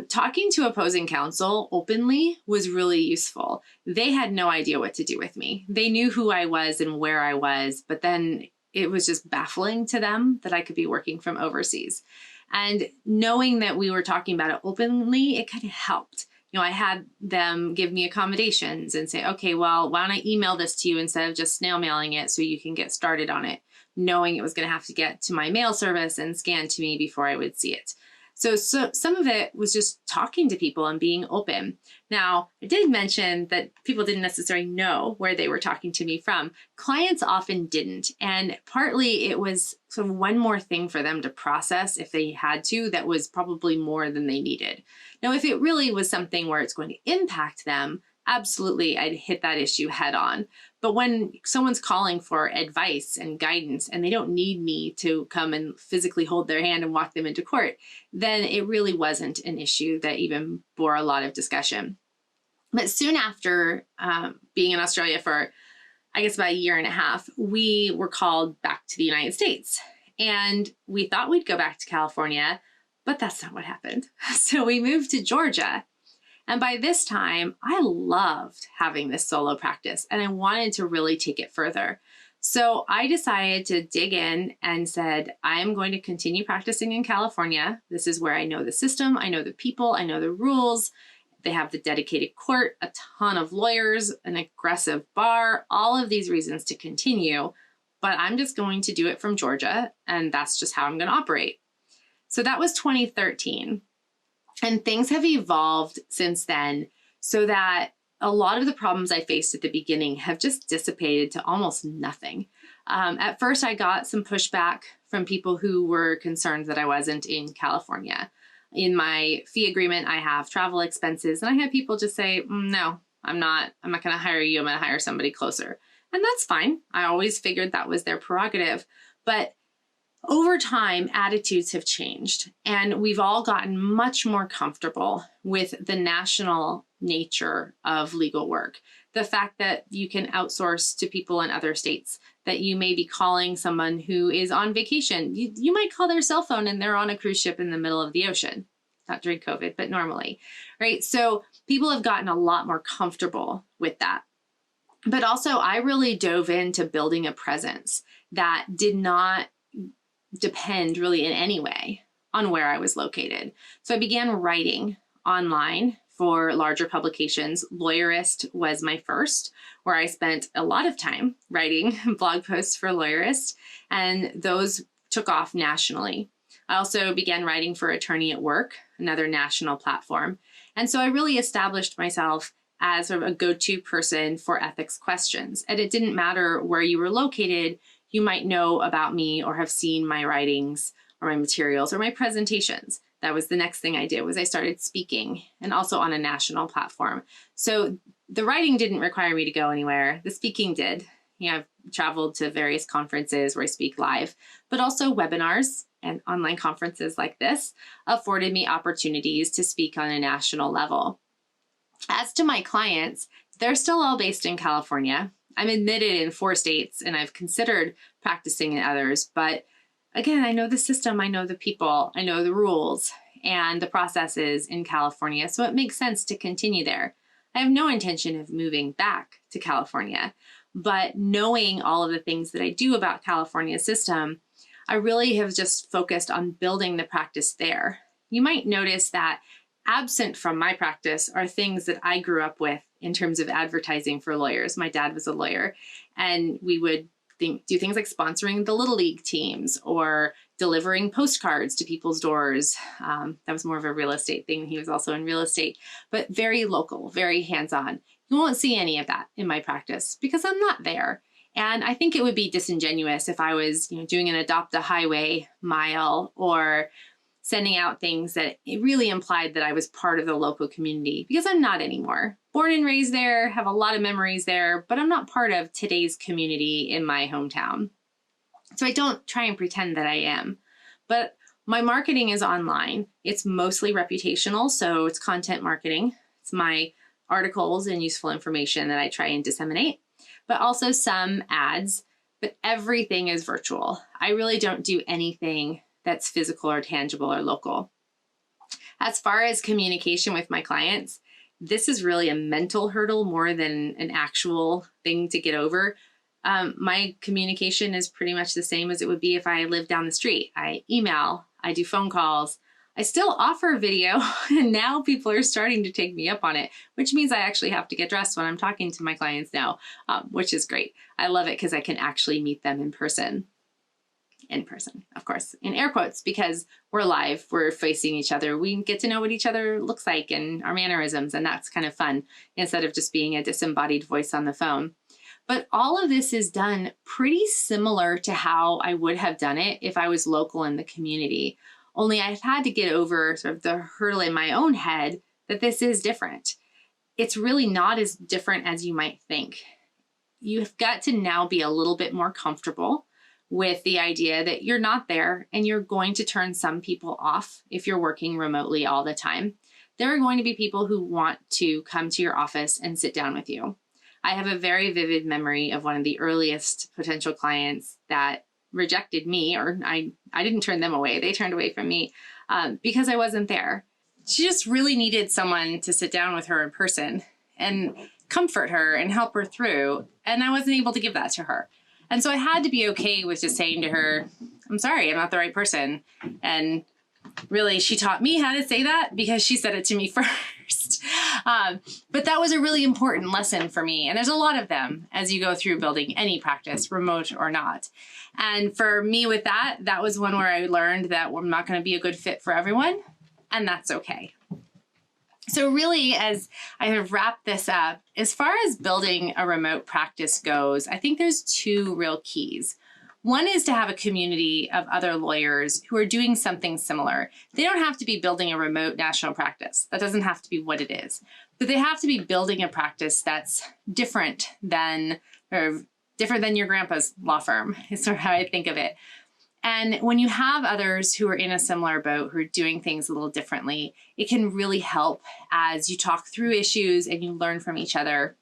talking to opposing counsel openly was really useful. They had no idea what to do with me. They knew who I was and where I was, but then it was just baffling to them that I could be working from overseas. And knowing that we were talking about it openly, it kind of helped. You know, I had them give me accommodations and say, okay, well, why don't I email this to you instead of just snail mailing it so you can get started on it, knowing it was going to have to get to my mail service and scan to me before I would see it. So some of it was just talking to people and being open. Now, I did mention that people didn't necessarily know where they were talking to me from. Clients often didn't. And partly it was sort of one more thing for them to process if they had to, that was probably more than they needed. Now, if it really was something where it's going to impact them, absolutely, I'd hit that issue head on. But when someone's calling for advice and guidance and they don't need me to come and physically hold their hand and walk them into court, then it really wasn't an issue that even bore a lot of discussion. But soon after being in Australia for, I guess, about a year and a half, we were called back to the United States. And we thought we'd go back to California, but that's not what happened. So we moved to Georgia. And by this time, I loved having this solo practice and I wanted to really take it further. So I decided to dig in and said, I am going to continue practicing in California. This is where I know the system, I know the people, I know the rules. They have the dedicated court, a ton of lawyers, an aggressive bar, all of these reasons to continue. But I'm just going to do it from Georgia, and that's just how I'm going to operate. So that was 2013. And things have evolved since then so that a lot of the problems I faced at the beginning have just dissipated to almost nothing. At first, I got some pushback from people who were concerned that I wasn't in California. In my fee agreement, I have travel expenses, and I had people just say, no, I'm not going to hire you. I'm going to hire somebody closer. And that's fine. I always figured that was their prerogative. But Over time, attitudes have changed, and we've all gotten much more comfortable with the national nature of legal work. The fact that you can outsource to people in other states, that you may be calling someone who is on vacation. You might call their cell phone and they're on a cruise ship in the middle of the ocean. Not during COVID, but normally, right? So people have gotten a lot more comfortable with that. But also, I really dove into building a presence that did not depend really in any way on where I was located. So I began writing online for larger publications. Lawyerist was my first, where I spent a lot of time writing blog posts for Lawyerist, and those took off nationally. I also began writing for Attorney at Work, another national platform. And so I really established myself as sort of a go-to person for ethics questions. And it didn't matter where you were located, you might know about me or have seen my writings or my materials or my presentations. That was the next thing I did, was I started speaking, and also on a national platform. So the writing didn't require me to go anywhere. The speaking did. You know, I've traveled to various conferences where I speak live, but also webinars and online conferences like this afforded me opportunities to speak on a national level. As to my clients, they're still all based in California. I'm admitted in 4 states, and I've considered practicing in others. But again, I know the system, I know the people, I know the rules and the processes in California. So it makes sense to continue there. I have no intention of moving back to California, but knowing all of the things that I do about California's system, I really have just focused on building the practice there. You might notice that absent from my practice are things that I grew up with in terms of advertising for lawyers. My dad was a lawyer, and we would do things like sponsoring the Little League teams or delivering postcards to people's doors. That was more of a real estate thing. He was also in real estate, but very local, very hands-on. You won't see any of that in my practice because I'm not there. And I think it would be disingenuous if I was, doing an Adopt a Highway mile or sending out things that it really implied that I was part of the local community, because I'm not anymore. Born and raised there, have a lot of memories there, but I'm not part of today's community in my hometown. So I don't try and pretend that I am. But my marketing is online. It's mostly reputational, so it's content marketing. It's my articles and useful information that I try and disseminate, but also some ads, but everything is virtual. I really don't do anything that's physical or tangible or local. As far as communication with my clients, this is really a mental hurdle more than an actual thing to get over. My communication is pretty much the same as it would be if I lived down the street. I email, I do phone calls, I still offer video, and now people are starting to take me up on it, which means I actually have to get dressed when I'm talking to my clients now, which is great. I love it because I can actually meet them in person. In person, of course, in air quotes, because we're live, we're facing each other. We get to know what each other looks like and our mannerisms, and that's kind of fun instead of just being a disembodied voice on the phone. But all of this is done pretty similar to how I would have done it if I was local in the community. Only I've had to get over sort of the hurdle in my own head that this is different. It's really not as different as you might think. You've got to now be a little bit more comfortable with the idea that you're not there, and you're going to turn some people off if you're working remotely all the time. There are going to be people who want to come to your office and sit down with you. I have a very vivid memory of one of the earliest potential clients that rejected me, or I didn't turn them away. They turned away from me because I wasn't there. She just really needed someone to sit down with her in person and comfort her and help her through. And I wasn't able to give that to her. And so I had to be okay with just saying to her, I'm sorry, I'm not the right person. And really, she taught me how to say that because she said it to me first. But that was a really important lesson for me. And there's a lot of them as you go through building any practice, remote or not. And for me with that, that was one where I learned that I'm not going to be a good fit for everyone. And that's okay. So really, as I have wrapped this up, as far as building a remote practice goes, I think there's 2 real keys. One is to have a community of other lawyers who are doing something similar. They don't have to be building a remote national practice. That doesn't have to be what it is. But they have to be building a practice that's different than your grandpa's law firm, is sort of how I think of it. And when you have others who are in a similar boat, who are doing things a little differently, it can really help as you talk through issues and you learn from each other.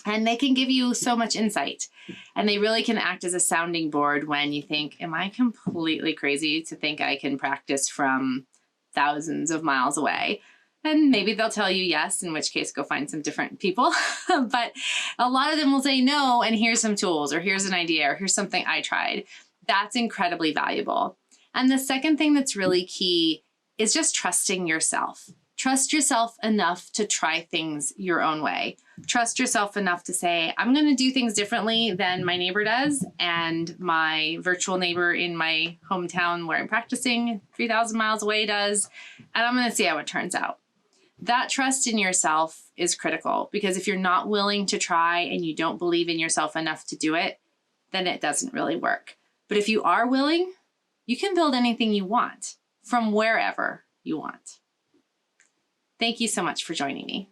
And they can give you so much insight. And they really can act as a sounding board when you think, am I completely crazy to think I can practice from thousands of miles away? And maybe they'll tell you yes, in which case go find some different people. But a lot of them will say no, and here's some tools, or here's an idea, or here's something I tried. That's incredibly valuable. And the second thing that's really key is just trusting yourself. Trust yourself enough to try things your own way. Trust yourself enough to say, I'm going to do things differently than my neighbor does and my virtual neighbor in my hometown where I'm practicing 3,000 miles away does, and I'm going to see how it turns out. That trust in yourself is critical, because if you're not willing to try and you don't believe in yourself enough to do it, then it doesn't really work. But if you are willing, you can build anything you want from wherever you want. Thank you so much for joining me.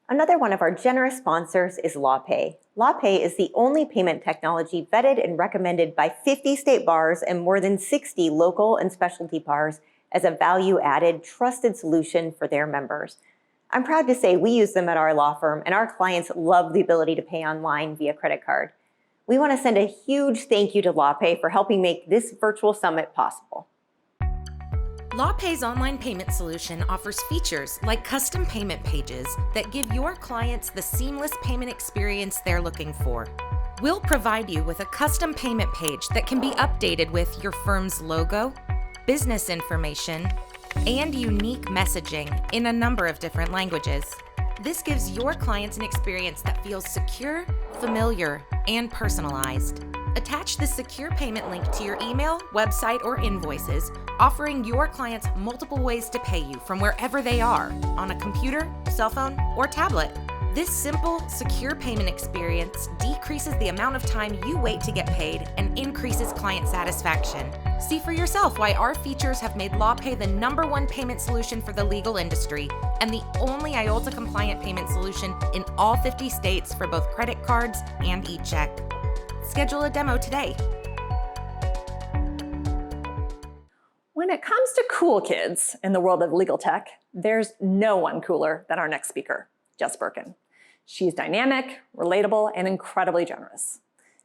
Another one of our generous sponsors is LawPay. LawPay is the only payment technology vetted and recommended by 50 state bars and more than 60 local and specialty bars as a value-added, trusted solution for their members. I'm proud to say we use them at our law firm, and our clients love the ability to pay online via credit card. We want to send a huge thank you to LawPay for helping make this virtual summit possible. LawPay's online payment solution offers features like custom payment pages that give your clients the seamless payment experience they're looking for. We'll provide you with a custom payment page that can be updated with your firm's logo, business information, and unique messaging in a number of different languages. This gives your clients an experience that feels secure, familiar, and personalized. Attach the secure payment link to your email, website, or invoices, offering your clients multiple ways to pay you from wherever they are, on a computer, cell phone, or tablet. This simple, secure payment experience decreases the amount of time you wait to get paid and increases client satisfaction. See for yourself why our features have made LawPay the #1 payment solution for the legal industry and the only IOLTA-compliant payment solution in all 50 states for both credit cards and e-check. Schedule a demo today. When it comes to cool kids in the world of legal tech, there's no one cooler than our next speaker, Jess Birkin. She's dynamic, relatable, and incredibly generous.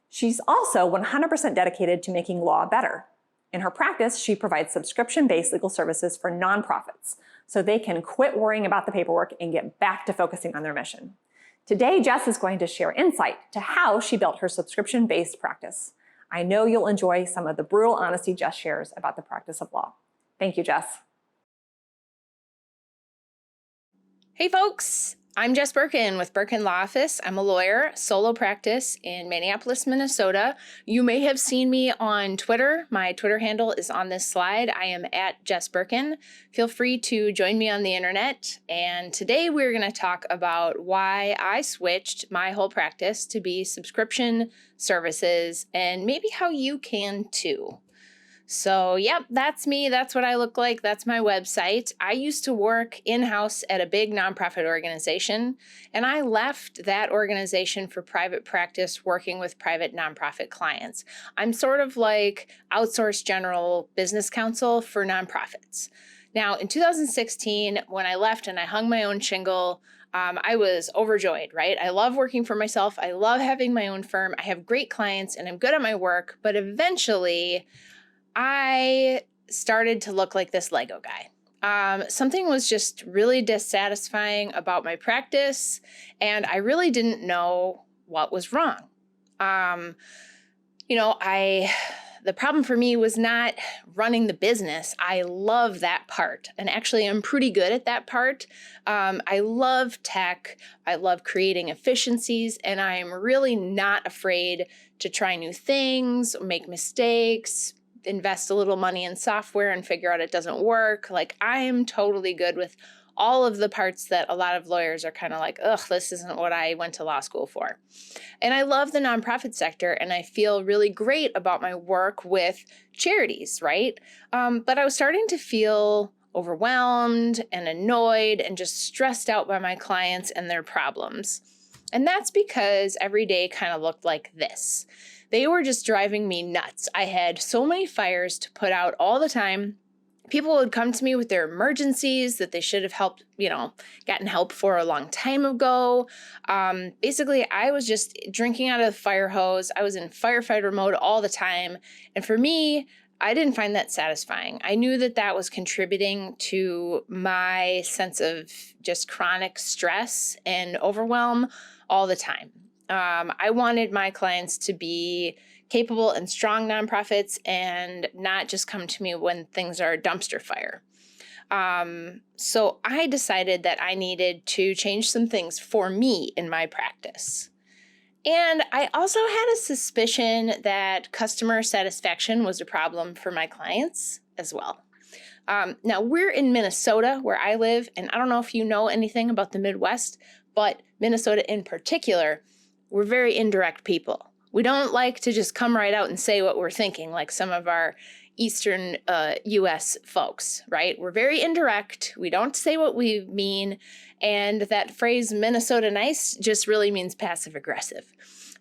She's also 100% dedicated to making law better. In her practice, she provides subscription-based legal services for nonprofits so they can quit worrying about the paperwork and get back to focusing on their mission. Today, Jess is going to share insight to how she built her subscription-based practice. I know you'll enjoy some of the brutal honesty Jess shares about the practice of law. Thank you, Jess. Hey folks, I'm Jess Birkin with Birkin Law Office. I'm a lawyer, solo practice in Minneapolis, Minnesota. You may have seen me on Twitter. My Twitter handle is on this slide. I am at Jess Birkin. Feel free to join me on the internet. And today we're going to talk about why I switched my whole practice to be subscription services and maybe how you can too. So, yep, that's me. That's what I look like. That's my website. I used to work in-house at a big nonprofit organization, and I left that organization for private practice working with private nonprofit clients. I'm sort of like outsourced general business counsel for nonprofits. Now, in 2016, when I left and I hung my own shingle, I was overjoyed, right? I love working for myself. I love having my own firm. I have great clients and I'm good at my work, but eventually I started to look like this Lego guy. Something was just really dissatisfying about my practice, and I really didn't know what was wrong. The problem for me was not running the business. I love that part, and actually I'm pretty good at that part. I love tech. I love creating efficiencies, and I am really not afraid to try new things, make mistakes, invest a little money in software and figure out it doesn't work. Like, I am totally good with all of the parts that a lot of lawyers are kind of like, ugh, this isn't what I went to law school for. And I love the nonprofit sector, and I feel really great about my work with charities, right? But I was starting to feel overwhelmed and annoyed and just stressed out by my clients and their problems. And that's because every day kind of looked like this. they were just driving me nuts. I had so many fires to put out all the time. People would come to me with their emergencies that they should have gotten help for a long time ago. Basically, I was just drinking out of the fire hose. I was in firefighter mode all the time. And for me, I didn't find that satisfying. I knew that that was contributing to my sense of just chronic stress and overwhelm all the time. I wanted my clients to be capable and strong nonprofits and not just come to me when things are a dumpster fire. So I decided that I needed to change some things for me in my practice. And I also had a suspicion that customer satisfaction was a problem for my clients as well. Now, we're in Minnesota, where I live, and I don't know if you know anything about the Midwest, but Minnesota in particular, we're very indirect people. We don't like to just come right out and say what we're thinking like some of our Eastern U.S. folks, right? We're very indirect. We don't say what we mean. And that phrase Minnesota nice just really means passive aggressive.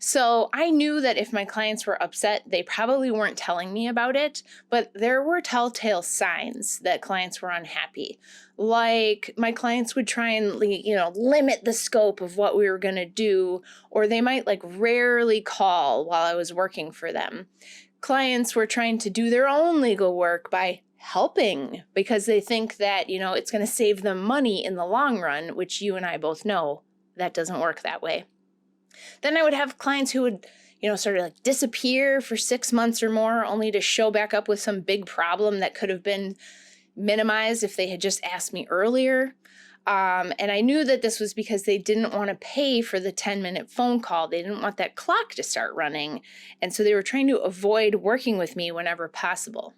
So I knew that if my clients were upset, they probably weren't telling me about it, but there were telltale signs that clients were unhappy. Like my clients would try and, limit the scope of what we were going to do, or they might rarely call while I was working for them. Clients were trying to do their own legal work by helping because they think that, it's going to save them money in the long run, which you and I both know that doesn't work that way. Then I would have clients who would, sort of disappear for 6 months or more only to show back up with some big problem that could have been minimized if they had just asked me earlier. And I knew that this was because they didn't want to pay for the 10-minute phone call. They didn't want that clock to start running. And so they were trying to avoid working with me whenever possible.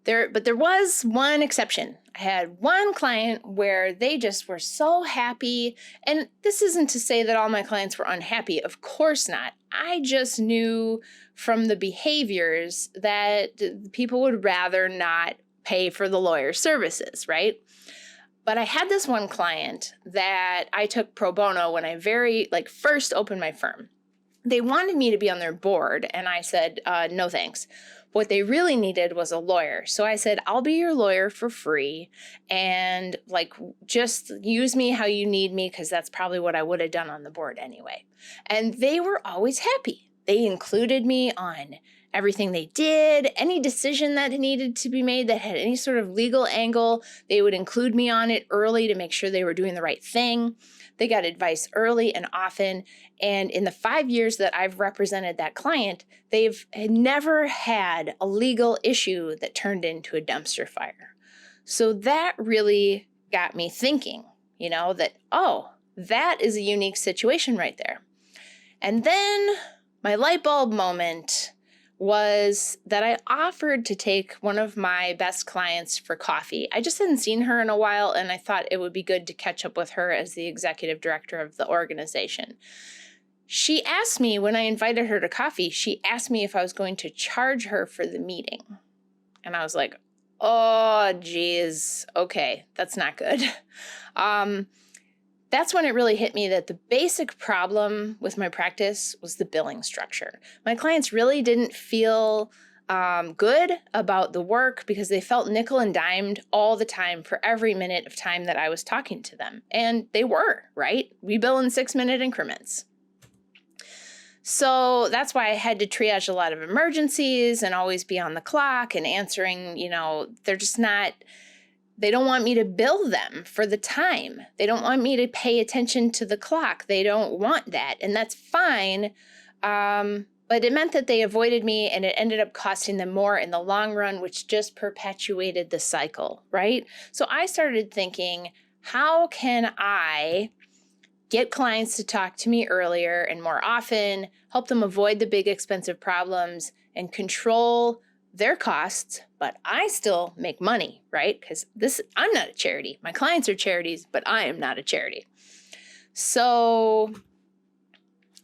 But there was one exception. I had one client where they just were so happy. And this isn't to say that all my clients were unhappy. Of course not. I just knew from the behaviors that people would rather not pay for the lawyer's services, right? But I had this one client that I took pro bono when I first opened my firm. They wanted me to be on their board, and I said, no thanks. What they really needed was a lawyer. So I said, I'll be your lawyer for free, and just use me how you need me, because that's probably what I would have done on the board anyway. And they were always happy. They included me on everything they did, any decision that needed to be made that had any sort of legal angle, they would include me on it early to make sure they were doing the right thing. They got advice early and often. And in the 5 years that I've represented that client, they've never had a legal issue that turned into a dumpster fire. So that really got me thinking, that is a unique situation right there. And then my light bulb moment was that I offered to take one of my best clients for coffee. I just hadn't seen her in a while, and I thought it would be good to catch up with her as the executive director of the organization. She asked me, when I invited her to coffee, she asked me if I was going to charge her for the meeting. And I was like, oh, geez, okay, that's not good. That's when it really hit me that the basic problem with my practice was the billing structure. My clients really didn't feel good about the work because they felt nickel and dimed all the time for every minute of time that I was talking to them. And they were, right? We bill in 6-minute increments. So that's why I had to triage a lot of emergencies and always be on the clock and answering, they're just not... They don't want me to bill them for the time. They don't want me to pay attention to the clock. They don't want that. And that's fine. But it meant that they avoided me, and it ended up costing them more in the long run, which just perpetuated the cycle, right? So I started thinking, how can I get clients to talk to me earlier and more often, help them avoid the big expensive problems, and control their costs, but I still make money, right? Because I'm not a charity. My clients are charities, but I am not a charity. So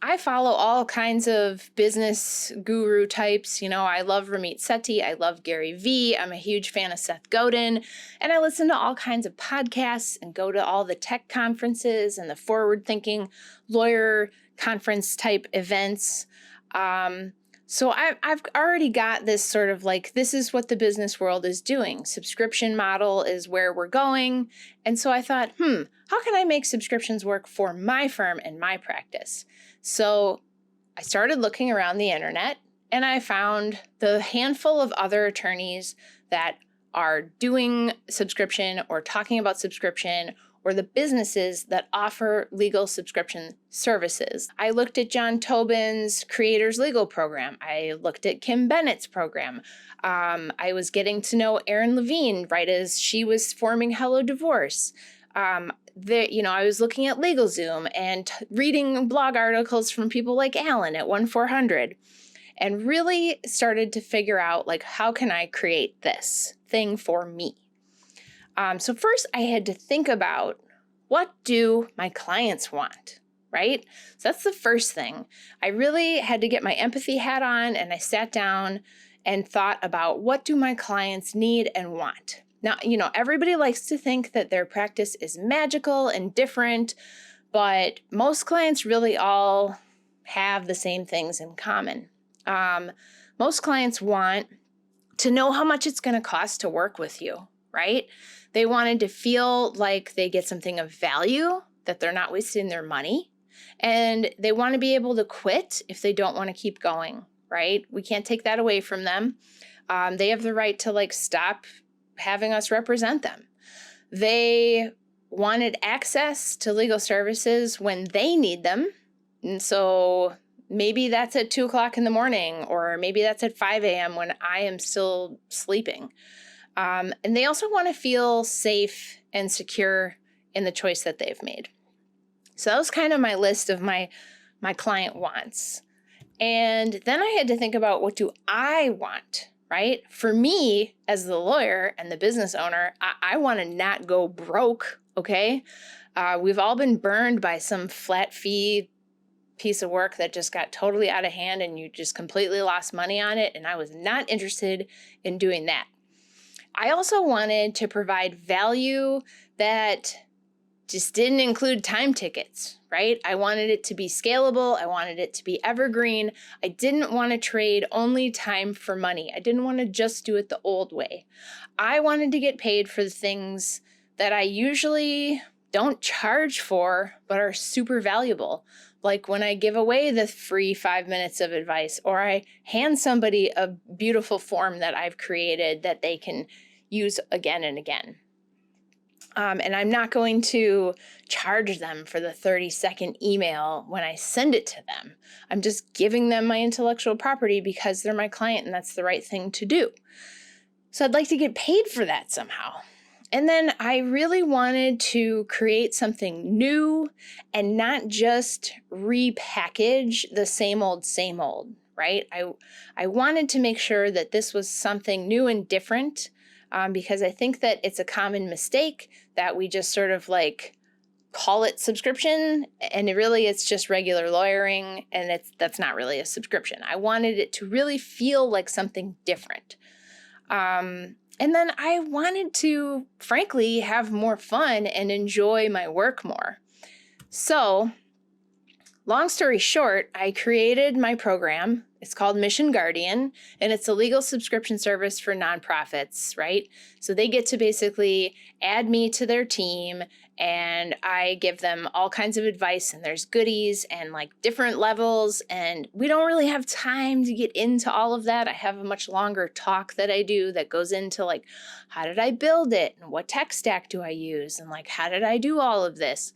I follow all kinds of business guru types. I love Ramit Sethi. I love Gary Vee. I'm a huge fan of Seth Godin. And I listen to all kinds of podcasts and go to all the tech conferences and the forward-thinking lawyer conference type events. So I've already got this sort of like, this is what the business world is doing. Subscription model is where we're going. And so I thought, how can I make subscriptions work for my firm and my practice? So I started looking around the internet and I found the handful of other attorneys that are doing subscription or talking about subscription, or the businesses that offer legal subscription services. I looked at John Tobin's Creators Legal program. I looked at Kim Bennett's program. I was getting to know Erin Levine right as she was forming Hello Divorce. I was looking at LegalZoom and reading blog articles from people like Alan at 1-400, and really started to figure out, like, how can I create this thing for me? So first I had to think about, what do my clients want, right? So that's the first thing. I really had to get my empathy hat on, and I sat down and thought about, what do my clients need and want? Now, everybody likes to think that their practice is magical and different, but most clients really all have the same things in common. Most clients want to know how much it's going to cost to work with you, right? They wanted to feel like they get something of value, that they're not wasting their money, and they want to be able to quit if they don't want to keep going, right? We can't take that away from them. They have the right to stop having us represent them. They wanted access to legal services when they need them. And so maybe that's at 2:00 in the morning, or maybe that's at 5 a.m. when I am still sleeping. And they also want to feel safe and secure in the choice that they've made. So that was kind of my list of my client wants. And then I had to think about, what do I want, right? For me, as the lawyer and the business owner, I want to not go broke, okay? We've all been burned by some flat fee piece of work that just got totally out of hand and you just completely lost money on it. And I was not interested in doing that. I also wanted to provide value that just didn't include time tickets, right? I wanted it to be scalable. I wanted it to be evergreen. I didn't want to trade only time for money. I didn't want to just do it the old way. I wanted to get paid for the things that I usually don't charge for, but are super valuable. Like when I give away the free 5 minutes of advice, or I hand somebody a beautiful form that I've created that they can use again and again. And I'm not going to charge them for the 30-second email when I send it to them. I'm just giving them my intellectual property because they're my client and that's the right thing to do. So I'd like to get paid for that somehow. And then I really wanted to create something new and not just repackage the same old, right? I wanted to make sure that this was something new and different, because I think that it's a common mistake that we just sort of call it subscription, and it's just regular lawyering, and that's not really a subscription. I wanted it to really feel like something different. And then I wanted to, frankly, have more fun and enjoy my work more. So, long story short, I created my program. It's called Mission Guardian, and it's a legal subscription service for nonprofits, right? So they get to basically add me to their team, and I give them all kinds of advice, and there's goodies and different levels, and we don't really have time to get into all of that. I have a much longer talk that I do that goes into how did I build it, and what tech stack do I use, and how did I do all of this?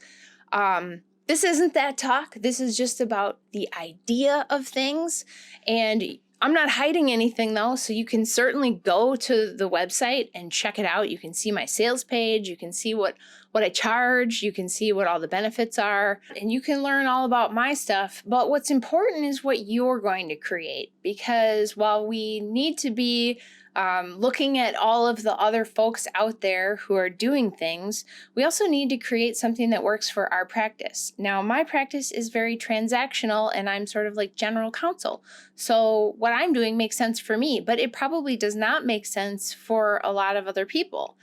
This isn't that talk. This is just about the idea of things. And I'm not hiding anything though. So you can certainly go to the website and check it out. You can see my sales page. You can see what I charge. You can see what all the benefits are. And you can learn all about my stuff. But what's important is what you're going to create. Because while we need to be looking at all of the other folks out there who are doing things, we also need to create something that works for our practice. Now, my practice is very transactional and I'm sort of like general counsel. So what I'm doing makes sense for me, but it probably does not make sense for a lot of other people.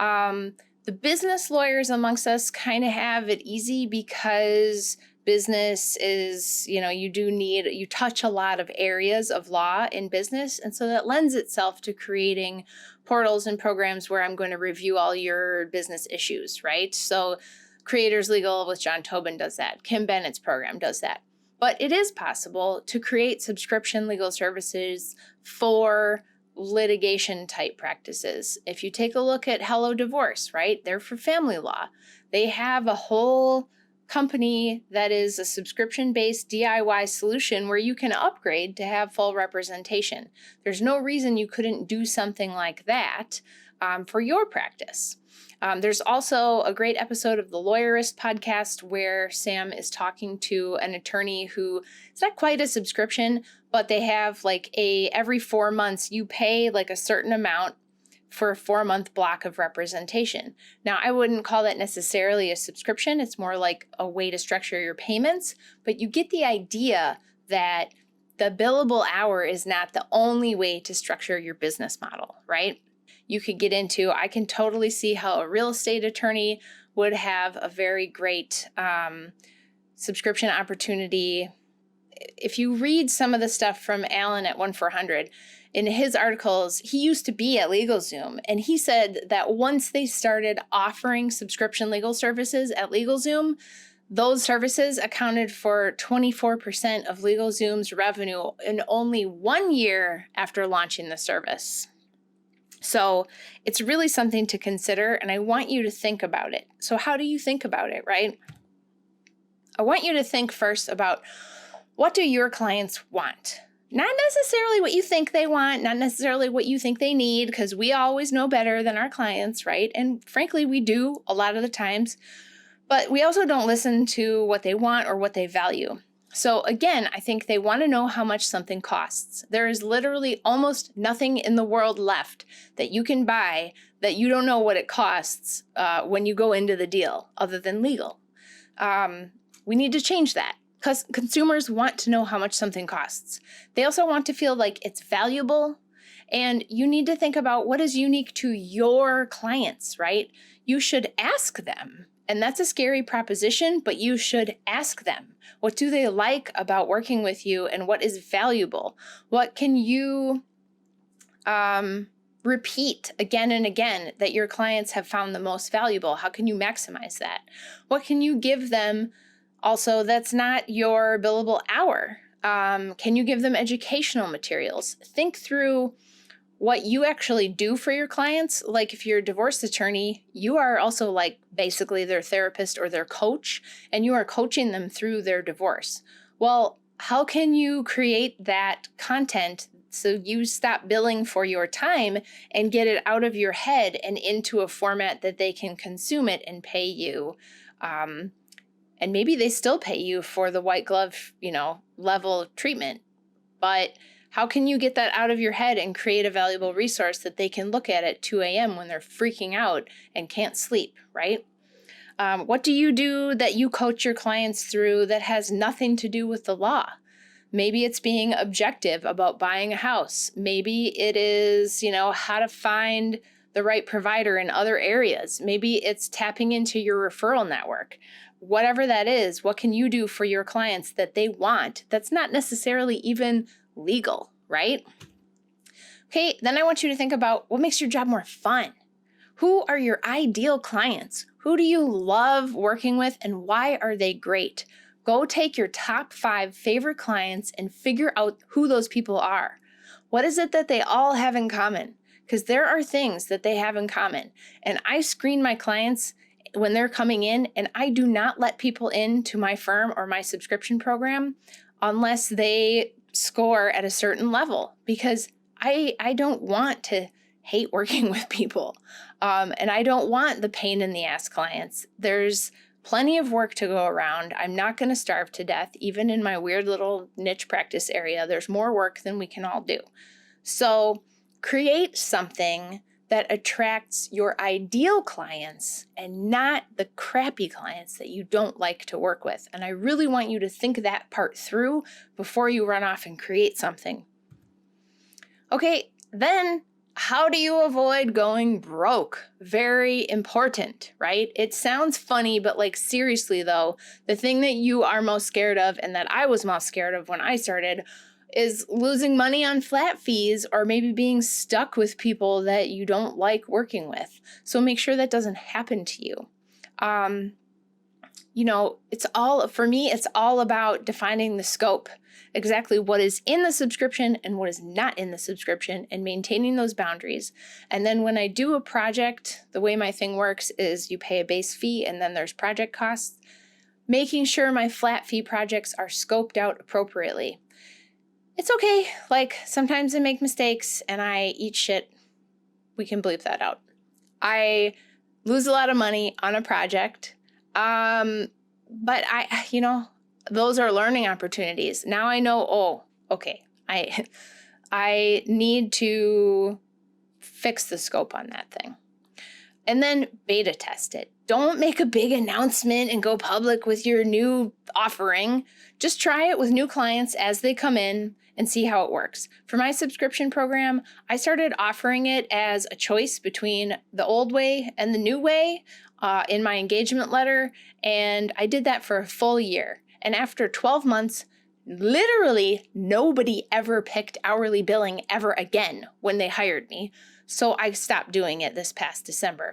The business lawyers amongst us kind of have it easy because business is, you touch a lot of areas of law in business. And so that lends itself to creating portals and programs where I'm going to review all your business issues, right? So Creators Legal with John Tobin does that. Kim Bennett's program does that. But it is possible to create subscription legal services for litigation type practices. If you take a look at Hello Divorce, right? They're for family law. They have a whole company that is a subscription-based DIY solution where you can upgrade to have full representation. There's no reason you couldn't do something like that for your practice. There's also a great episode of the Lawyerist podcast where Sam is talking to an attorney who, it's not quite a subscription, but they have like every 4 months you pay like a certain amount for a 4-month block of representation. Now, I wouldn't call that necessarily a subscription. It's more like a way to structure your payments, but you get the idea that the billable hour is not the only way to structure your business model, right? You could get into, I can totally see how a real estate attorney would have a very great subscription opportunity. If you read some of the stuff from Alan at 1-400, in his articles, he used to be at LegalZoom, and he said that once they started offering subscription legal services at LegalZoom, those services accounted for 24% of LegalZoom's revenue in only 1 year after launching the service. So it's really something to consider, and I want you to think about it. So how do you think about it, right? I want you to think first about, what do your clients want? Not necessarily what you think they want, not necessarily what you think they need, because we always know better than our clients, right? And frankly, we do a lot of the times, but we also don't listen to what they want or what they value. So again, I think they want to know how much something costs. There is literally almost nothing in the world left that you can buy that you don't know what it costs when you go into the deal, other than legal. We need to change that. Because consumers want to know how much something costs. They also want to feel like it's valuable. And you need to think about what is unique to your clients, right? You should ask them. And that's a scary proposition, but you should ask them. What do they like about working with you, and what is valuable? What can you repeat again and again that your clients have found the most valuable? How can you maximize that? What can you give them also that's not your billable hour? Can you give them educational materials? Think through what you actually do for your clients. Like if you're a divorce attorney, you are also like basically their therapist or their coach, and you are coaching them through their divorce. Well, how can you create that content so you stop billing for your time and get it out of your head and into a format that they can consume it and pay you? And maybe they still pay you for the white glove, level treatment. But how can you get that out of your head and create a valuable resource that they can look at 2 a.m. when they're freaking out and can't sleep, right? What do you do that you coach your clients through that has nothing to do with the law? Maybe it's being objective about buying a house. Maybe it is, how to find the right provider in other areas. Maybe it's tapping into your referral network. Whatever that is, what can you do for your clients that they want that's not necessarily even legal, right? Okay, then I want you to think about what makes your job more fun. Who are your ideal clients? Who do you love working with, and why are they great? Go take your top 5 favorite clients and figure out who those people are. What is it that they all have in common? Because there are things that they have in common. And I screen my clients when they're coming in, and I do not let people into my firm or my subscription program unless they score at a certain level, because I don't want to hate working with people. And I don't want the pain in the ass clients. There's plenty of work to go around. I'm not going to starve to death, even in my weird little niche practice area. There's more work than we can all do. So create something that attracts your ideal clients and not the crappy clients that you don't like to work with. And I really want you to think that part through before you run off and create something. Okay, then how do you avoid going broke? Very important, right? It sounds funny, but like seriously though, the thing that you are most scared of and that I was most scared of when I started is losing money on flat fees or maybe being stuck with people that you don't like working with. So make sure that doesn't happen to you. For me, it's all about defining the scope, exactly what is in the subscription and what is not in the subscription, and maintaining those boundaries. And then when I do a project, the way my thing works is you pay a base fee and then there's project costs, making sure my flat fee projects are scoped out appropriately. It's okay. Like sometimes I make mistakes and I eat shit. We can bleep that out. I lose a lot of money on a project. But those are learning opportunities. Now I know, okay, I need to fix the scope on that thing. And then beta test it. Don't make a big announcement and go public with your new offering. Just try it with new clients as they come in and see how it works. For my subscription program, I started offering it as a choice between the old way and the new way in my engagement letter, and I did that for a full year. And after 12 months, literally nobody ever picked hourly billing ever again when they hired me. So I stopped doing it this past December.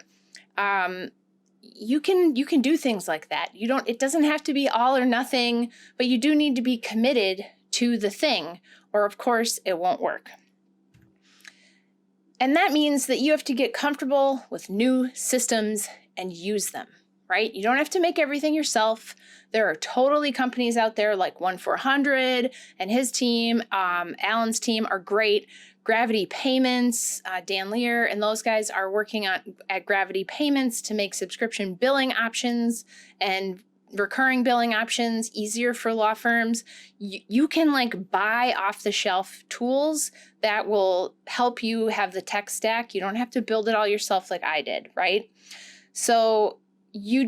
You can do things like that. It doesn't have to be all or nothing, but you do need to be committed to the thing, or of course it won't work. And that means that you have to get comfortable with new systems and use them, right? You don't have to make everything yourself. There are totally companies out there like 1-400 and his team, Alan's team are great. Gravity Payments, Dan Lear and those guys are working at Gravity Payments to make subscription billing options and recurring billing options easier for law firms. You can like buy off the shelf tools that will help you have the tech stack. You don't have to build it all yourself like I did, right? So you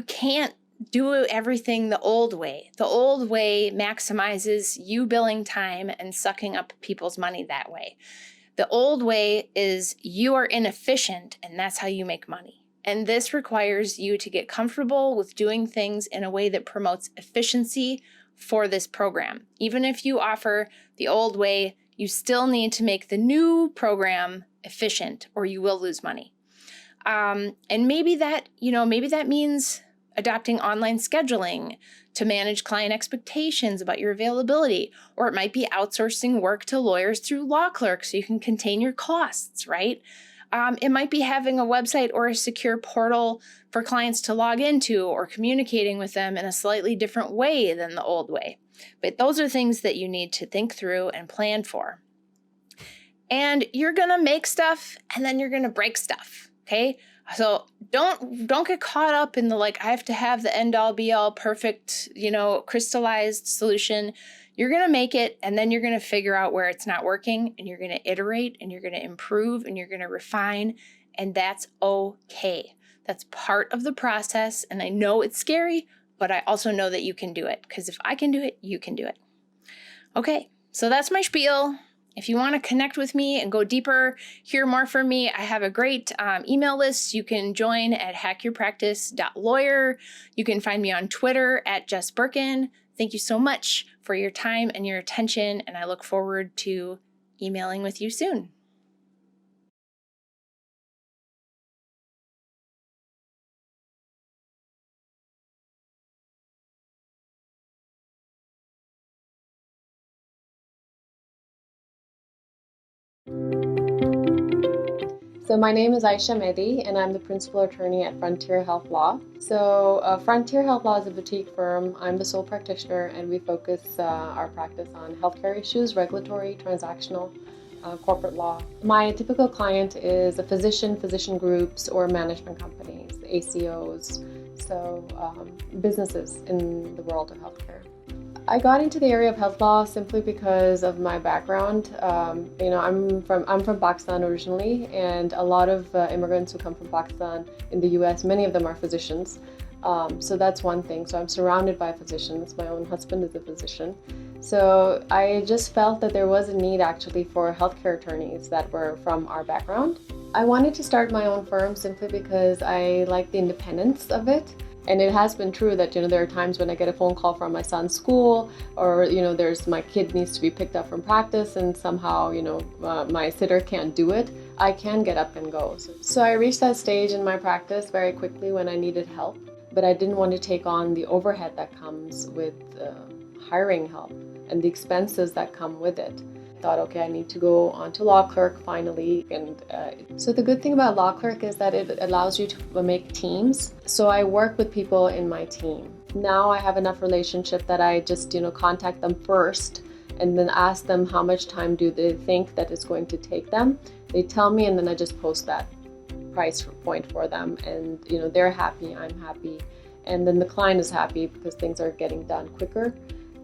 can't do everything the old way. The old way maximizes you billing time and sucking up people's money that way. The old way is you are inefficient and that's how you make money. And this requires you to get comfortable with doing things in a way that promotes efficiency for this program. Even if you offer the old way, you still need to make the new program efficient or you will lose money. And maybe that means adopting online scheduling to manage client expectations about your availability, or it might be outsourcing work to lawyers through LAWCLERK so you can contain your costs, right? It might be having a website or a secure portal for clients to log into or communicating with them in a slightly different way than the old way. But those are things that you need to think through and plan for. And you're gonna make stuff and then you're gonna break stuff, okay? So don't get caught up in the I have to have the end all be all perfect, crystallized solution. You're going to make it and then you're going to figure out where it's not working and you're going to iterate and you're going to improve and you're going to refine, and that's okay. That's part of the process, and I know it's scary, but I also know that you can do it, because if I can do it, you can do it. Okay, so that's my spiel. If you want to connect with me and go deeper, hear more from me, I have a great email list. You can join at hackyourpractice.lawyer. You can find me on Twitter at Jess Birkin. Thank you so much for your time and your attention, and I look forward to emailing with you soon. So my name is Aisha Mehdi, and I'm the principal attorney at Frontier Health Law. So Frontier Health Law is a boutique firm. I'm the sole practitioner, and we focus our practice on healthcare issues, regulatory, transactional, corporate law. My typical client is a physician groups, or management companies, ACOs, so businesses in the world of healthcare. I got into the area of health law simply because of my background. I'm from Pakistan originally, and a lot of immigrants who come from Pakistan in the U.S., many of them are physicians. So that's one thing. So I'm surrounded by physicians. My own husband is a physician. So I just felt that there was a need actually for healthcare attorneys that were from our background. I wanted to start my own firm simply because I like the independence of it. And it has been true that, there are times when I get a phone call from my son's school, or, there's my kid needs to be picked up from practice and somehow, my sitter can't do it. I can get up and go. So I reached that stage in my practice very quickly when I needed help, but I didn't want to take on the overhead that comes with hiring help and the expenses that come with it. Thought, okay, I need to go on to LAWCLERK finally. And so the good thing about LAWCLERK is that it allows you to make teams. So I work with people in my team. Now I have enough relationship that I just, contact them first and then ask them how much time do they think that it's going to take them. They tell me, and then I just post that price point for them, and they're happy, I'm happy, and then the client is happy because things are getting done quicker.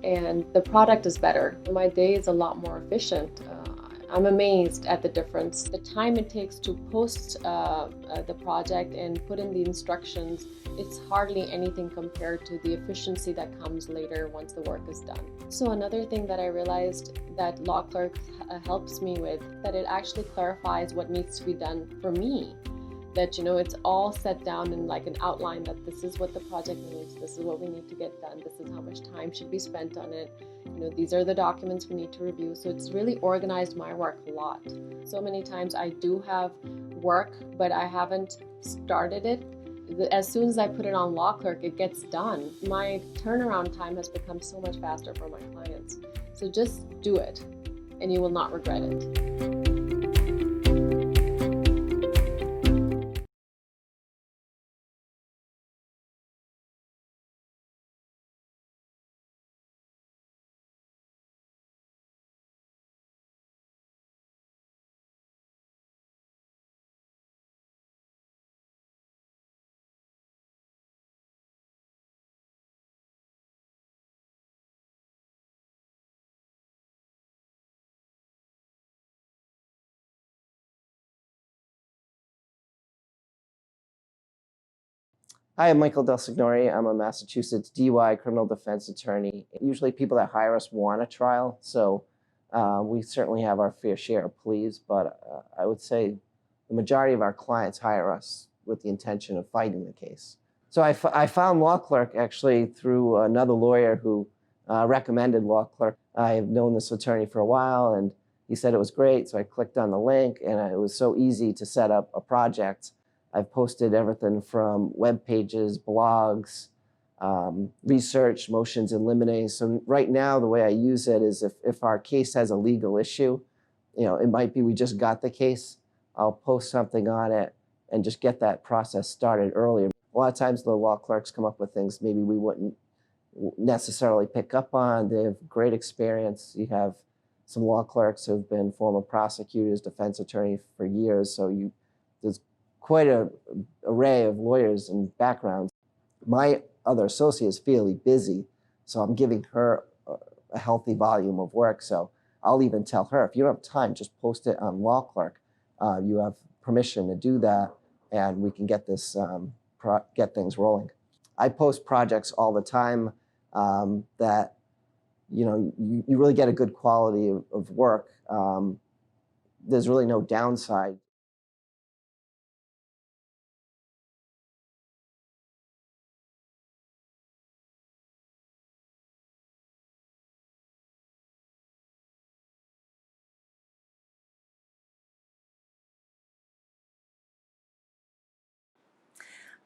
And the product is better. My day is a lot more efficient. I'm amazed at the difference. The time it takes to post the project and put in the instructions, it's hardly anything compared to the efficiency that comes later once the work is done. So another thing that I realized that LAWCLERK helps me with, that it actually clarifies what needs to be done for me. That it's all set down in like an outline, that this is what the project needs, this is what we need to get done, this is how much time should be spent on it, these are the documents we need to review. So it's really organized my work a lot. So many times I do have work, but I haven't started it. As soon as I put it on LAWCLERK, it gets done. My turnaround time has become so much faster for my clients. So just do it and you will not regret it. Hi, I'm Michael Del Signore. I'm a Massachusetts DUI criminal defense attorney. Usually people that hire us want a trial, so we certainly have our fair share of pleas, but I would say the majority of our clients hire us with the intention of fighting the case. So I found LAWCLERK actually through another lawyer who recommended LAWCLERK. I've known this attorney for a while, and he said it was great, so I clicked on the link, and it was so easy to set up a project. I've posted everything from web pages, blogs, research, motions in limine. So right now, the way I use it is if our case has a legal issue, it might be we just got the case, I'll post something on it and just get that process started earlier. A lot of times the law clerks come up with things maybe we wouldn't necessarily pick up on. They have great experience. You have some law clerks who have been former prosecutors, defense attorney for years, so there's quite an array of lawyers and backgrounds. My other associate is fairly busy, so I'm giving her a healthy volume of work. So I'll even tell her, if you don't have time, just post it on LAWCLERK. You have permission to do that, and we can get this get things rolling. I post projects all the time that you really get a good quality of work. There's really no downside.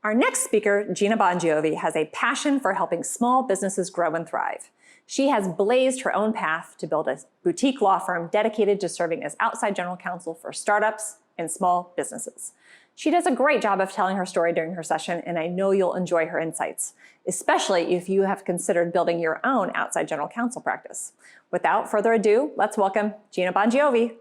Our next speaker, Gina Bongiovi, has a passion for helping small businesses grow and thrive. She has blazed her own path to build a boutique law firm dedicated to serving as outside general counsel for startups and small businesses. She does a great job of telling her story during her session, and I know you'll enjoy her insights, especially if you have considered building your own outside general counsel practice. Without further ado, let's welcome Gina Bongiovi.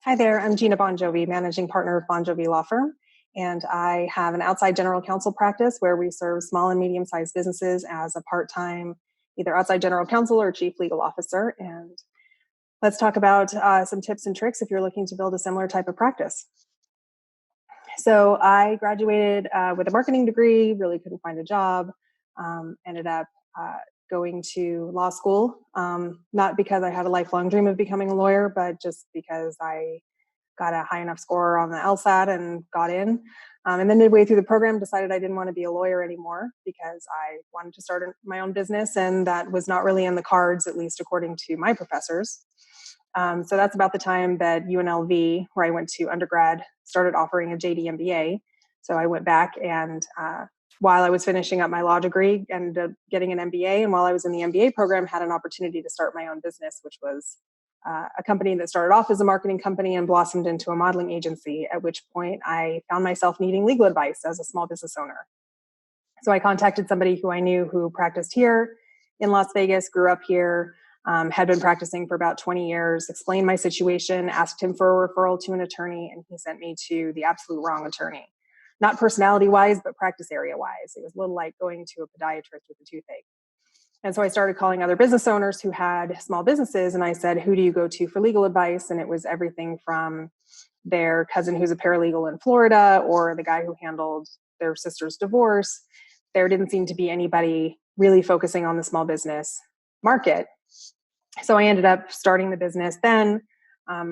Hi there, I'm Gina Bongiovi, managing partner of Bongiovi Law Firm, and I have an outside general counsel practice where we serve small and medium-sized businesses as a part-time, either outside general counsel or chief legal officer. And let's talk about some tips and tricks if you're looking to build a similar type of practice. So I graduated with a marketing degree, really couldn't find a job. Ended up going to law school, not because I had a lifelong dream of becoming a lawyer, but just because I got a high enough score on the LSAT and got in. And then midway through the program, decided I didn't want to be a lawyer anymore because I wanted to start my own business, and that was not really in the cards, at least according to my professors. So that's about the time that UNLV, where I went to undergrad, started offering a JD MBA. So I went back and while I was finishing up my law degree, ended up getting an MBA. And while I was in the MBA program, had an opportunity to start my own business, which was a company that started off as a marketing company and blossomed into a modeling agency, at which point I found myself needing legal advice as a small business owner. So I contacted somebody who I knew who practiced here in Las Vegas, grew up here, had been practicing for about 20 years, explained my situation, asked him for a referral to an attorney, and he sent me to the absolute wrong attorney. Not personality-wise, but practice area-wise. It was a little like going to a podiatrist with a toothache. And so I started calling other business owners who had small businesses, and I said, who do you go to for legal advice? And it was everything from their cousin who's a paralegal in Florida, or the guy who handled their sister's divorce. There didn't seem to be anybody really focusing on the small business market. So I ended up starting the business then,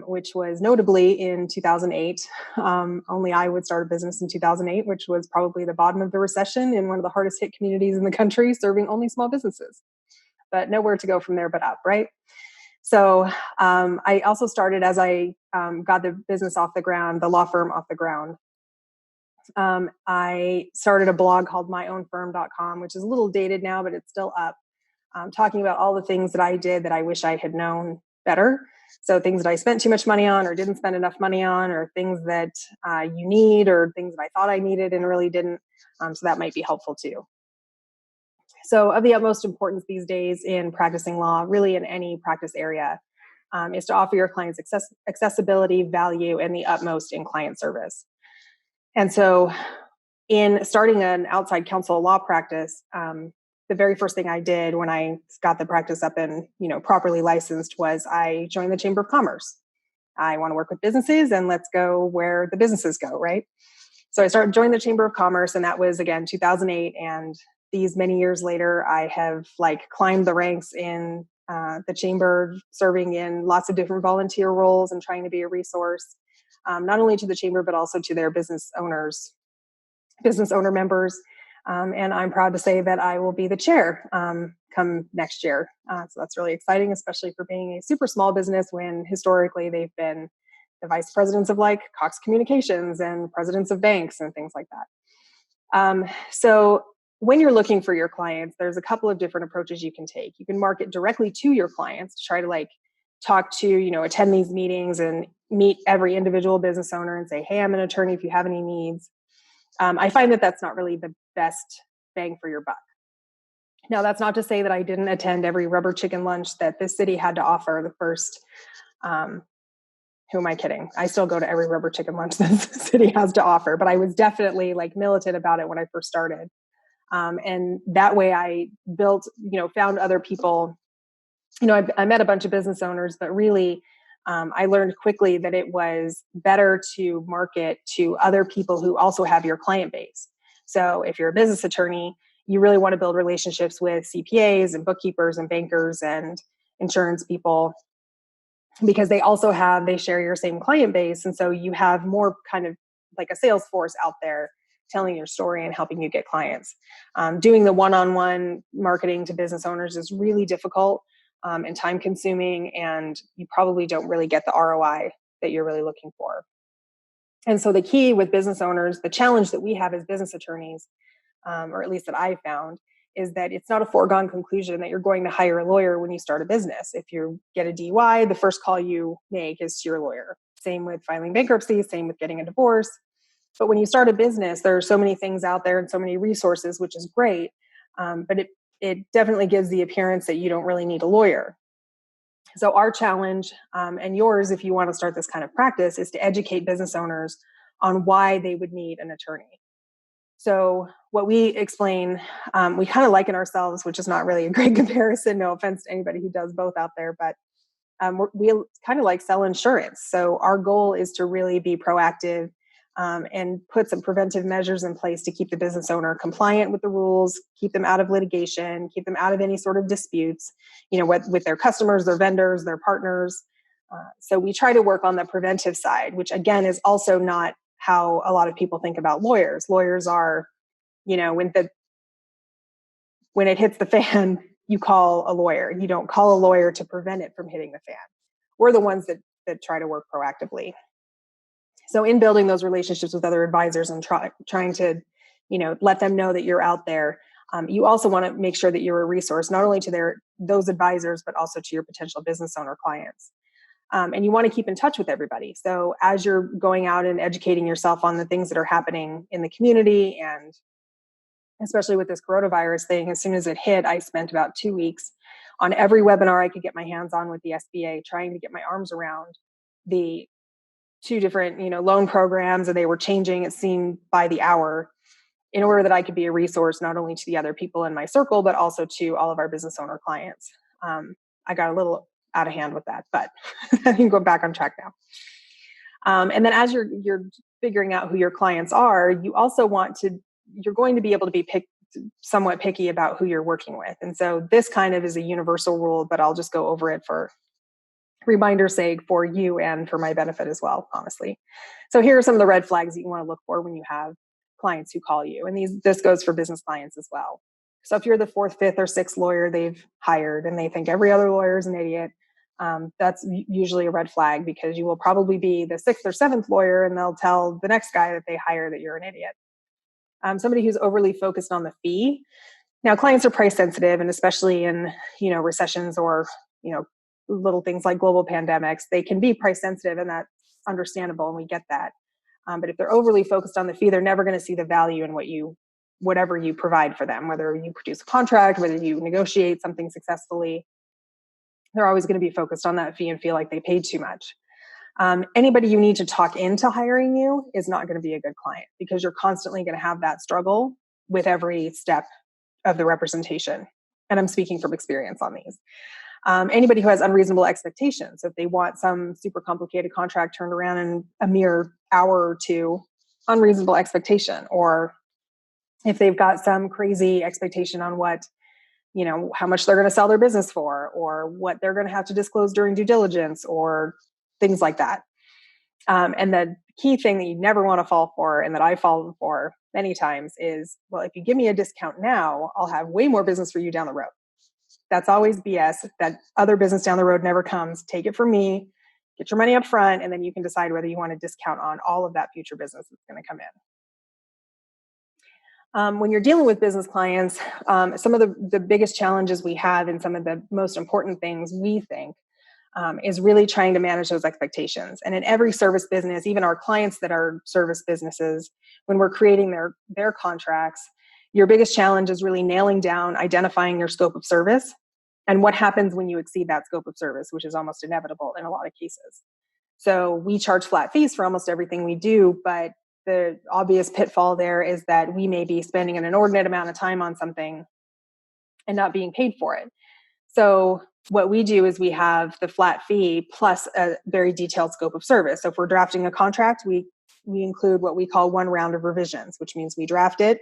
which was notably in 2008. Only I would start a business in 2008, which was probably the bottom of the recession in one of the hardest hit communities in the country, serving only small businesses. But nowhere to go from there but up, right? So I also started, as I got the business off the ground, the law firm off the ground, I started a blog called myownfirm.com, which is a little dated now, but it's still up, talking about all the things that I did that I wish I had known better. So things that I spent too much money on or didn't spend enough money on, or things that you need, or things that I thought I needed and really didn't. So that might be helpful too. So of the utmost importance these days in practicing law, really in any practice area, is to offer your clients accessibility, value, and the utmost in client service. And so in starting an outside counsel law practice, the very first thing I did when I got the practice up and, properly licensed was I joined the Chamber of Commerce. I want to work with businesses, and let's go where the businesses go, right? So I started joining the Chamber of Commerce, and that was, again, 2008. And these many years later, I have climbed the ranks in the Chamber, serving in lots of different volunteer roles and trying to be a resource, not only to the Chamber, but also to their business owner members. And I'm proud to say that I will be the chair come next year. So that's really exciting, especially for being a super small business when historically they've been the vice presidents of Cox Communications and presidents of banks and things like that. So when you're looking for your clients, there's a couple of different approaches you can take. You can market directly to your clients to try to talk to, attend these meetings and meet every individual business owner and say, hey, I'm an attorney if you have any needs. I find that that's not really the best bang for your buck. Now, that's not to say that I didn't attend every rubber chicken lunch that this city had to offer the first, who am I kidding? I still go to every rubber chicken lunch that the city has to offer, but I was definitely militant about it when I first started. And that way I built, found other people, I met a bunch of business owners, but really, I learned quickly that it was better to market to other people who also have your client base. So if you're a business attorney, you really want to build relationships with CPAs and bookkeepers and bankers and insurance people, because they share your same client base. And so you have more kind of like a sales force out there telling your story and helping you get clients. Doing the one-on-one marketing to business owners is really difficult and time consuming, and you probably don't really get the ROI that you're really looking for. And so the key with business owners, the challenge that we have as business attorneys, or at least that I found, is that it's not a foregone conclusion that you're going to hire a lawyer when you start a business. If you get a DUI, the first call you make is to your lawyer. Same with filing bankruptcy, same with getting a divorce. But when you start a business, there are so many things out there and so many resources, which is great. But it definitely gives the appearance that you don't really need a lawyer. So our challenge, and yours if you want to start this kind of practice, is to educate business owners on why they would need an attorney. So what we explain, we kind of liken ourselves, which is not really a great comparison, no offense to anybody who does both out there, but we kind of sell insurance. So our goal is to really be proactive and put some preventive measures in place to keep the business owner compliant with the rules, keep them out of litigation, keep them out of any sort of disputes, with their customers, their vendors, their partners. So we try to work on the preventive side, which again is also not how a lot of people think about lawyers. Lawyers are, when it hits the fan, you call a lawyer. You don't call a lawyer to prevent it from hitting the fan. We're the ones that try to work proactively. So in building those relationships with other advisors and trying to, let them know that you're out there, you also want to make sure that you're a resource, not only to those advisors, but also to your potential business owner clients. And you want to keep in touch with everybody. So as you're going out and educating yourself on the things that are happening in the community, and especially with this coronavirus thing, as soon as it hit, I spent about 2 weeks on every webinar I could get my hands on with the SBA, trying to get my arms around the 2 different, loan programs, and they were changing, it seemed, by the hour, in order that I could be a resource, not only to the other people in my circle, but also to all of our business owner clients. I got a little out of hand with that, but I can go back on track now. And then as you're figuring out who your clients are, you also you're going to be able to be somewhat picky about who you're working with. And so this kind of is a universal rule, but I'll just go over it for reminder's sake for you and for my benefit as well, honestly. So here are some of the red flags that you want to look for when you have clients who call you. And this goes for business clients as well. So if you're the 4th, 5th, or 6th lawyer they've hired and they think every other lawyer is an idiot, that's usually a red flag, because you will probably be the 6th or 7th lawyer and they'll tell the next guy that they hire that you're an idiot. Somebody who's overly focused on the fee. Now, clients are price sensitive, and especially in, recessions or, little things like global pandemics, they can be price sensitive, and that's understandable, and we get that. But if they're overly focused on the fee, they're never going to see the value in whatever you provide for them, whether you produce a contract, whether you negotiate something successfully. They're always going to be focused on that fee and feel like they paid too much. Anybody you need to talk into hiring you is not going to be a good client, because you're constantly going to have that struggle with every step of the representation. And I'm speaking from experience on these. Anybody who has unreasonable expectations, if they want some super complicated contract turned around in a mere hour or two, unreasonable expectation. Or if they've got some crazy expectation on what, how much they're going to sell their business for, or what they're going to have to disclose during due diligence, or things like that. And the key thing that you never want to fall for, and that I've fallen for many times, is, well, if you give me a discount now, I'll have way more business for you down the road. That's always BS. That other business down the road never comes. Take it from me, get your money up front, and then you can decide whether you want to discount on all of that future business that's going to come in. When you're dealing with business clients, some of the biggest challenges we have, and some of the most important things we think, is really trying to manage those expectations. And in every service business, even our clients that are service businesses, when we're creating their contracts, your biggest challenge is really nailing down, identifying your scope of service and what happens when you exceed that scope of service, which is almost inevitable in a lot of cases. So we charge flat fees for almost everything we do, but the obvious pitfall there is that we may be spending an inordinate amount of time on something and not being paid for it. So what we do is we have the flat fee plus a very detailed scope of service. So if we're drafting a contract, we include what we call 1 round of revisions, which means we draft it,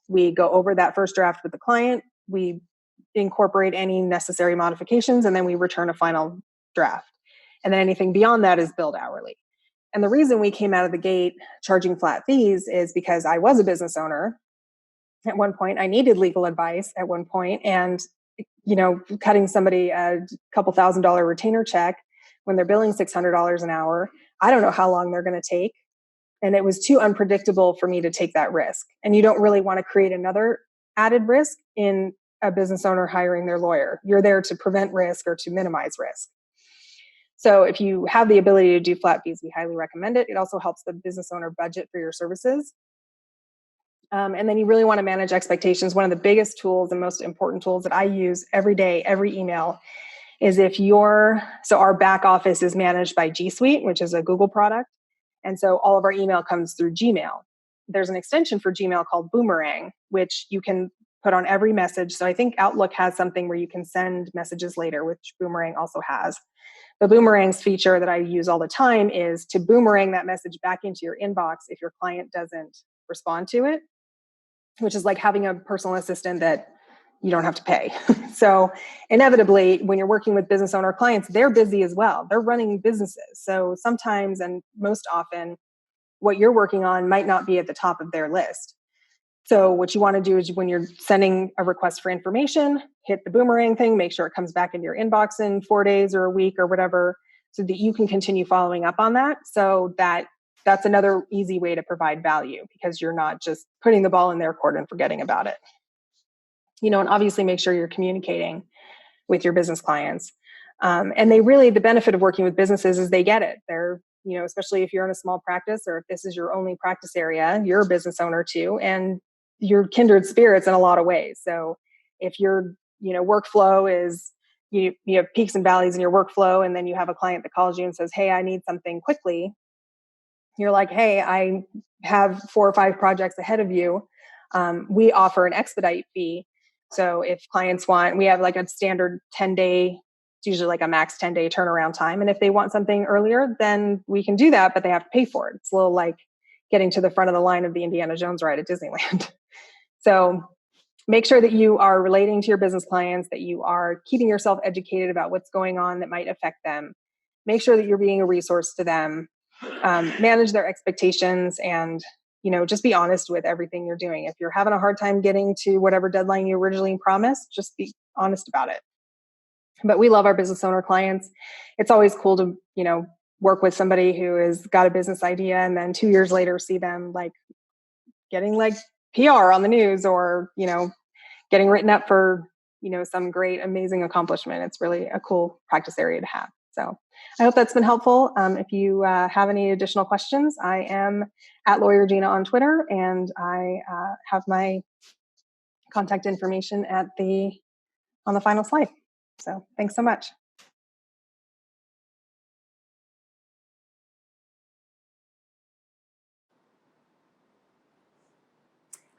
we go over that first draft with the client, we incorporate any necessary modifications, and then we return a final draft. And then anything beyond that is billed hourly. And the reason we came out of the gate charging flat fees is because I was a business owner at one point. I needed legal advice at one point, and cutting somebody a couple $1,000 retainer check when they're billing $600 an hour, I don't know how long they're going to take. And it was too unpredictable for me to take that risk. And you don't really want to create another added risk in a business owner hiring their lawyer. You're there to prevent risk or to minimize risk. So if you have the ability to do flat fees, we highly recommend it. It also helps the business owner budget for your services. And then you really want to manage expectations. One of the biggest tools and most important tools that I use every day, every email, is so our back office is managed by G Suite, which is a Google product. And so all of our email comes through Gmail. There's an extension for Gmail called Boomerang, which you can put on every message. So I think Outlook has something where you can send messages later, which Boomerang also has. The Boomerangs feature that I use all the time is to boomerang that message back into your inbox if your client doesn't respond to it, which is like having a personal assistant that you don't have to pay. So inevitably, when you're working with business owner clients, they're busy as well. They're running businesses. So sometimes, and most often, what you're working on might not be at the top of their list. So what you want to do is when you're sending a request for information, hit the boomerang thing, make sure it comes back into your inbox in 4 days or a week or whatever, so that you can continue following up on that. So that's another easy way to provide value, because you're not just putting the ball in their court and forgetting about it. And obviously make sure you're communicating with your business clients. And the benefit of working with businesses is they get it. They're, especially if you're in a small practice, or if this is your only practice area, you're a business owner too, and you're kindred spirits in a lot of ways. So if your, workflow is, you have peaks and valleys in your workflow, and then you have a client that calls you and says, hey, I need something quickly. You're like, hey, I have 4 or 5 projects ahead of you. We offer an expedite fee. So if clients we have like a standard 10-day, it's usually like a max 10-day turnaround time. And if they want something earlier, then we can do that, but they have to pay for it. It's a little like getting to the front of the line of the Indiana Jones ride at Disneyland. So make sure that you are relating to your business clients, that you are keeping yourself educated about what's going on that might affect them. Make sure that you're being a resource to them, manage their expectations, and just be honest with everything you're doing. If you're having a hard time getting to whatever deadline you originally promised, just be honest about it. But we love our business owner clients. It's always cool to, work with somebody who has got a business idea, and then 2 years later see them like getting like PR on the news, or, getting written up for, some great, amazing accomplishment. It's really a cool practice area to have. So I hope that's been helpful. If you have any additional questions, I am at Lawyer Gina on Twitter, and I have my contact information on the final slide. So thanks so much.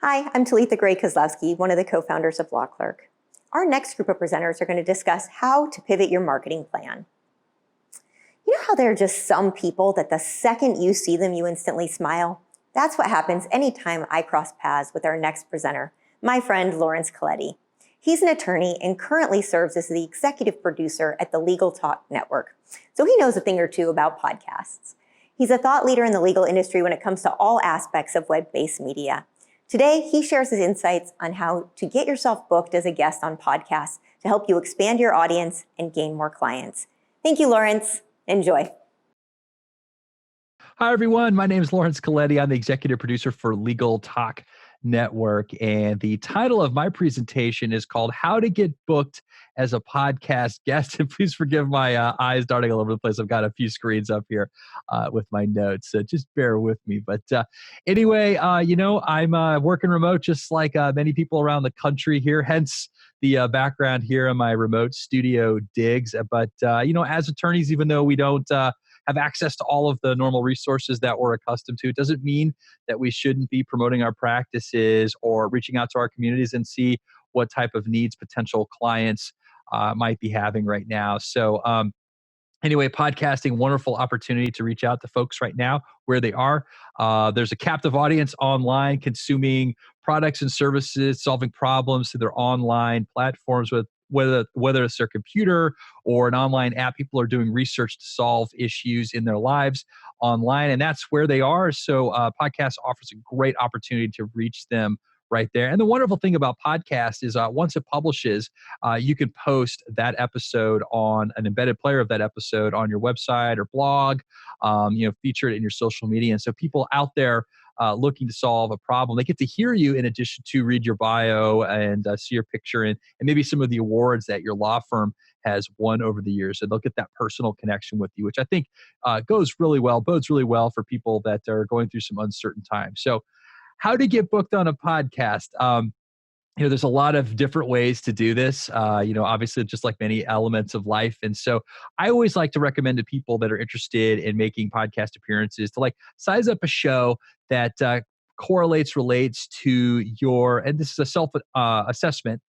Hi, I'm Talitha Gray Kozlowski, one of the co-founders of LAWCLERK. Our next group of presenters are going to discuss how to pivot your marketing plan. You know how there are just some people that the second you see them, you instantly smile? That's what happens anytime I cross paths with our next presenter, my friend Lawrence Coletti. He's an attorney and currently serves as the executive producer at the Legal Talk Network, so he knows a thing or two about podcasts. He's a thought leader in the legal industry when it comes to all aspects of web-based media. Today, he shares his insights on how to get yourself booked as a guest on podcasts to help you expand your audience and gain more clients. Thank you, Lawrence. Enjoy. Hi, everyone. My name is Lawrence Coletti. I'm the executive producer for Legal Talk Network. And the title of my presentation is called How to Get Booked as a Podcast Guest. And please forgive my eyes darting all over the place. I've got a few screens up here with my notes, so just bear with me. But anyway, I'm working remote just like many people around the country here, hence the background here in my remote studio digs. But, as attorneys, even though we don't have access to all of the normal resources that we're accustomed to, it doesn't mean that we shouldn't be promoting our practices or reaching out to our communities and see what type of needs potential clients might be having right now. So anyway, podcasting, wonderful opportunity to reach out to folks right now where they are. There's a captive audience online consuming products and services, solving problems through their online platforms, with whether it's their computer or an online app. People are doing research to solve issues in their lives online, and that's where they are. So podcast offers a great opportunity to reach them right there. And the wonderful thing about podcasts is once it publishes, you can post that episode on an embedded player of that episode on your website or blog, feature it in your social media. And so people out there looking to solve a problem, they get to hear you in addition to read your bio and see your picture and maybe some of the awards that your law firm has won over the years. So they'll get that personal connection with you, which I think bodes really well for people that are going through some uncertain times. So how to get booked on a podcast. There's a lot of different ways to do this, obviously just like many elements of life. And so I always like to recommend to people that are interested in making podcast appearances to size up a show that relates to your, and this is a self assessment.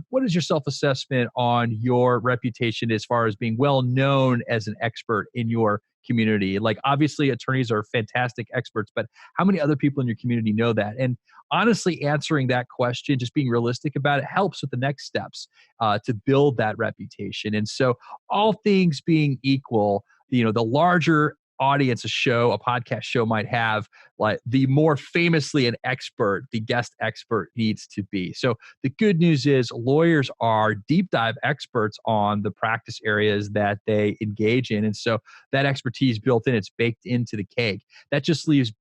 What is your self-assessment on your reputation as far as being well known as an expert in your community? Like, obviously attorneys are fantastic experts, but how many other people in your community know that? And honestly, answering that question, just being realistic about it, helps with the next steps to build that reputation. And so, all things being equal, the larger audience a podcast show might have, like, the more famously an expert the guest expert needs to be. So the good news is lawyers are deep dive experts on the practice areas that they engage in. And so that expertise built in, it's baked into the cake. That just leaves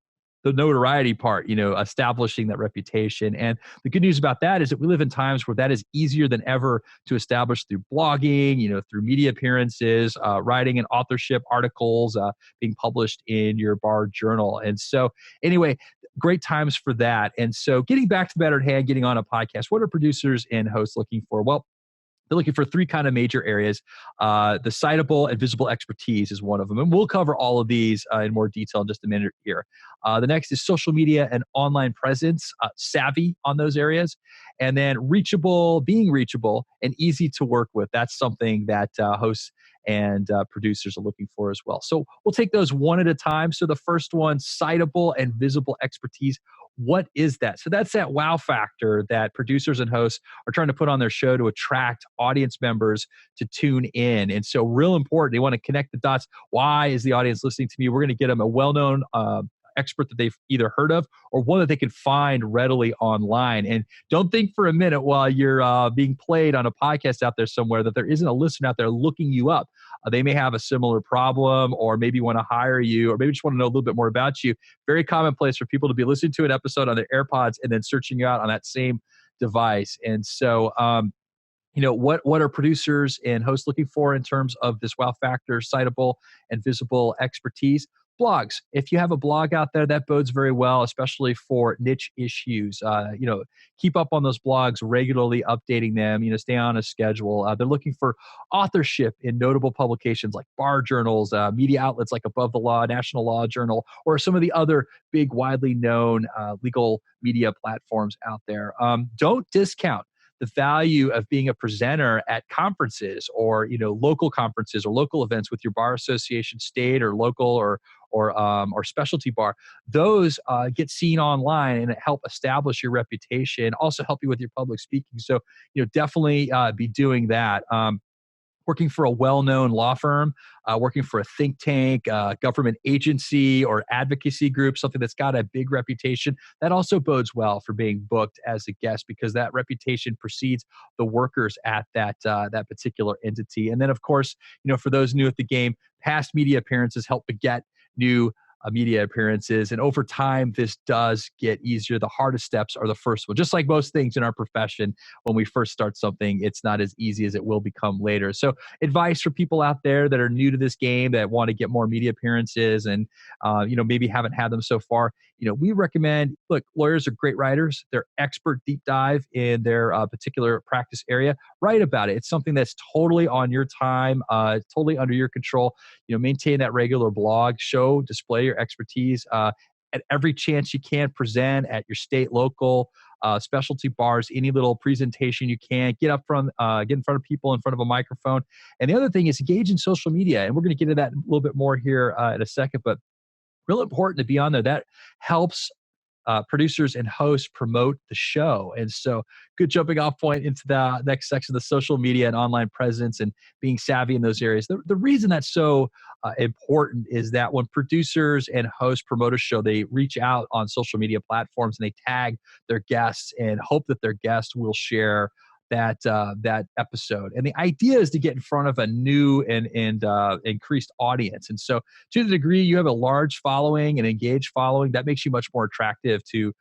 the notoriety part, establishing that reputation. And the good news about that is that we live in times where that is easier than ever to establish through blogging, through media appearances, writing and authorship articles, being published in your bar journal. And so anyway, great times for that. And so getting back to the matter at hand, getting on a podcast, what are producers and hosts looking for? Well, they're looking for three kind of major areas. The citable and visible expertise is one of them. And we'll cover all of these in more detail in just a minute here. The next is social media and online presence, savvy on those areas. And then being reachable and easy to work with. That's something that hosts and producers are looking for as well. So we'll take those one at a time. So the first one, citable and visible expertise. What is that? So that's that wow factor that producers and hosts are trying to put on their show to attract audience members to tune in. And so real important, they want to connect the dots. Why is the audience listening to me? We're going to get them a well-known expert that they've either heard of or one that they can find readily online. And don't think for a minute while you're being played on a podcast out there somewhere that there isn't a listener out there looking you up. They may have a similar problem, or maybe want to hire you, or maybe just want to know a little bit more about you. Very commonplace for people to be listening to an episode on their AirPods and then searching you out on that same device. And so, what are producers and hosts looking for in terms of this wow factor, citable and visible expertise? Blogs. If you have a blog out there, that bodes very well, especially for niche issues. Keep up on those blogs regularly, updating them, stay on a schedule. They're looking for authorship in notable publications like bar journals, media outlets like Above the Law, National Law Journal, or some of the other big, widely known legal media platforms out there. Don't discount the value of being a presenter at conferences or local conferences or local events with your bar association, state or local or specialty bar. Those get seen online and help establish your reputation, also help you with your public speaking. So definitely be doing that. Working for a well-known law firm, working for a think tank, government agency, or advocacy group, something that's got a big reputation, that also bodes well for being booked as a guest because that reputation precedes the workers at that particular entity. And then, of course, for those new at the game, past media appearances help beget new media appearances. And over time, this does get easier. The hardest steps are the first one. Just like most things in our profession, when we first start something, it's not as easy as it will become later. So advice for people out there that are new to this game, that want to get more media appearances and, maybe haven't had them so far. We recommend, look, lawyers are great writers. They're expert deep dive in their particular practice area. Write about it. It's something that's totally on your time, totally under your control. Maintain that regular blog, display your expertise at every chance you can. Present at your state, local, specialty bars, any little presentation you can. Get in front of people, in front of a microphone. And the other thing is engage in social media. And we're going to get into that a little bit more here in a second, but real important to be on there. That helps producers and hosts promote the show. And so good jumping off point into the next section, the social media and online presence and being savvy in those areas. The reason that's so important is that when producers and hosts promote a show, they reach out on social media platforms and they tag their guests and hope that their guests will share that episode. And the idea is to get in front of a new and increased audience. And so to the degree you have a large following and engaged following, that makes you much more attractive to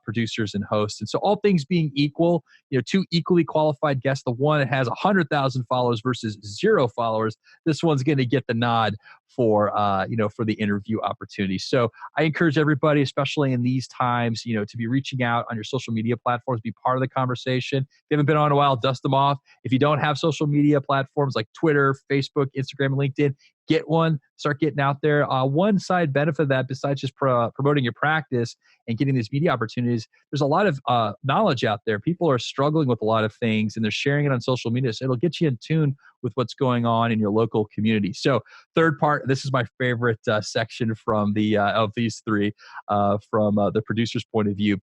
producers and hosts. And so all things being equal, two equally qualified guests, the one that has 100,000 followers versus 0 followers, this one's going to get the nod for the interview opportunity. So I encourage everybody, especially in these times, to be reaching out on your social media platforms, be part of the conversation. If you haven't been on in a while, dust them off. If you don't have social media platforms like Twitter, Facebook, Instagram, and LinkedIn, get one, start getting out there. One side benefit of that, besides just promoting your practice and getting these media opportunities, there's a lot of knowledge out there. People are struggling with a lot of things and they're sharing it on social media. So it'll get you in tune with what's going on in your local community. So third part, this is my favorite section from of these three from the producer's point of view.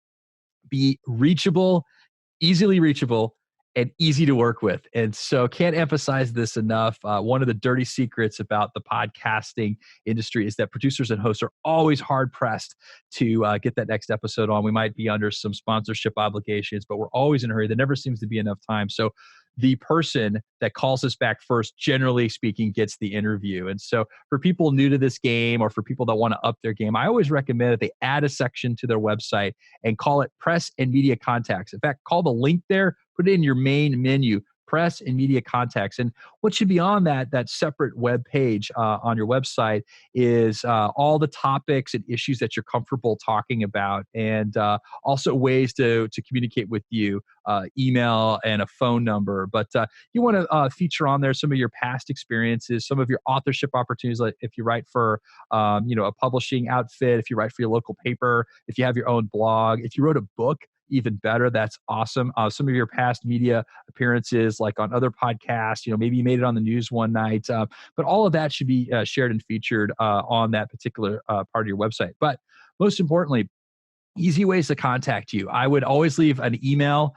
Be reachable, easily reachable, and easy to work with. And so can't emphasize this enough. One of the dirty secrets about the podcasting industry is that producers and hosts are always hard pressed to get that next episode on. We might be under some sponsorship obligations, but we're always in a hurry. There never seems to be enough time. So the person that calls us back first, generally speaking, gets the interview. And so for people new to this game or for people that want to up their game, I always recommend that they add a section to their website and call it press and media contacts. In fact, call the link there, put it in your main menu, press and media contacts. And what should be on that separate web page on your website is all the topics and issues that you're comfortable talking about, and also ways to communicate with you, email and a phone number. But you want to feature on there some of your past experiences, some of your authorship opportunities, like if you write for a publishing outfit, if you write for your local paper, if you have your own blog, if you wrote a book, even better. That's awesome. Some of your past media appearances, like on other podcasts, maybe you made it on the news one night, but all of that should be shared and featured on that particular part of your website. But most importantly, easy ways to contact you. I would always leave an email,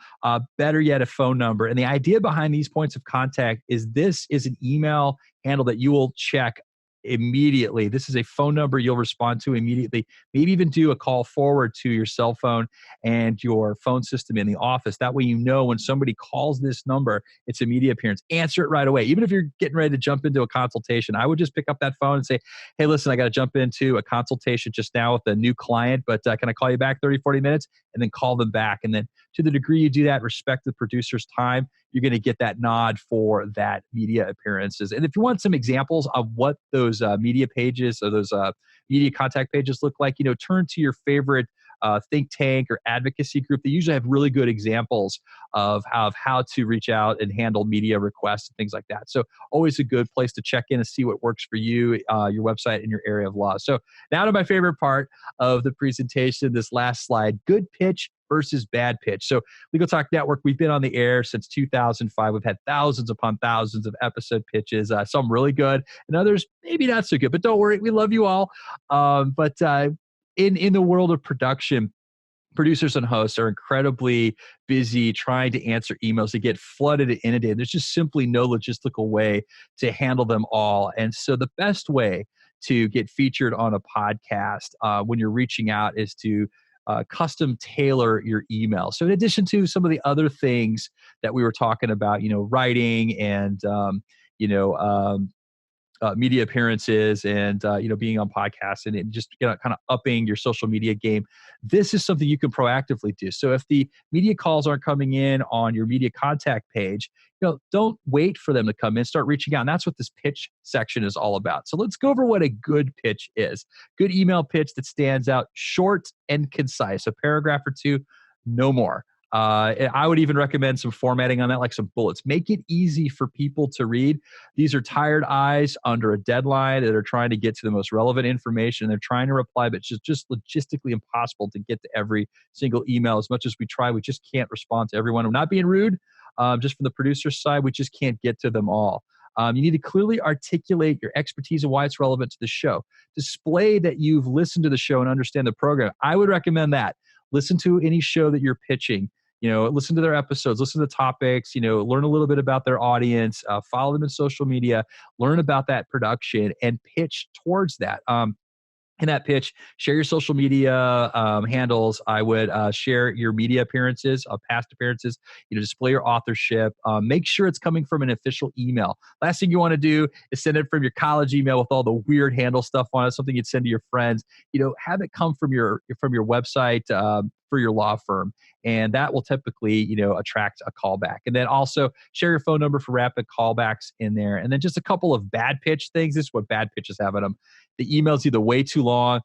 better yet, a phone number. And the idea behind these points of contact is this is an email handle that you will check immediately. This is a phone number you'll respond to immediately. Maybe even do a call forward to your cell phone and your phone system in the office. That way, when somebody calls this number, it's a media appearance. Answer it right away. Even if you're getting ready to jump into a consultation, I would just pick up that phone and say, hey, listen, I got to jump into a consultation just now with a new client, but can I call you back 30, 40 minutes? And then call them back. And then to the degree you do that, respect the producer's time, you're going to get that nod for that media appearances. And if you want some examples of what those media pages or those media contact pages look like, turn to your favorite think tank or advocacy group. They usually have really good examples of how to reach out and handle media requests and things like that. So always a good place to check in and see what works for you, your website, and your area of law. So now to my favorite part of the presentation, this last slide, good pitch versus bad pitch. So Legal Talk Network, we've been on the air since 2005. We've had thousands upon thousands of episode pitches, some really good and others maybe not so good, but don't worry, we love you all. But in the world of production, producers and hosts are incredibly busy trying to answer emails. They get flooded and inundated. There's just simply no logistical way to handle them all. And so the best way to get featured on a podcast when you're reaching out is to custom tailor your email. So in addition to some of the other things that we were talking about, writing and, media appearances and being on podcasts and just kind of upping your social media game, this is something you can proactively do. So if the media calls aren't coming in on your media contact page, don't wait for them to come in, start reaching out. And that's what this pitch section is all about. So let's go over what a good pitch is. Good email pitch that stands out, short and concise, a paragraph or two, no more. I would even recommend some formatting on that, like some bullets. Make it easy for people to read. These are tired eyes under a deadline that are trying to get to the most relevant information. They're trying to reply, but it's just logistically impossible to get to every single email. As much as we try, we just can't respond to everyone. I'm not being rude. Just from the producer's side, we just can't get to them all. You need to clearly articulate your expertise and why it's relevant to the show. Display that you've listened to the show and understand the program. I would recommend that. Listen to any show that you're pitching. Listen to their episodes, listen to the topics, learn a little bit about their audience, follow them in social media, learn about that production and pitch towards that. In that pitch, share your social media handles. I would share your media appearances, past appearances, display your authorship. Make sure it's coming from an official email. Last thing you want to do is send it from your college email with all the weird handle stuff on it, something you'd send to your friends. Have it come from your website, for your law firm. And that will typically, attract a callback. And then also share your phone number for rapid callbacks in there. And then just a couple of bad pitch things. This is what bad pitches have in them. The email's either way too long,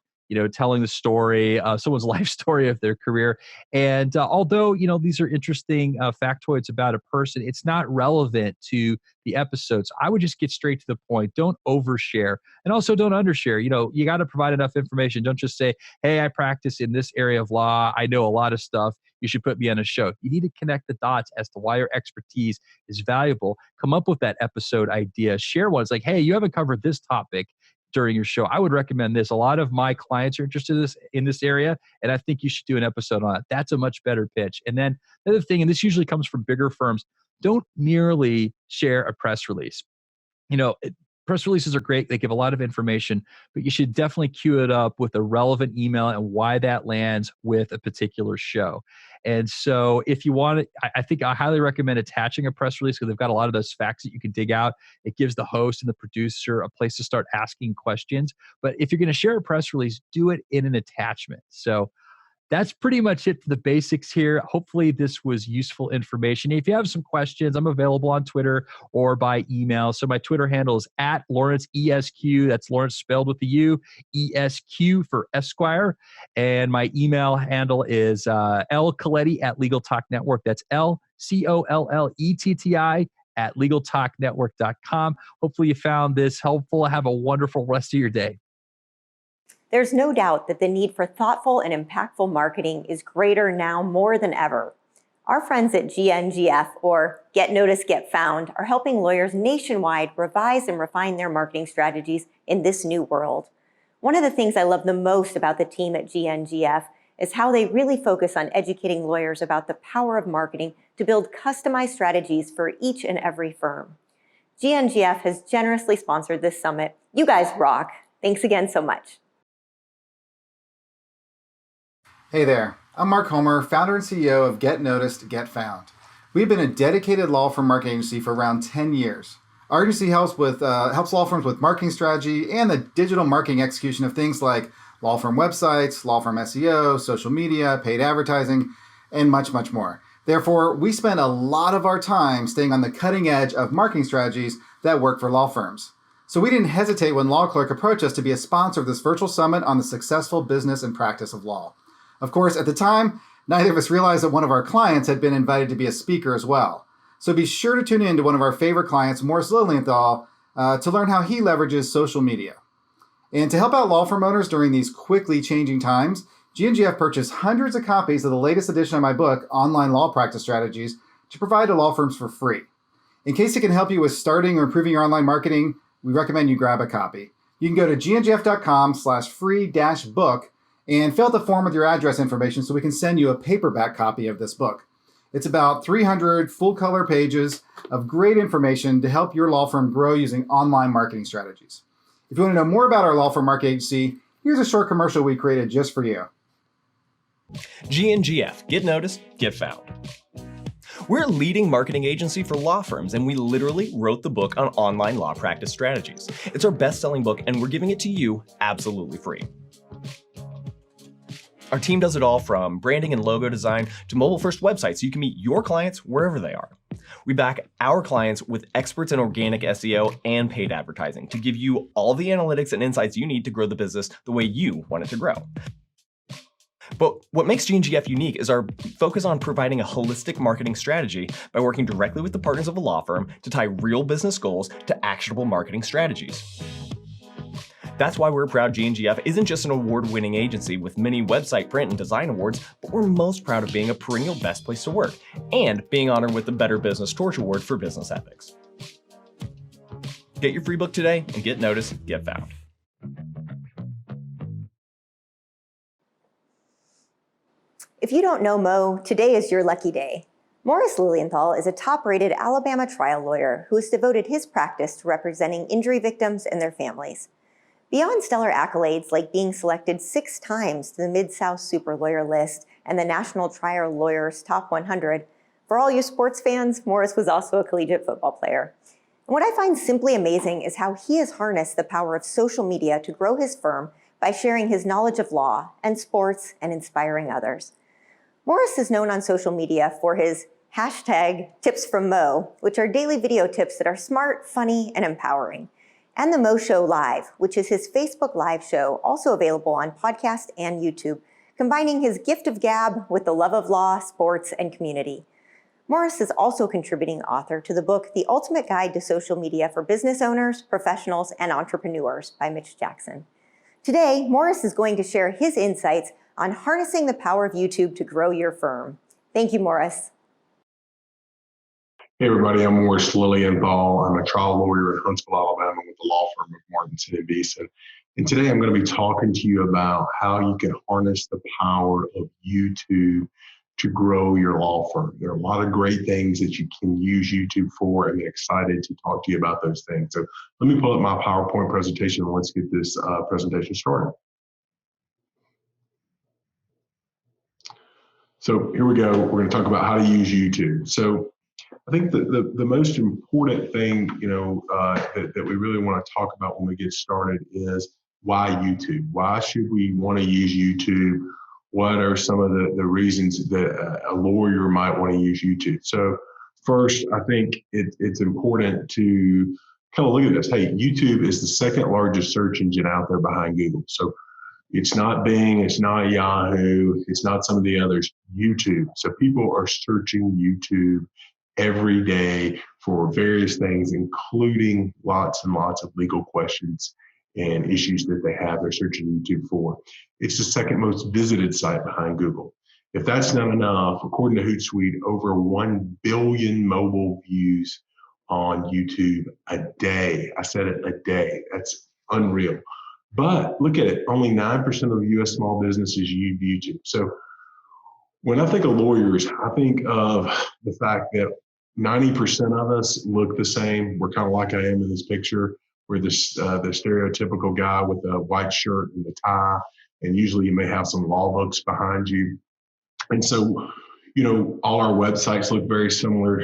telling the story, someone's life story of their career. And although, these are interesting factoids about a person, it's not relevant to the episodes. I would just get straight to the point. Don't overshare, and also don't undershare. You got to provide enough information. Don't just say, hey, I practice in this area of law. I know a lot of stuff. You should put me on a show. You need to connect the dots as to why your expertise is valuable. Come up with that episode idea. Share one. It's like, hey, you haven't covered this topic during your show. I would recommend this. A lot of my clients are interested in this area, and I think you should do an episode on it. That's a much better pitch. And then the other thing, and this usually comes from bigger firms, don't merely share a press release. Press releases are great. They give a lot of information, but you should definitely queue it up with a relevant email and why that lands with a particular show. And so if you want it, I think I highly recommend attaching a press release because they've got a lot of those facts that you can dig out. It gives the host and the producer a place to start asking questions. But if you're going to share a press release, do it in an attachment. So that's pretty much it for the basics here. Hopefully this was useful information. If you have some questions, I'm available on Twitter or by email. So my Twitter handle is @LawrenceESQ. That's Lawrence spelled with the U, ESQ for Esquire. And my email handle is LColetti @Legal Talk Network. That's LCOLLETTI @LegalTalkNetwork.com. Hopefully you found this helpful. Have a wonderful rest of your day. There's no doubt that the need for thoughtful and impactful marketing is greater now more than ever. Our friends at GNGF, or Get Noticed, Get Found, are helping lawyers nationwide revise and refine their marketing strategies in this new world. One of the things I love the most about the team at GNGF is how they really focus on educating lawyers about the power of marketing to build customized strategies for each and every firm. GNGF has generously sponsored this summit. You guys rock. Thanks again so much. Hey there, I'm Mark Homer, founder and CEO of Get Noticed, Get Found. We've been a dedicated law firm marketing agency for around 10 years. Our agency helps law firms with marketing strategy and the digital marketing execution of things like law firm websites, law firm SEO, social media, paid advertising, and much, much more. Therefore, we spend a lot of our time staying on the cutting edge of marketing strategies that work for law firms. So we didn't hesitate when LawClerk approached us to be a sponsor of this virtual summit on the successful business and practice of law. Of course, at the time, neither of us realized that one of our clients had been invited to be a speaker as well. So be sure to tune in to one of our favorite clients, Morris Lilienthal, to learn how he leverages social media. And to help out law firm owners during these quickly changing times, GNGF purchased hundreds of copies of the latest edition of my book, Online Law Practice Strategies, to provide to law firms for free. In case it can help you with starting or improving your online marketing, we recommend you grab a copy. You can go to gngf.com/free-book and fill out the form with your address information so we can send you a paperback copy of this book. It's about 300 full-color pages of great information to help your law firm grow using online marketing strategies. If you want to know more about our law firm marketing agency, here's a short commercial we created just for you. GNGF, Get Noticed, Get Found. We're a leading marketing agency for law firms, and we literally wrote the book on online law practice strategies. It's our best-selling book, and we're giving it to you absolutely free. Our team does it all from branding and logo design to mobile-first websites so you can meet your clients wherever they are. We back our clients with experts in organic SEO and paid advertising to give you all the analytics and insights you need to grow the business the way you want it to grow. But what makes GNGF unique is our focus on providing a holistic marketing strategy by working directly with the partners of a law firm to tie real business goals to actionable marketing strategies. That's why we're proud GNGF isn't just an award-winning agency with many website, print, and design awards, but we're most proud of being a perennial best place to work and being honored with the Better Business Torch Award for business ethics. Get your free book today and get noticed, get found. If you don't know Mo, today is your lucky day. Morris Lilienthal is a top-rated Alabama trial lawyer who has devoted his practice to representing injury victims and their families. Beyond stellar accolades like being selected 6 times to the Mid-South Super Lawyer list and the National Trial Lawyers Top 100, for all you sports fans, Morris was also a collegiate football player. And what I find simply amazing is how he has harnessed the power of social media to grow his firm by sharing his knowledge of law and sports and inspiring others. Morris is known on social media for his hashtag Tips from Mo, which are daily video tips that are smart, funny, and empowering, and the Mo Show Live, which is his Facebook Live show, also available on podcast and YouTube, combining his gift of gab with the love of law, sports, and community. Morris is also a contributing author to the book, The Ultimate Guide to Social Media for Business Owners, Professionals, and Entrepreneurs by Mitch Jackson. Today, Morris is going to share his insights on harnessing the power of YouTube to grow your firm. Thank you, Morris. Hey everybody, I'm Morris Lilienthal. I'm a trial lawyer in Huntsville, Alabama with the law firm of Martinson and Beeson. And today I'm going to be talking to you about how you can harness the power of YouTube to grow your law firm. There are a lot of great things that you can use YouTube for, and I'm excited to talk to you about those things. So let me pull up my PowerPoint presentation and let's get this presentation started. So here we go. We're going to talk about how to use YouTube. So I think the most important thing, that we really want to talk about when we get started is why YouTube? Why should we want to use YouTube? What are some of the reasons that a lawyer might want to use YouTube? So first, I think it's important to kind of look at this. Hey, YouTube is the second largest search engine out there behind Google. So it's not Bing, it's not Yahoo, it's not some of the others, YouTube. So people are searching YouTube every day for various things, including lots and lots of legal questions and issues that they have. They're searching YouTube for. It's the second most visited site behind Google. If that's not enough, according to Hootsuite, over 1 billion mobile views on YouTube a day. I said it, a day. That's unreal. But look at it, only 9% of U.S. small businesses use YouTube. So when I think of lawyers, I think of the fact that 90% of us look the same. We're kind of like I am in this picture. We're the stereotypical guy with a white shirt and the tie, and usually you may have some law books behind you. And so, all our websites look very similar,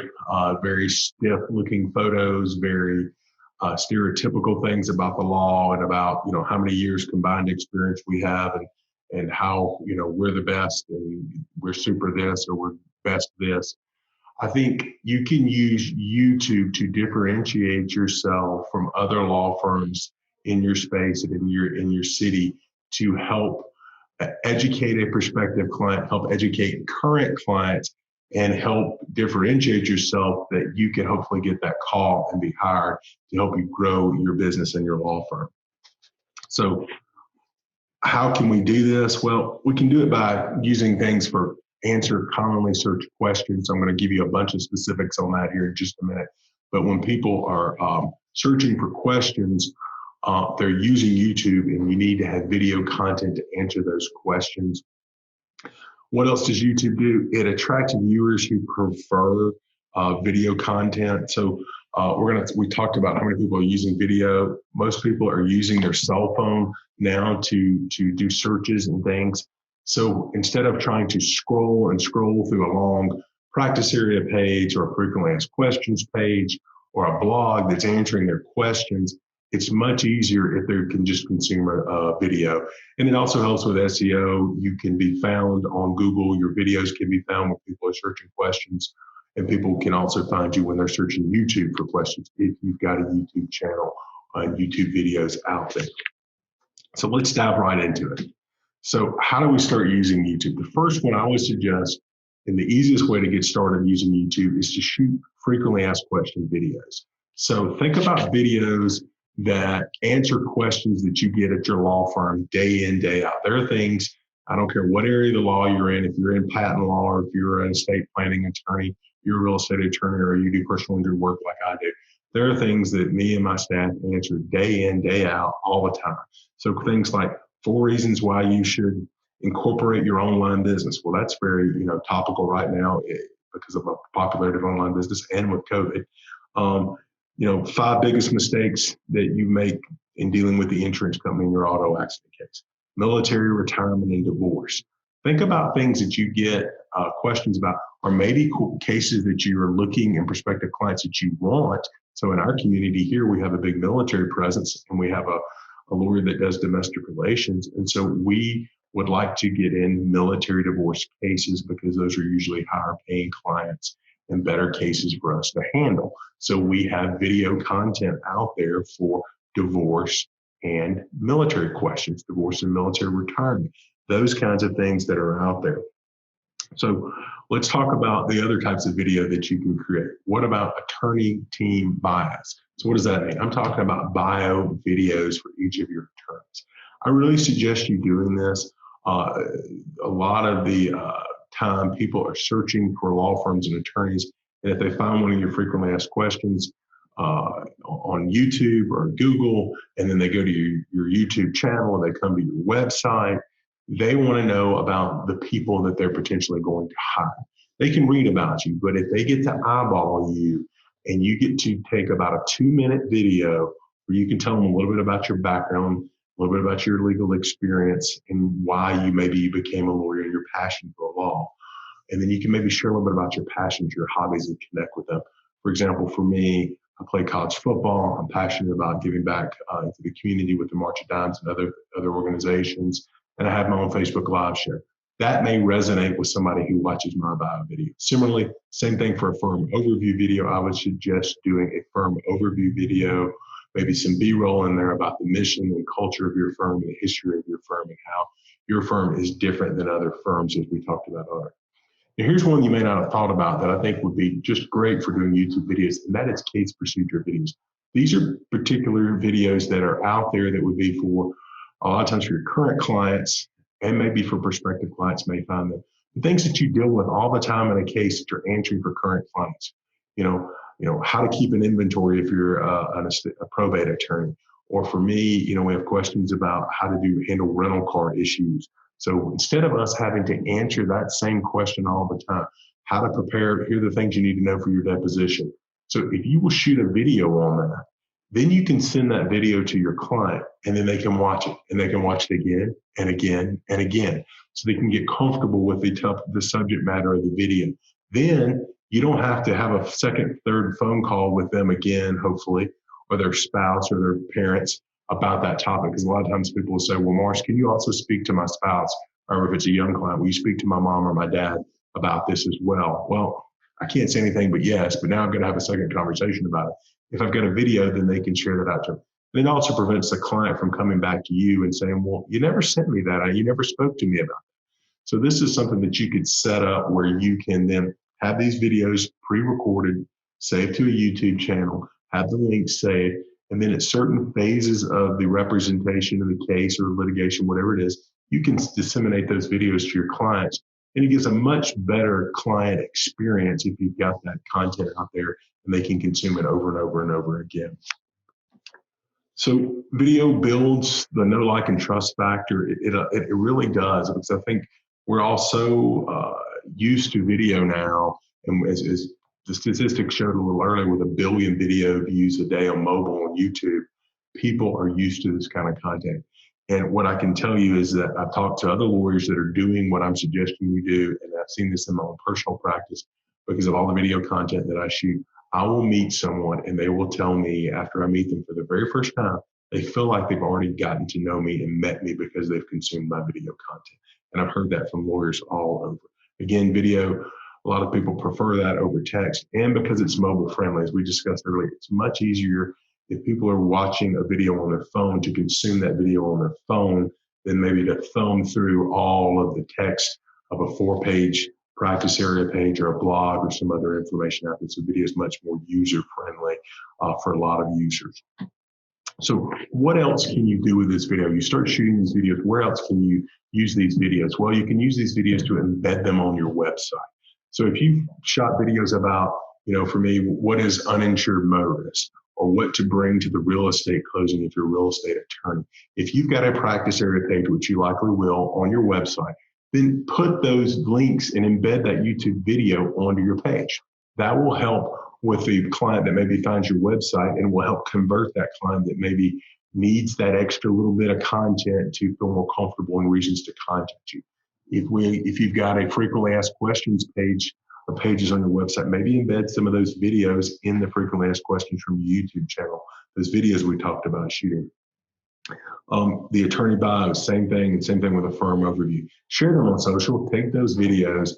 very stiff looking photos, very stereotypical things about the law and about, how many years combined experience we have and how, we're the best and we're super this or we're best this. I think you can use YouTube to differentiate yourself from other law firms in your space and in your city to help educate a prospective client, help educate current clients, and help differentiate yourself that you can hopefully get that call and be hired to help you grow your business and your law firm. So how can we do this? Well, we can do it by using things for answer commonly searched questions. I'm going to give you a bunch of specifics on that here in just a minute. But when people are searching for questions, they're using YouTube, and you need to have video content to answer those questions. What else does YouTube do? It attracts viewers who prefer video content. So we talked about how many people are using video. Most people are using their cell phone now to do searches and things. So instead of trying to scroll through a long practice area page or a frequently asked questions page or a blog that's answering their questions, it's much easier if they can just consume a video. And it also helps with SEO. You can be found on Google. Your videos can be found when people are searching questions. And people can also find you when they're searching YouTube for questions if you've got a YouTube channel and YouTube videos out there. So let's dive right into it. So how do we start using YouTube? The first one I would suggest, and the easiest way to get started using YouTube, is to shoot frequently asked question videos. So think about videos that answer questions that you get at your law firm day in, day out. There are things, I don't care what area of the law you're in, if you're in patent law or if you're an estate planning attorney, you're a real estate attorney, or you do personal injury work like I do. There are things that me and my staff answer day in, day out, all the time. So things like 4 reasons why you should incorporate your online business. Well, that's very topical right now because of the popularity of online business and with COVID. 5 biggest mistakes that you make in dealing with the insurance company in your auto accident case. Military, retirement, and divorce. Think about things that you get questions about, or maybe cases that you are looking and prospective clients that you want. So in our community here, we have a big military presence, and we have a lawyer that does domestic relations. And so we would like to get in military divorce cases because those are usually higher paying clients and better cases for us to handle. So we have video content out there for divorce and military questions, divorce and military retirement, those kinds of things that are out there. So let's talk about the other types of video that you can create. What about attorney team bios? So what does that mean? I'm talking about bio videos for each of your attorneys. I really suggest you doing this. A lot of the time people are searching for law firms and attorneys, and if they find one of your frequently asked questions on YouTube or Google, and then they go to your YouTube channel, or they come to your website, they want to know about the people that they're potentially going to hire. They can read about you, but if they get to eyeball you and you get to take about a 2-minute video where you can tell them a little bit about your background, a little bit about your legal experience and why maybe you became a lawyer and your passion for law. And then you can maybe share a little bit about your passions, your hobbies, and connect with them. For example, for me, I play college football. I'm passionate about giving back to the community with the March of Dimes and other organizations. And I have my own Facebook Live show. That may resonate with somebody who watches my bio video. Similarly, same thing for a firm overview video. I would suggest doing a firm overview video, maybe some B-roll in there about the mission and culture of your firm and the history of your firm and how your firm is different than other firms, as we talked about earlier. Now, here's one you may not have thought about that I think would be just great for doing YouTube videos, and that is case procedure videos. These are particular videos that are out there that would be for a lot of times for your current clients and maybe for prospective clients may find them. The things that you deal with all the time in a case that you're answering for current clients. You know how to keep an inventory if you're a probate attorney. Or for me, we have questions about how to handle rental car issues. So instead of us having to answer that same question all the time, how to prepare, here are the things you need to know for your deposition. So if you will shoot a video on that, then you can send that video to your client and then they can watch it and they can watch it again and again and again. So they can get comfortable with the subject matter of the video. Then you don't have to have a second, third phone call with them again, hopefully, or their spouse or their parents about that topic. Because a lot of times people will say, well, Marsh, can you also speak to my spouse? Or if it's a young client, will you speak to my mom or my dad about this as well? Well, I can't say anything but yes, but now I'm going to have a second conversation about it. If I've got a video, then they can share that out to them. And it also prevents the client from coming back to you and saying, well, you never sent me that. You never spoke to me about it. So this is something that you could set up where you can then have these videos pre-recorded, saved to a YouTube channel, have the link saved, and then at certain phases of the representation of the case or litigation, whatever it is, you can disseminate those videos to your clients. And it gives a much better client experience if you've got that content out there and they can consume it over and over and over again. So video builds the know, like, and trust factor. It really does, because I think we're all so used to video now. And as the statistics showed a little earlier, with 1 billion video views a day on mobile on YouTube, people are used to this kind of content. And what I can tell you is that I've talked to other lawyers that are doing what I'm suggesting you do, and I've seen this in my own personal practice because of all the video content that I shoot. I will meet someone and they will tell me after I meet them for the very first time, they feel like they've already gotten to know me and met me because they've consumed my video content. And I've heard that from lawyers all over. Again, video, a lot of people prefer that over text, and because it's mobile friendly, as we discussed earlier, it's much easier if people are watching a video on their phone to consume that video on their phone than maybe to thumb through all of the text of a 4-page practice area page or a blog or some other information out there. So video is much more user friendly for a lot of users. So what else can you do with this video? You start shooting these videos. Where else can you use these videos? Well, you can use these videos to embed them on your website. So if you've shot videos about, for me, what is uninsured motorist, or what to bring to the real estate closing if you're a real estate attorney. If you've got a practice area page, which you likely will, on your website, then put those links and embed that YouTube video onto your page. That will help with the client that maybe finds your website, and will help convert that client that maybe needs that extra little bit of content to feel more comfortable and reasons to contact you. If you've got a frequently asked questions page or pages on your website, maybe embed some of those videos in the frequently asked questions from your YouTube channel, those videos we talked about shooting. The attorney bio, same thing, and same thing with a firm overview. Share them on social, take those videos,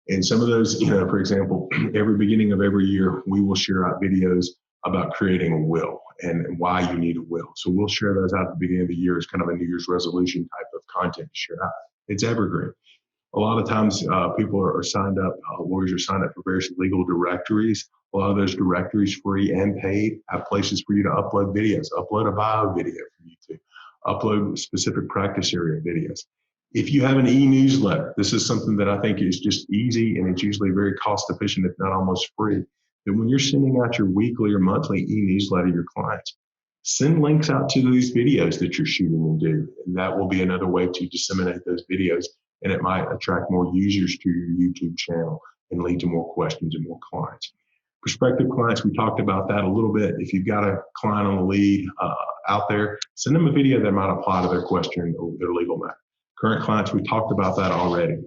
and some of those, for example, every beginning of every year, we will share out videos about creating a will and why you need a will. So we'll share those out at the beginning of the year as kind of a New Year's resolution type of content to share out. It's evergreen. A lot of times people are signed up, lawyers are signed up for various legal directories. A lot of those directories, free and paid, have places for you to upload videos, upload a bio video for YouTube, upload specific practice area videos. If you have an e-newsletter, this is something that I think is just easy and it's usually very cost efficient, if not almost free. That when you're sending out your weekly or monthly e-newsletter to your clients, send links out to these videos that you're shooting and do. And that will be another way to disseminate those videos, and it might attract more users to your YouTube channel and lead to more questions and more clients. Prospective clients, we talked about that a little bit. If you've got a client on the lead out there, send them a video that might apply to their question or their legal matter. Current clients, we talked about that already.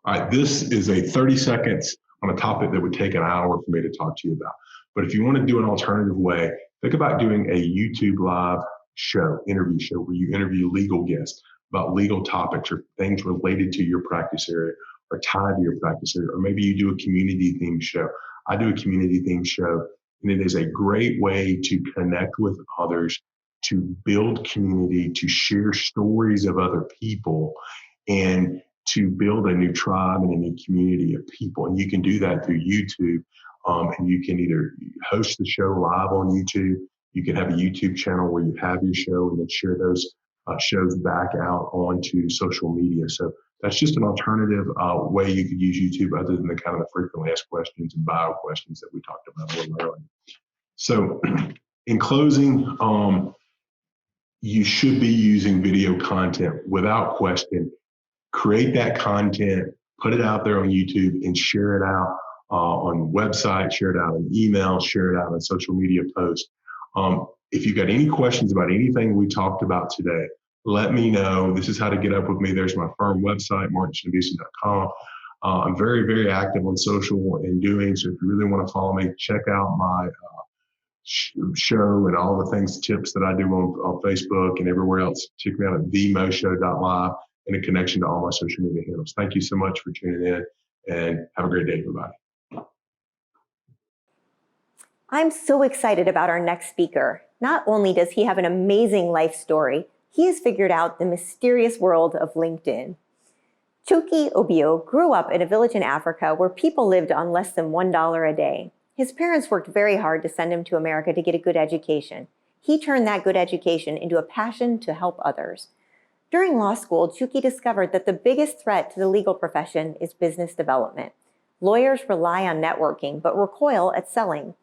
All right, this is a 30 seconds on a topic that would take an hour for me to talk to you about. But if you want to do an alternative way, think about doing a YouTube live show, interview show, where you interview legal guests about legal topics or things related to your practice area or tied to your practice area, or maybe you do a community themed show. I do a community themed show, and it is a great way to connect with others, to build community, to share stories of other people, and to build a new tribe and a new community of people. And you can do that through YouTube. And you can either host the show live on YouTube. You can have a YouTube channel where you have your show and then share those shows back out onto social media. So that's just an alternative way you could use YouTube, other than the kind of the frequently asked questions and bio questions that we talked about a little earlier. So in closing, you should be using video content without question. Create that content, put it out there on YouTube, and share it out on website, share it out in email, share it out in social media posts. If you've got any questions about anything we talked about today, let me know. This is how to get up with me. There's my firm website, martinsnabusi.com. I'm very, very active on social and doing, so if you really want to follow me, check out my show and all the things, tips that I do on Facebook and everywhere else. Check me out at themoshow.live and a connection to all my social media handles. Thank you so much for tuning in, and have a great day, everybody. I'm so excited about our next speaker. Not only does he have an amazing life story, he has figured out the mysterious world of LinkedIn. Chuki Obio grew up in a village in Africa where people lived on less than $1 a day. His parents worked very hard to send him to America to get a good education. He turned that good education into a passion to help others. During law school, Chuki discovered that the biggest threat to the legal profession is business development. Lawyers rely on networking, but recoil at selling.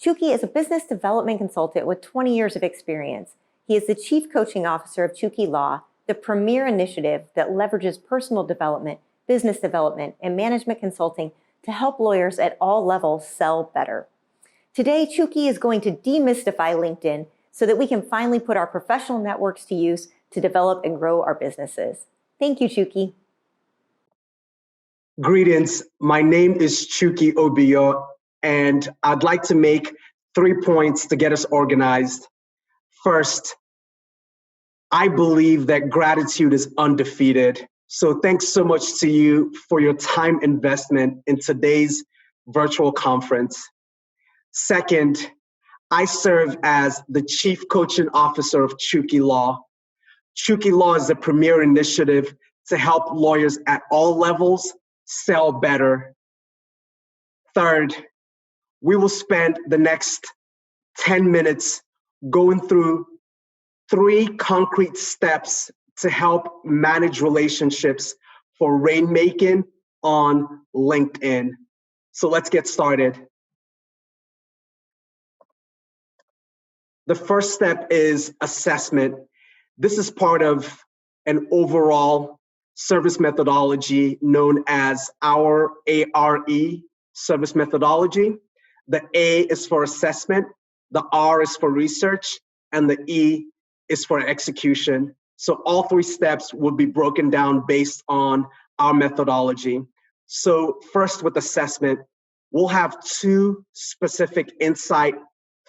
Chuki is a business development consultant with 20 years of experience. He is the Chief Coaching Officer of Chuki Law, the premier initiative that leverages personal development, business development, and management consulting to help lawyers at all levels sell better. Today, Chuki is going to demystify LinkedIn so that we can finally put our professional networks to use to develop and grow our businesses. Thank you, Chuki. Greetings. My name is Chuki Obio, and I'd like to make 3 points to get us organized. First, I believe that gratitude is undefeated. So thanks so much to you for your time investment in today's virtual conference. Second, I serve as the Chief Coaching Officer of Chuki Law. Chuki Law is a premier initiative to help lawyers at all levels sell better. Third, we will spend the next 10 minutes going through 3 concrete steps to help manage relationships for rainmaking on LinkedIn. So let's get started. The first step is assessment. This is part of an overall service methodology known as our ARE service methodology. The A is for assessment, the R is for research, and the E is for execution. So all 3 steps will be broken down based on our methodology. So first with assessment, we'll have 2 specific insight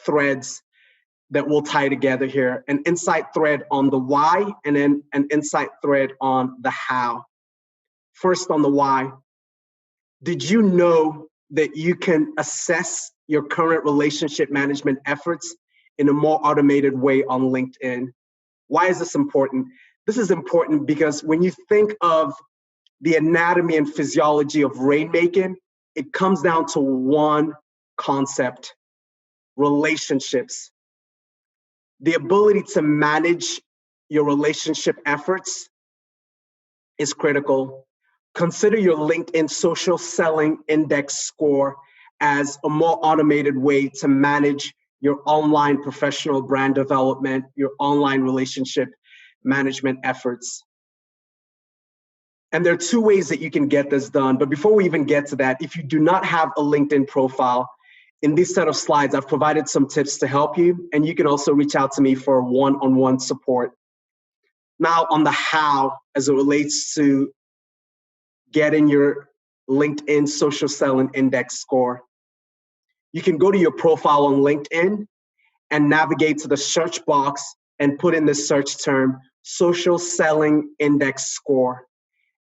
threads. that we'll tie together here, an insight thread on the why, and then an insight thread on the how. First, on the why. Did you know that you can assess your current relationship management efforts in a more automated way on LinkedIn? Why is this important? This is important because when you think of the anatomy and physiology of rainmaking, it comes down to one concept: relationships. The ability to manage your relationship efforts is critical. Consider your LinkedIn social selling index score as a more automated way to manage your online professional brand development, your online relationship management efforts. And there are two ways that you can get this done. But before we even get to that, if you do not have a LinkedIn profile, in this set of slides, I've provided some tips to help you, and you can also reach out to me for one-on-one support. Now, on the how, as it relates to getting your LinkedIn social selling index score, you can go to your profile on LinkedIn and navigate to the search box and put in the search term, social selling index score,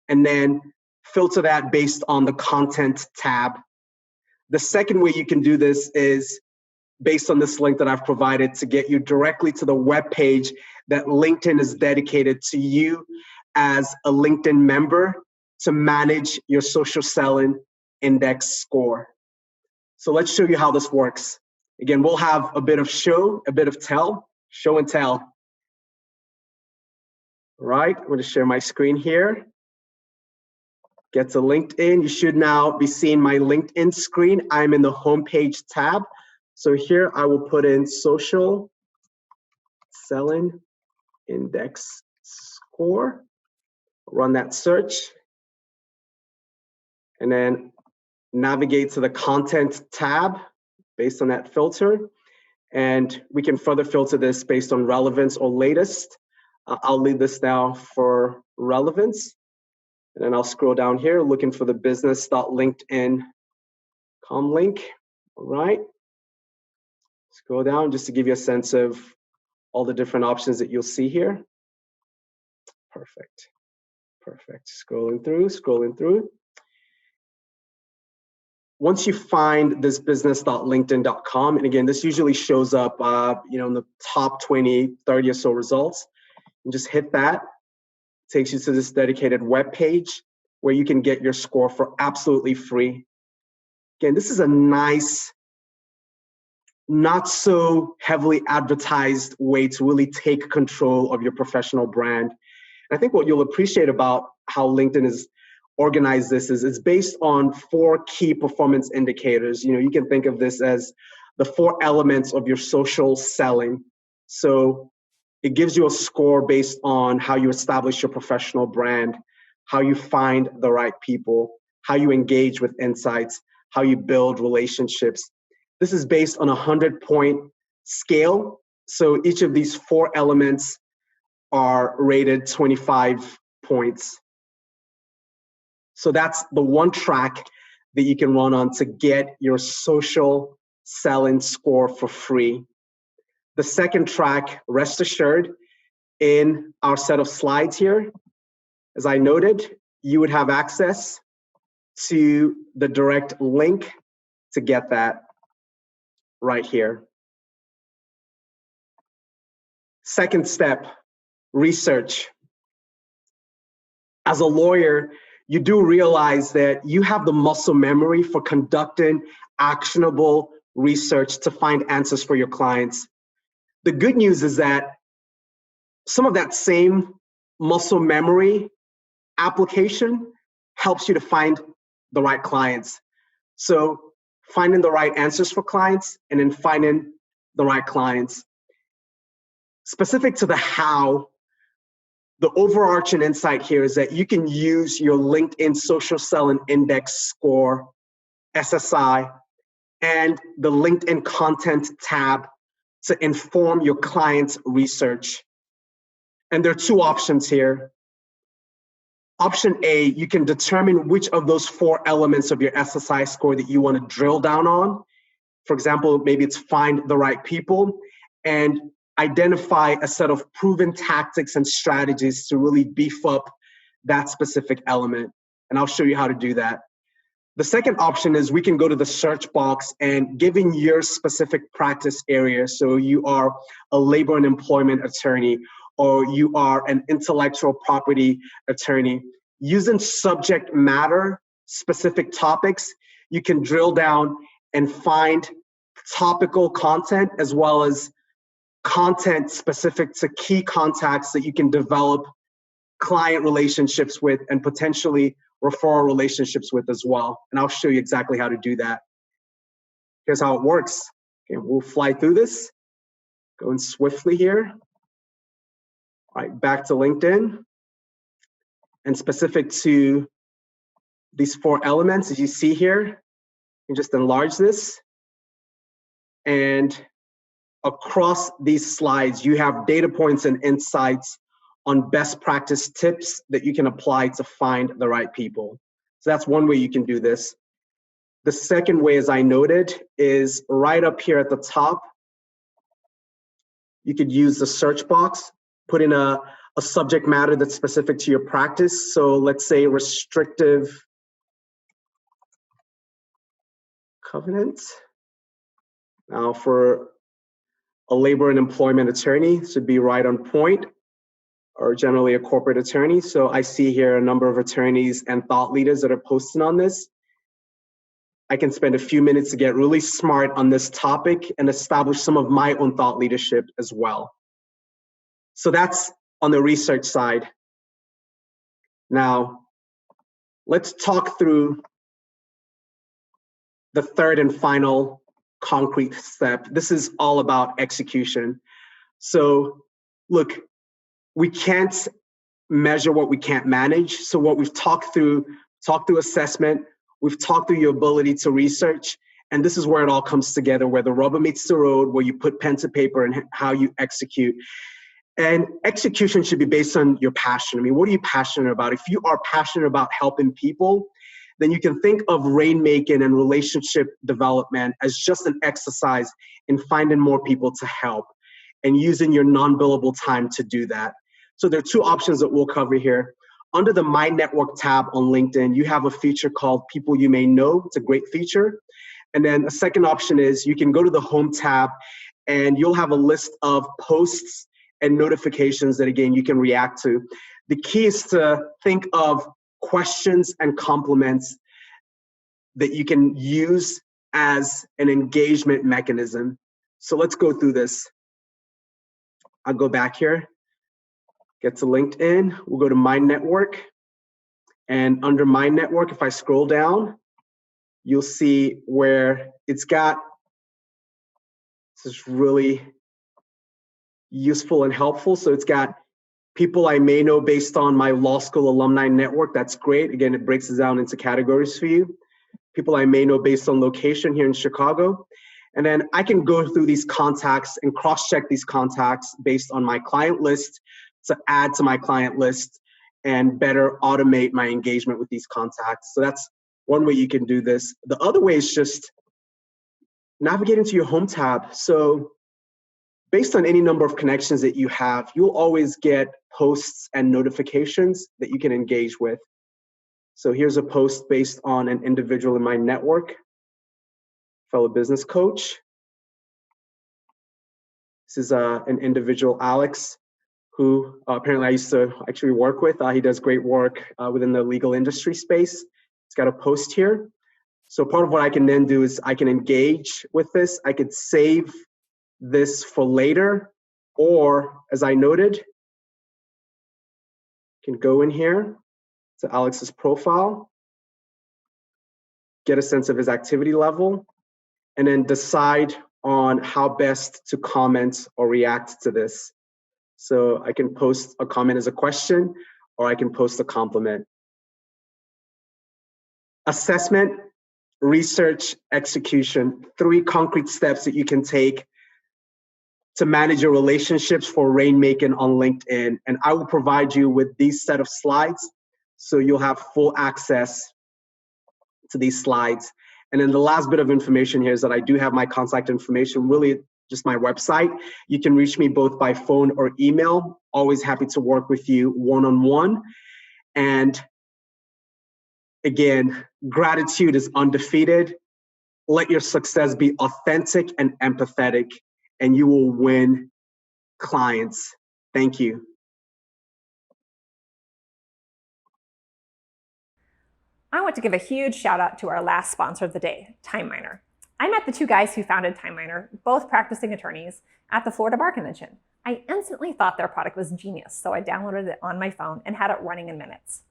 and then filter that based on the content tab. The second way you can do this is based on this link that I've provided to get you directly to the web page that LinkedIn is dedicated to you as a LinkedIn member to manage your social selling index score. So let's show you how this works. Again, we'll have a bit of show, a bit of tell, show and tell. All right, I'm going to share my screen here. Get to LinkedIn. You should now be seeing my LinkedIn screen. I'm in the homepage tab. So here I will put in social selling index score, run that search, and then navigate to the content tab based on that filter. And we can further filter this based on relevance or latest. I'll leave this now for relevance. And then I'll scroll down here looking for the business.linkedin.com link. All right. Scroll down just to give you a sense of all the different options that you'll see here. Perfect. Perfect. Scrolling through. Once you find this business.linkedin.com, and again, this usually shows up in the top 20, 30 or so results, you just hit that. It takes you to this dedicated web page where you can get your score for absolutely free. Again, this is a nice, not so heavily advertised way to really take control of your professional brand. And I think what you'll appreciate about how LinkedIn is organized this is it's based on 4 key performance indicators. You can think of this as the 4 elements of your social selling. So it gives you a score based on how you establish your professional brand, how you find the right people, how you engage with insights, how you build relationships. This is based on a 100-point scale. So each of these 4 elements are rated 25 points. So that's the one track that you can run on to get your social selling score for free. The second track, rest assured, in our set of slides here, as I noted, you would have access to the direct link to get that right here. Second step, research. As a lawyer, you do realize that you have the muscle memory for conducting actionable research to find answers for your clients. The good news is that some of that same muscle memory application helps you to find the right clients. So finding the right answers for clients and then finding the right clients. Specific to the how, the overarching insight here is that you can use your LinkedIn Social Selling Index score, SSI, and the LinkedIn Content tab to inform your client's research. And there are 2 options here. Option A, you can determine which of those 4 elements of your SSI score that you want to drill down on. For example, maybe it's find the right people. and identify a set of proven tactics and strategies to really beef up that specific element. And I'll show you how to do that. The second option is we can go to the search box and given your specific practice area, so you are a labor and employment attorney, or you are an intellectual property attorney, using subject matter specific topics, you can drill down and find topical content as well as content specific to key contacts that you can develop client relationships with and potentially referral relationships with as well. And I'll show you exactly how to do that. Here's how it works. Okay, we'll fly through this, going swiftly here. All right, back to LinkedIn. And specific to these 4 elements, as you see here, you can just enlarge this. And across these slides, you have data points and insights on best practice tips that you can apply to find the right people. So that's one way you can do this. The second way, as I noted, is right up here at the top. You could use the search box, put in a subject matter that's specific to your practice. So let's say restrictive covenants. Now for a labor and employment attorney, this would be right on point, or generally a corporate attorney. So I see here a number of attorneys and thought leaders that are posting on this. I can spend a few minutes to get really smart on this topic and establish some of my own thought leadership as well. So that's on the research side. Now, let's talk through the third and final concrete step. This is all about execution. So look, we can't measure what we can't manage. So what we've talked through assessment, we've talked through your ability to research, and this is where it all comes together, where the rubber meets the road, where you put pen to paper and how you execute. And execution should be based on your passion. I mean, what are you passionate about? If you are passionate about helping people, then you can think of rainmaking and relationship development as just an exercise in finding more people to help and using your non-billable time to do that. So there are 2 options that we'll cover here. Under the My Network tab on LinkedIn, you have a feature called People You May Know. It's a great feature. And then a second option is you can go to the Home tab and you'll have a list of posts and notifications that, again, you can react to. The key is to think of questions and compliments that you can use as an engagement mechanism. So let's go through this. I'll go back here, get to LinkedIn. We'll go to My Network. And under My Network, if I scroll down, you'll see where it's got, this is really useful and helpful. So it's got people I may know based on my law school alumni network. That's great. Again, it breaks it down into categories for you. People I may know based on location here in Chicago. And then I can go through these contacts and cross-check these contacts based on my client list to add to my client list and better automate my engagement with these contacts. So that's one way you can do this. The other way is just navigate into your Home tab. So based on any number of connections that you have, you'll always get posts and notifications that you can engage with. So here's a post based on an individual in my network, fellow business coach. This is an individual, Alex, who apparently I used to actually work with. He does great work within the legal industry space. He's got a post here. So part of what I can then do is I can engage with this. I could save this for later, or as I noted, you can go in here to Alex's profile, get a sense of his activity level, and then decide on how best to comment or react to this. So I can post a comment as a question, or I can post a compliment. Assessment, research, execution, 3 concrete steps that you can take to manage your relationships for rainmaking on LinkedIn. And I will provide you with these set of slides, so you'll have full access to these slides. And then the last bit of information here is that I do have my contact information. Really, just my website. You can reach me both by phone or email. Always happy to work with you one-on-one. And again, gratitude is undefeated. Let your success be authentic and empathetic, and you will win clients. Thank you. I want to give a huge shout out to our last sponsor of the day, Time Miner. I met the two guys who founded Time Miner, both practicing attorneys, at the Florida Bar Convention. I instantly thought their product was genius, so I downloaded it on my phone and had it running in minutes.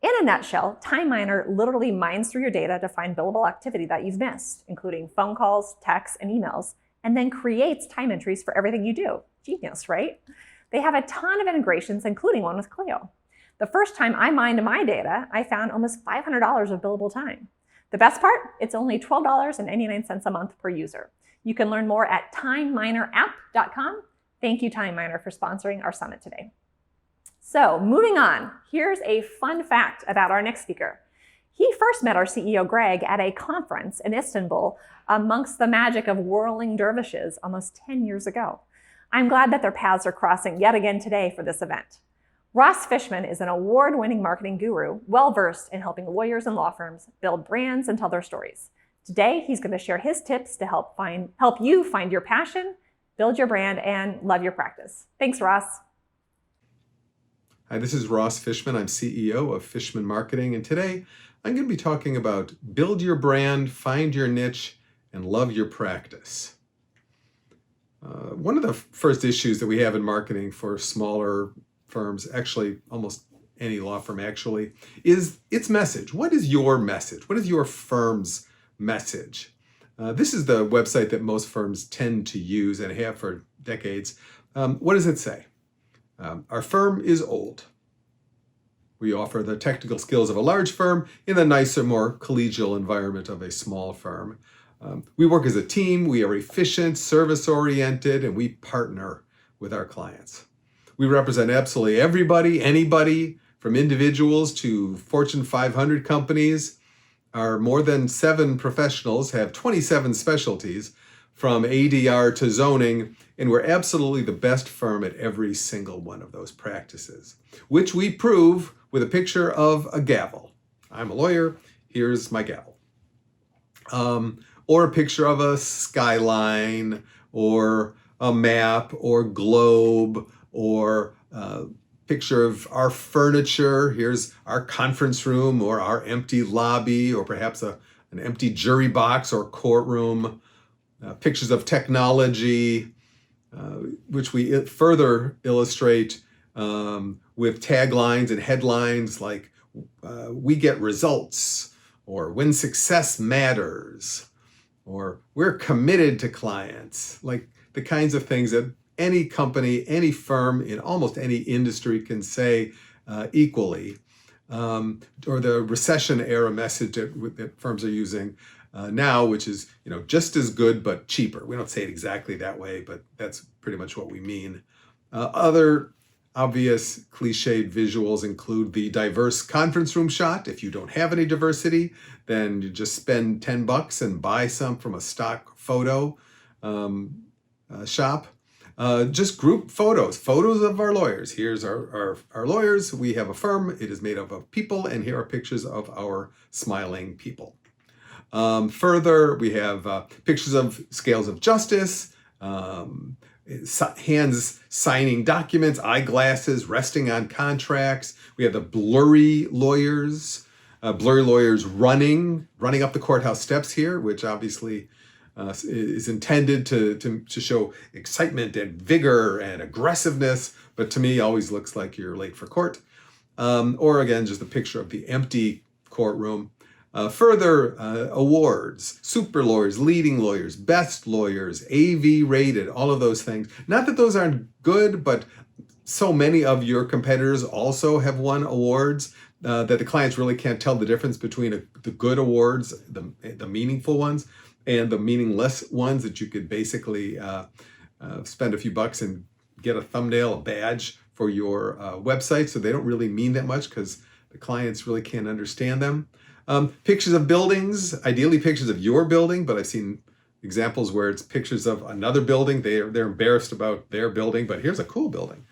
In a nutshell, Time Miner literally mines through your data to find billable activity that you've missed, including phone calls, texts, and emails, and then creates time entries for everything you do. Genius, right? They have a ton of integrations, including one with Clio. The first time I mined my data, I found almost $500 of billable time. The best part, it's only $12.99 a month per user. You can learn more at timeminerapp.com. Thank you, Time Miner, for sponsoring our summit today. So moving on, here's a fun fact about our next speaker. He first met our CEO, Greg, at a conference in Istanbul amongst the magic of whirling dervishes almost 10 years ago. I'm glad that their paths are crossing yet again today for this event. Ross Fishman is an award-winning marketing guru, well-versed in helping lawyers and law firms build brands and tell their stories. Today, he's going to share his tips to help you find your passion, build your brand, and love your practice. Thanks, Ross. Hi, this is Ross Fishman. I'm CEO of Fishman Marketing, and today I'm going to be talking about build your brand, find your niche, and love your practice. One of the first issues that we have in marketing for smaller firms, actually almost any law firm actually, is its message. What is your message? What is your firm's message? This is the website that most firms tend to use and have for decades. What does it say? Our firm is old. We offer the technical skills of a large firm in the nicer, more collegial environment of a small firm. We work as a team, we are efficient, service-oriented, and we partner with our clients. We represent absolutely everybody, anybody, from individuals to Fortune 500 companies. Our more than 7 professionals have 27 specialties, from ADR to zoning, and we're absolutely the best firm at every single one of those practices, which we prove with a picture of a gavel. I'm a lawyer, here's my gavel. Or a picture of a skyline, or a map, or globe, or a picture of our furniture. Here's our conference room, or our empty lobby, or perhaps an empty jury box or courtroom. Pictures of technology, which we further illustrate with taglines and headlines like "We get results," or "When success matters," or "We're committed to clients," like the kinds of things that any company, any firm in almost any industry can say equally, or the recession era message that firms are using now, which is just as good but cheaper. We don't say it exactly that way, but that's pretty much what we mean. Other obvious cliched visuals include the diverse conference room shot. If you don't have any diversity, then you just spend $10 and buy some from a stock photo shop. Just group photos of our lawyers. Here's our lawyers. We have a firm. It is made up of people, and here are pictures of our smiling people. Further, we have pictures of scales of justice, hands signing documents, eyeglasses resting on contracts. We have the blurry lawyers running up the courthouse steps here, which obviously is intended to show excitement and vigor and aggressiveness, but to me always looks like you're late for court. Or again, just a picture of the empty courtroom. Further awards, super lawyers, leading lawyers, best lawyers, AV rated, all of those things. Not that those aren't good, but so many of your competitors also have won awards that the clients really can't tell the difference between the good awards, the meaningful ones, and the meaningless ones that you could basically spend a few bucks and get a thumbnail, a badge for your website. So they don't really mean that much because the clients really can't understand them. Pictures of buildings, ideally pictures of your building, but I've seen examples where it's pictures of another building. They're embarrassed about their building, but here's a cool building.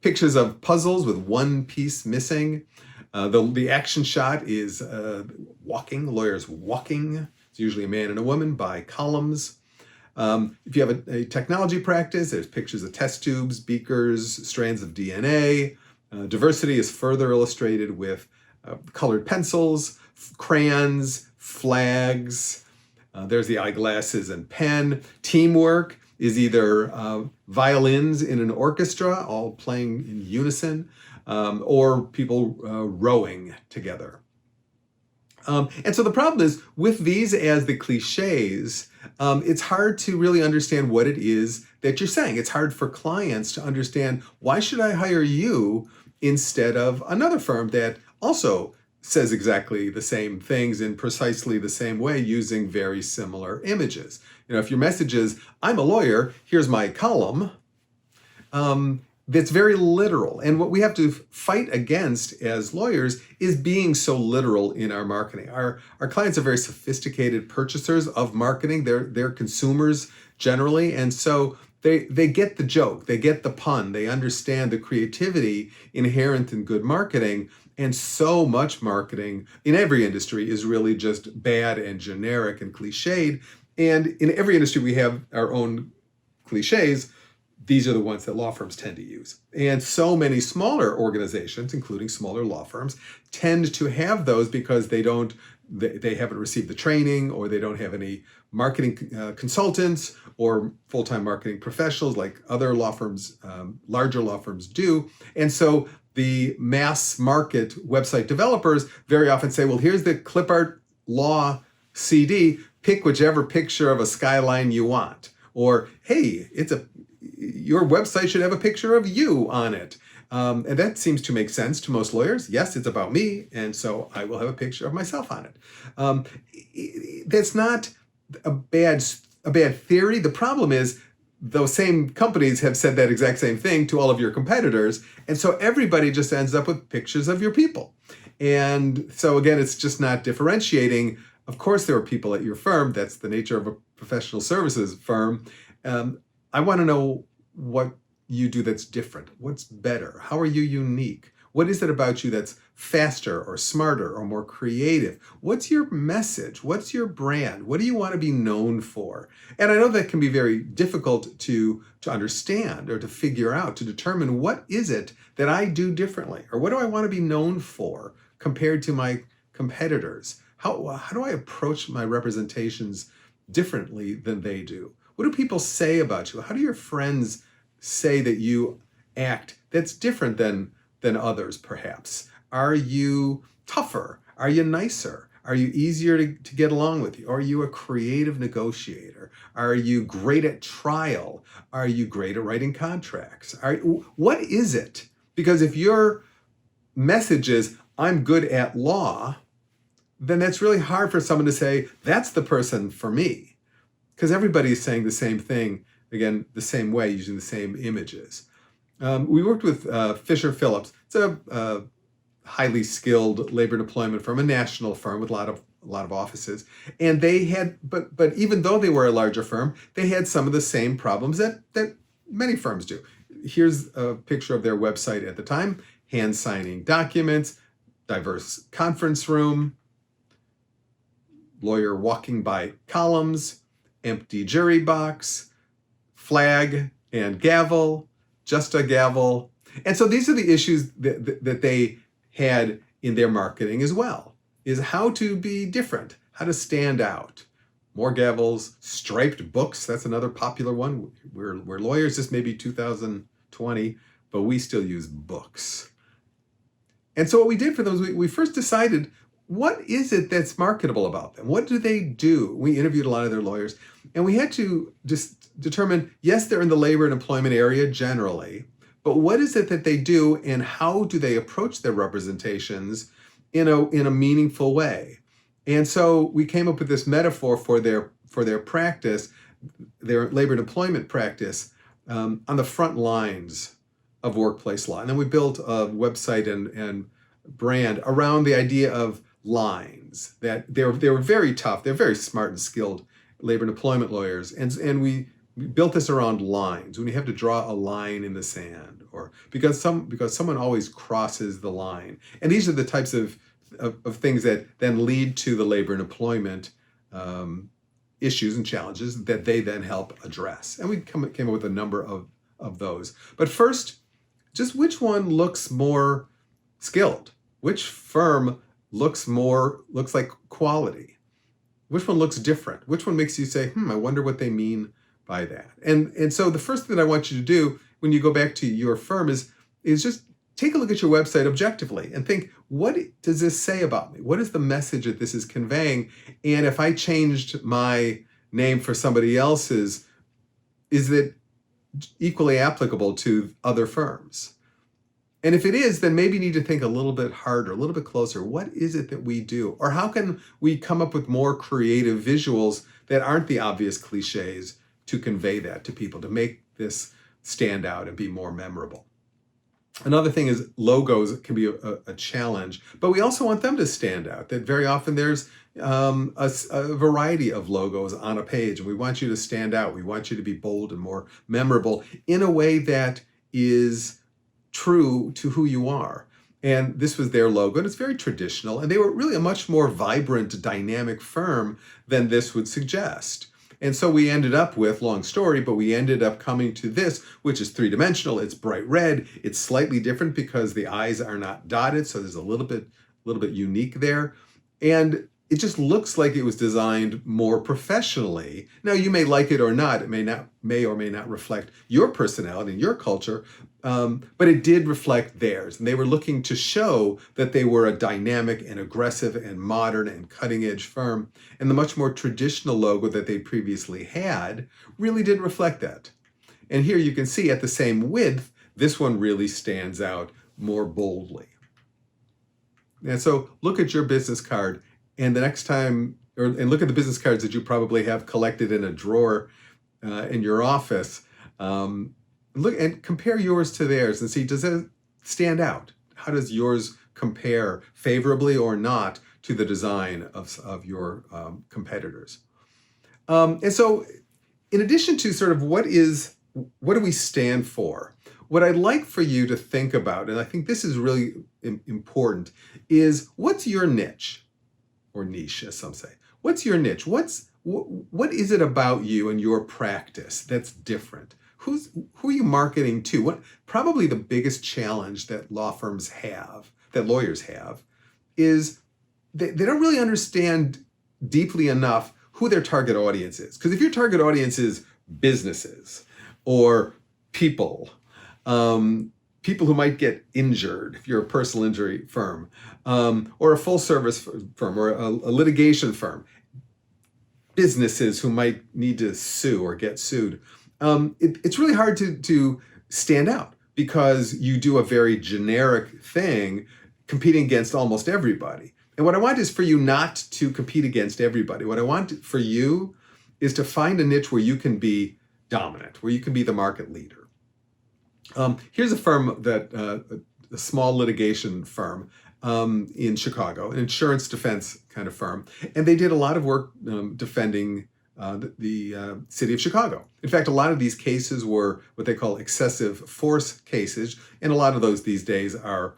Pictures of puzzles with one piece missing. The action shot is walking, lawyers walking. It's usually a man and a woman by columns. If you have a technology practice, there's pictures of test tubes, beakers, strands of DNA. Diversity is further illustrated with colored pencils, crayons, flags. There's the eyeglasses and pen. Teamwork is either violins in an orchestra, all playing in unison, or people rowing together. And so the problem is, with these as the cliches, it's hard to really understand what it is that you're saying. It's hard for clients to understand, why should I hire you instead of another firm that also says exactly the same things in precisely the same way using very similar images. If your message is, I'm a lawyer, here's my column, that's very literal. And what we have to fight against as lawyers is being so literal in our marketing. Our clients are very sophisticated purchasers of marketing. They're consumers generally. And so they get the joke, they get the pun, they understand the creativity inherent in good marketing. And so much marketing in every industry is really just bad and generic and cliched. And in every industry, we have our own cliches. These are the ones that law firms tend to use. And so many smaller organizations, including smaller law firms, tend to have those because they haven't received the training, or they don't have any marketing consultants or full-time marketing professionals like other law firms, larger law firms do. And so the mass market website developers very often say, well, here's the clip art law CD, pick whichever picture of a skyline you want. Or, hey, your website should have a picture of you on it. And that seems to make sense to most lawyers. Yes, it's about me, and so I will have a picture of myself on it. That's not a bad theory. The problem is, those same companies have said that exact same thing to all of your competitors. And so everybody just ends up with pictures of your people. And so again, it's just not differentiating. Of course, there are people at your firm. That's the nature of a professional services firm. I want to know what you do that's different. What's better? How are you unique? What is it about you that's faster or smarter or more creative? What's your message? What's your brand? What do you want to be known for? And I know that can be very difficult to understand or to figure out, to determine what is it that I do differently, or what do I want to be known for compared to my competitors? How do I approach my representations differently than they do? What do people say about you? How do your friends say that you act that's different than others, perhaps? Are you tougher? Are you nicer? Are you easier to get along with? Are you a creative negotiator? Are you great at trial? Are you great at writing contracts? What is it? Because if your message is, I'm good at law, then that's really hard for someone to say, that's the person for me. Because everybody is saying the same thing, again, the same way, using the same images. We worked with Fisher Phillips. It's a highly skilled labor deployment firm, a national firm with a lot of offices. And they had, but even though they were a larger firm, they had some of the same problems that many firms do. Here's a picture of their website at the time: hand signing documents, diverse conference room, lawyer walking by columns, empty jury box, flag and gavel, just a gavel. And so these are the issues that they had in their marketing as well, is how to be different, how to stand out. More gavels, striped books, that's another popular one. We're lawyers, this may be 2020, but we still use books. And so what we did for those, we first decided, what is it that's marketable about them? What do they do? We interviewed a lot of their lawyers, and we had to just determine, yes, they're in the labor and employment area generally, but what is it that they do, and how do they approach their representations in a meaningful way? And so we came up with this metaphor for their practice, their labor and employment practice, on the front lines of workplace law. And then we built a website and brand around the idea of lines, that they were very tough. They're very smart and skilled labor and employment lawyers, and we built this around lines. When you have to draw a line in the sand, or because someone always crosses the line, and these are the types of things that then lead to the labor and employment issues and challenges that they then help address. And we came up with a number of those. But first, just which one looks more skilled? Which firm looks like quality? Which one looks different? Which one makes you say, I wonder what they mean by that? And so the first thing I want you to do when you go back to your firm is just take a look at your website objectively and think, what does this say about me? What is the message that this is conveying? And if I changed my name for somebody else's, is it equally applicable to other firms? And if it is, then maybe you need to think a little bit harder, a little bit closer. What is it that we do? Or how can we come up with more creative visuals that aren't the obvious cliches to convey that to people, to make this stand out and be more memorable? Another thing is logos can be a challenge, but we also want them to stand out. That very often there's a variety of logos on a page, and we want you to stand out. We want you to be bold and more memorable in a way that is true to who you are. And this was their logo, and it's very traditional, and they were really a much more vibrant, dynamic firm than this would suggest. And so we ended up with, long story, but we ended up coming to this, which is three-dimensional. It's bright red. It's slightly different because the eyes are not dotted, so there's a little bit unique there. And it just looks like it was designed more professionally. Now, you may like it or not. It may or may not reflect your personality and your culture, but it did reflect theirs. And they were looking to show that they were a dynamic and aggressive and modern and cutting-edge firm. And the much more traditional logo that they previously had really didn't reflect that. And here you can see at the same width, this one really stands out more boldly. And so look at your business card, and the next time, and look at the business cards that you probably have collected in a drawer in your office. Look and compare yours to theirs and see, does it stand out? How does yours compare favorably or not to the design of your competitors? And so in addition to sort of what do we stand for, what I'd like for you to think about, and I think this is really important, is what's your niche? Or niche, as some say. What's your niche? What is it about you and your practice that's different? Who are you marketing to? Probably the biggest challenge that law firms have, that lawyers have, is they don't really understand deeply enough who their target audience is. Because if your target audience is businesses or people who might get injured, if you're a personal injury firm, or a full service firm, or a litigation firm, businesses who might need to sue or get sued, it's really hard to stand out because you do a very generic thing competing against almost everybody. And what I want is for you not to compete against everybody. What I want for you is to find a niche where you can be dominant, where you can be the market leader. Here's a firm a small litigation firm in Chicago, an insurance defense kind of firm, and they did a lot of work defending the city of Chicago. In fact, a lot of these cases were what they call excessive force cases, and a lot of those these days are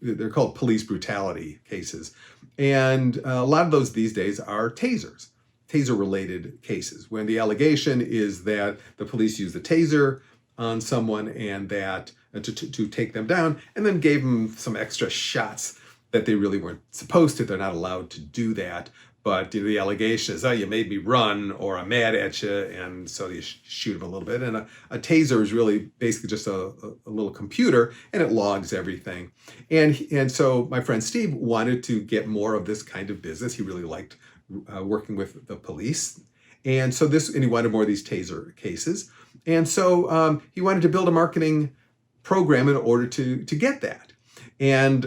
they're called police brutality cases, and a lot of those these days are taser-related cases, when the allegation is that the police used the taser on someone and that to take them down, and then gave them some extra shots that they really weren't supposed to. They're not allowed to do that. But the allegation is, you made me run, or I'm mad at you, and so you shoot them a little bit. And a taser is really basically just a little computer, and it logs everything. And so my friend Steve wanted to get more of this kind of business. He really liked working with the police. And so he wanted more of these taser cases. And so he wanted to build a marketing program in order to get that. And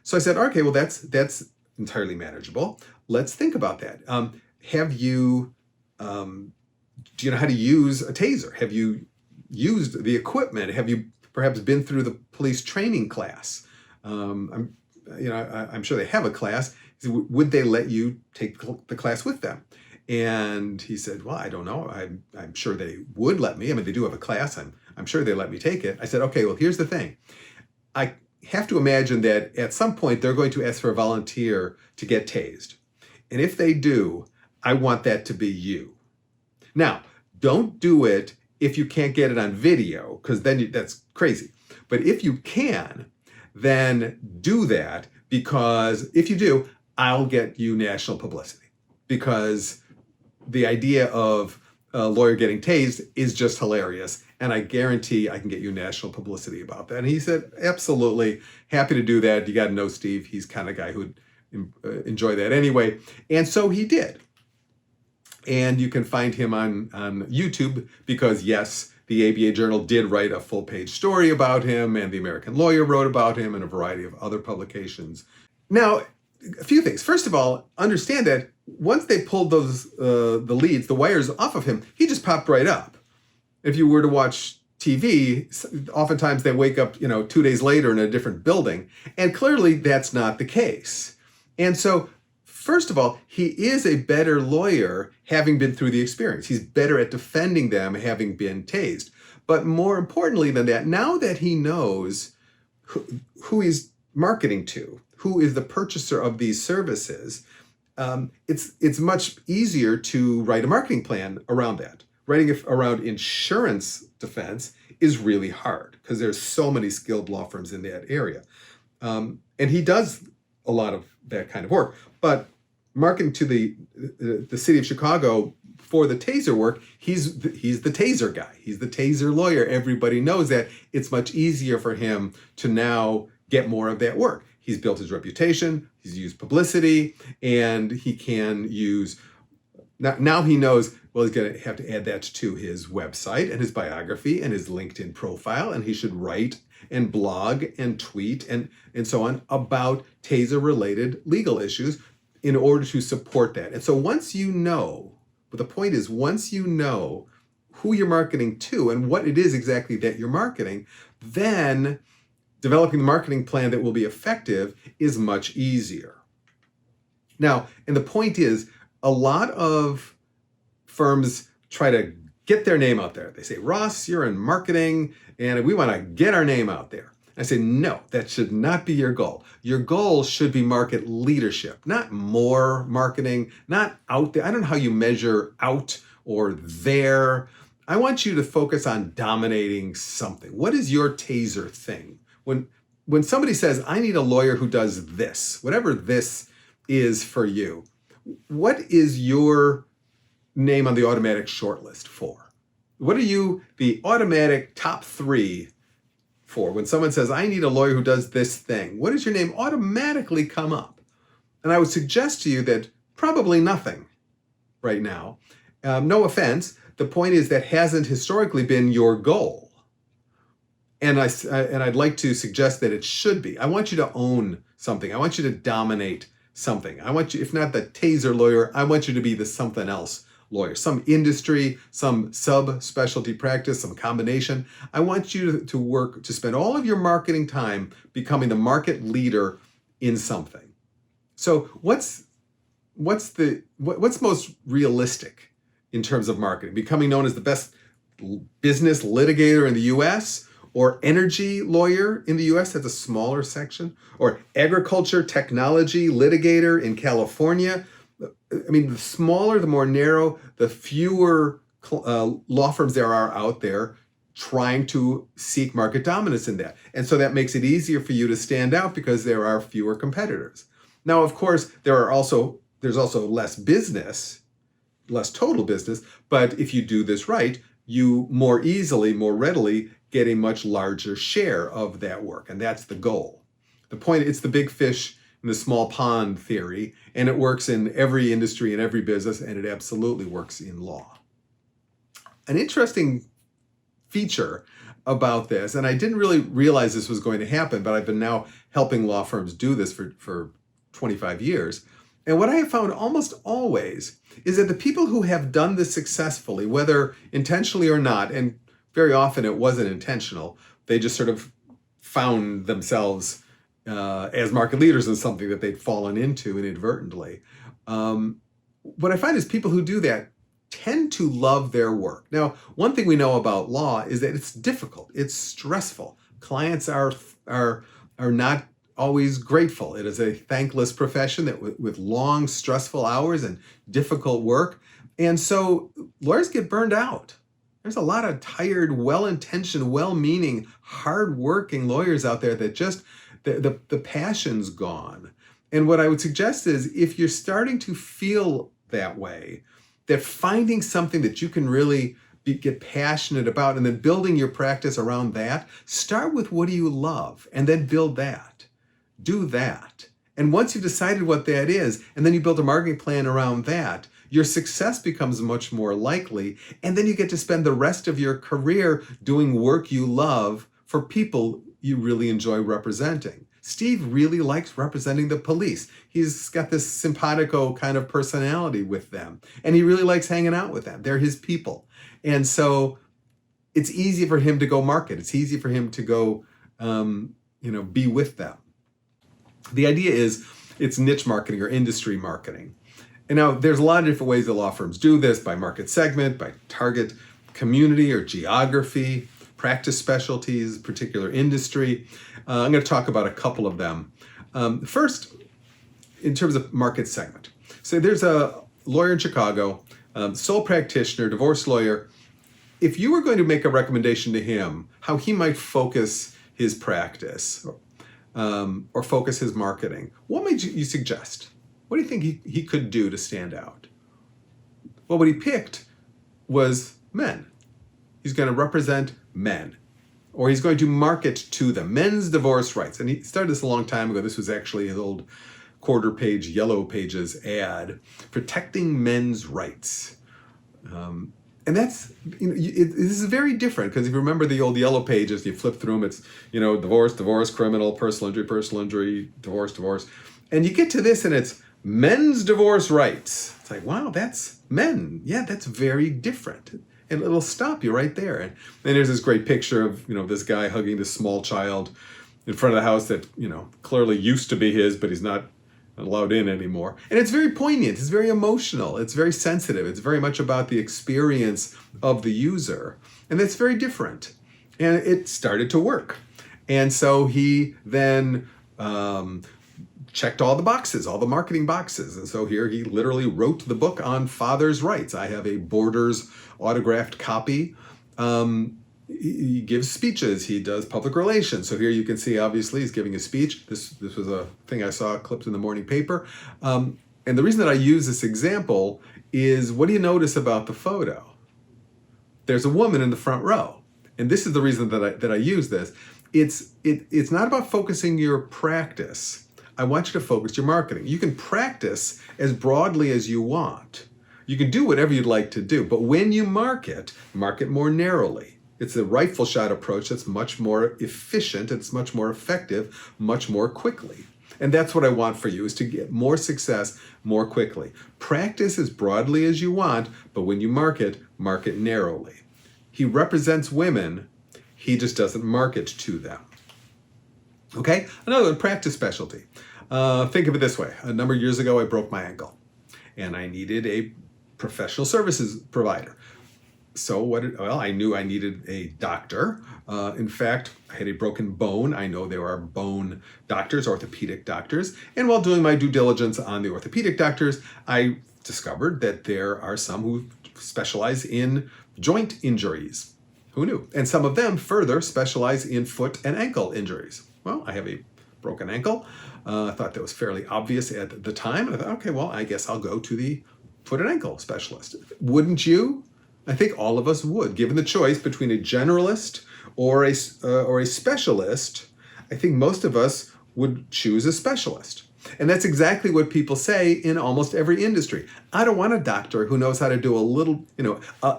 so I said, okay, well, that's entirely manageable. Let's think about that. Do you know how to use a taser? Have you used the equipment? Have you perhaps been through the police training class? I'm sure they have a class. Would they let you take the class with them? And he said, well, I don't know. I'm sure they would let me. I mean, they do have a class. I'm sure they let me take it. I said, okay, well, here's the thing. I have to imagine that at some point they're going to ask for a volunteer to get tased. And if they do, I want that to be you. Now, don't do it if you can't get it on video, because then that's crazy. But if you can, then do that, because if you do, I'll get you national publicity. Because the idea of a lawyer getting tased is just hilarious. And I guarantee I can get you national publicity about that. And he said, absolutely, happy to do that. You got to know Steve. He's the kind of guy who'd enjoy that anyway. And so he did. And you can find him on YouTube because, yes, the ABA Journal did write a full-page story about him, and the American Lawyer wrote about him, and a variety of other publications. Now, a few things. First of all, understand that once they pulled those the leads, the wires off of him, he just popped right up. If you were to watch TV, oftentimes they wake up, 2 days later in a different building, and clearly that's not the case. And so, first of all, he is a better lawyer having been through the experience. He's better at defending them having been tased. But more importantly than that, now that he knows who he's marketing to, who is the purchaser of these services, it's much easier to write a marketing plan around that. Writing it around insurance defense is really hard because there's so many skilled law firms in that area. And he does a lot of that kind of work. But marketing to the city of Chicago for the taser work, he's the taser guy. He's the taser lawyer. Everybody knows that. It's much easier for him to now get more of that work. He's built his reputation, he's used publicity, and he can use, now he knows, well, he's going to have to add that to his website and his biography and his LinkedIn profile, and he should write and blog and tweet and so on about taser-related legal issues in order to support that. And so once you know, but the point is, once you know who you're marketing to and what it is exactly that you're marketing, then developing the marketing plan that will be effective is much easier. Now, and the point is, a lot of firms try to get their name out there. They say, Ross, you're in marketing, and we want to get our name out there. I say, no, that should not be your goal. Your goal should be market leadership, not more marketing, not out there. I don't know how you measure out or there. I want you to focus on dominating something. What is your taser thing? When somebody says, I need a lawyer who does this, whatever this is for you, what is your name on the automatic shortlist for? What are you the automatic top 3 for? When someone says, I need a lawyer who does this thing, what does your name automatically come up? And I would suggest to you that probably nothing right now. No offense. The point is that hasn't historically been your goal. And I'd like to suggest that it should be. I want you to own something. I want you to dominate something. I want you, if not the taser lawyer, I want you to be the something else lawyer, some industry, some sub-specialty practice, some combination. I want you to work, to spend all of your marketing time becoming the market leader in something. So what's most realistic in terms of marketing? Becoming known as the best business litigator in the US, or energy lawyer in the US, that's a smaller section, or agriculture technology litigator in California. I mean, the smaller, the more narrow, the fewer law firms there are out there trying to seek market dominance in that. And so that makes it easier for you to stand out because there are fewer competitors. Now, of course, there's also less business, less total business, but if you do this right, you more easily, more readily get a much larger share of that work. And that's the goal. The point, it's the big fish in the small pond theory, and it works in every industry and every business, and it absolutely works in law. An interesting feature about this, and I didn't really realize this was going to happen, but I've been now helping law firms do this for 25 years. And what I have found almost always is that the people who have done this successfully, whether intentionally or not, and very often it wasn't intentional, they just sort of found themselves as market leaders in something that they'd fallen into inadvertently. what I find is people who do that tend to love their work. Now, one thing we know about law is that it's difficult, it's stressful. Clients are not always grateful. It is a thankless profession that with long, stressful hours and difficult work. And so lawyers get burned out. There's a lot of tired, well-intentioned, well-meaning, hard-working lawyers out there that just, the passion's gone. And what I would suggest is if you're starting to feel that way, that finding something that you can really get passionate about and then building your practice around that, start with what do you love and then build that. Do that. And once you've decided what that is, and then you build a marketing plan around that, your success becomes much more likely. And then you get to spend the rest of your career doing work you love for people you really enjoy representing. Steve really likes representing the police. He's got this simpatico kind of personality with them. And he really likes hanging out with them. They're his people. And so it's easy for him to go market. It's easy for him to go, be with them. The idea is it's niche marketing or industry marketing. And now there's a lot of different ways that law firms do this, by market segment, by target community or geography, practice specialties, particular industry. I'm going to talk about a couple of them. First, in terms of market segment. So there's a lawyer in Chicago, sole practitioner, divorce lawyer. If you were going to make a recommendation to him, how he might focus his practice or focus his marketing, what might you suggest? What do you think he could do to stand out? Well, what he picked was men. He's going to represent men, or he's going to market to them, men's divorce rights. And he started this a long time ago. This was actually his old quarter-page Yellow Pages ad, protecting men's rights. And that's, this is very different, because if you remember the old Yellow Pages, you flip through them, it's, divorce, criminal, personal injury, divorce. And you get to this and it's men's divorce rights. It's like, wow, that's men. Yeah, that's very different. And it'll stop you right there. And then there's this great picture of, this guy hugging this small child in front of the house that, clearly used to be his, but he's not allowed in anymore. And it's very poignant. It's very emotional. It's very sensitive. It's very much about the experience of the user. And that's very different. And it started to work. And so he then checked all the boxes, all the marketing boxes. And so here he literally wrote the book on father's rights. I have a Borders autographed copy. He gives speeches. He does public relations. So here you can see, obviously, he's giving a speech. This was a thing I saw clipped in the morning paper. And the reason that I use this example is, what do you notice about the photo? There's a woman in the front row. And this is the reason that I use this. It's not about focusing your practice. I want you to focus your marketing. You can practice as broadly as you want. You can do whatever you'd like to do, but when you market more narrowly. It's a rifle shot approach that's much more efficient, it's much more effective, much more quickly. And that's what I want for you, is to get more success more quickly. Practice as broadly as you want, but when you market narrowly. He represents women, he just doesn't market to them. Okay, another one, practice specialty. Think of it this way. A number of years ago, I broke my ankle and I needed a professional services provider. So I knew I needed a doctor. In fact, I had a broken bone. I know there are bone doctors, orthopedic doctors. And while doing my due diligence on the orthopedic doctors, I discovered that there are some who specialize in joint injuries. Who knew? And some of them further specialize in foot and ankle injuries. Well, I have a broken ankle. I thought that was fairly obvious at the time. And I thought, okay, well, I guess I'll go to the foot and ankle specialist. Wouldn't you? I think all of us would. Given the choice between a generalist or a specialist, I think most of us would choose a specialist. And that's exactly what people say in almost every industry. I don't want a doctor who knows how to do a little,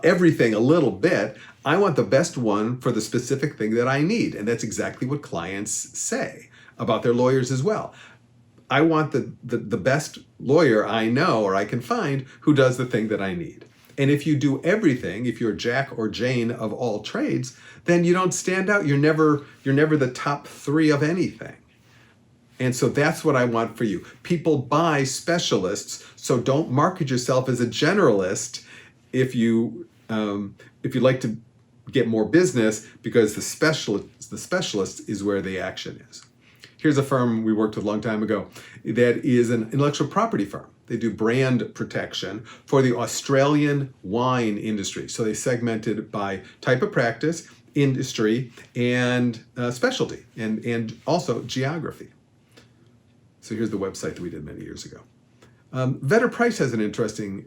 everything a little bit. I want the best one for the specific thing that I need. And that's exactly what clients say about their lawyers as well. I want the best lawyer I know or I can find who does the thing that I need. And if you do everything, if you're Jack or Jane of all trades, then you don't stand out. You're never the top three of anything. And so that's what I want for you. People buy specialists, so don't market yourself as a generalist if you like to get more business, because the specialist is where the action is. Here's a firm we worked with a long time ago that is an intellectual property firm. They do brand protection for the Australian wine industry. So they segmented by type of practice, industry, and specialty, and also geography. So here's the website that we did many years ago. Vedder Price has an interesting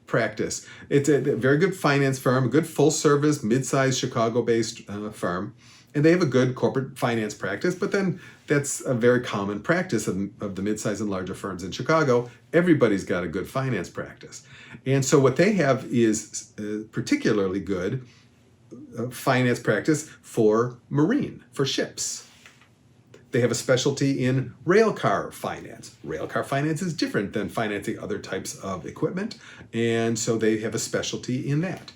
practice. It's a very good finance firm, a good full-service, mid-sized Chicago-based firm. And they have a good corporate finance practice, but then that's a very common practice of the mid-sized and larger firms in Chicago. Everybody's got a good finance practice. And so what they have is particularly good finance practice for marine, for ships. They have a specialty in railcar finance. Railcar finance is different than financing other types of equipment, and so they have a specialty in that.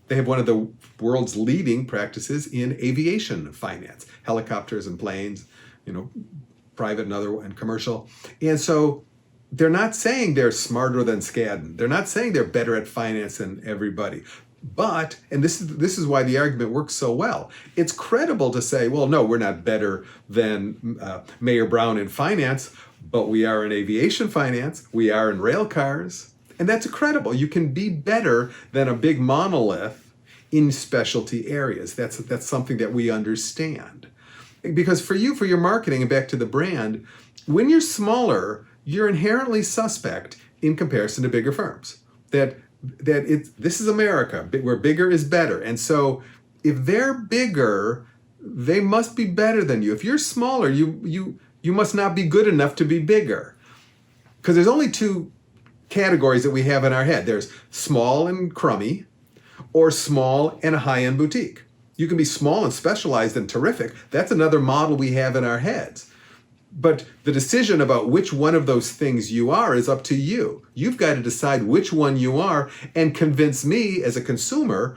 They have one of the world's leading practices in aviation finance, helicopters and planes, private and commercial. And so they're not saying they're smarter than Skadden. They're not saying they're better at finance than everybody. But, and this is why the argument works so well, it's credible to say, well, no, we're not better than Mayor Brown in finance, but we are in aviation finance, we are in rail cars, and that's credible. You can be better than a big monolith in specialty areas. That's something that we understand. Because for you, for your marketing, and back to the brand, when you're smaller, you're inherently suspect in comparison to bigger firms. This is America, where bigger is better. And so if they're bigger, they must be better than you. If you're smaller, you must not be good enough to be bigger. Because there's only two categories that we have in our head. There's small and crummy, or small and a high-end boutique. You can be small and specialized and terrific. That's another model we have in our heads. But the decision about which one of those things you are is up to you. You've got to decide which one you are and convince me as a consumer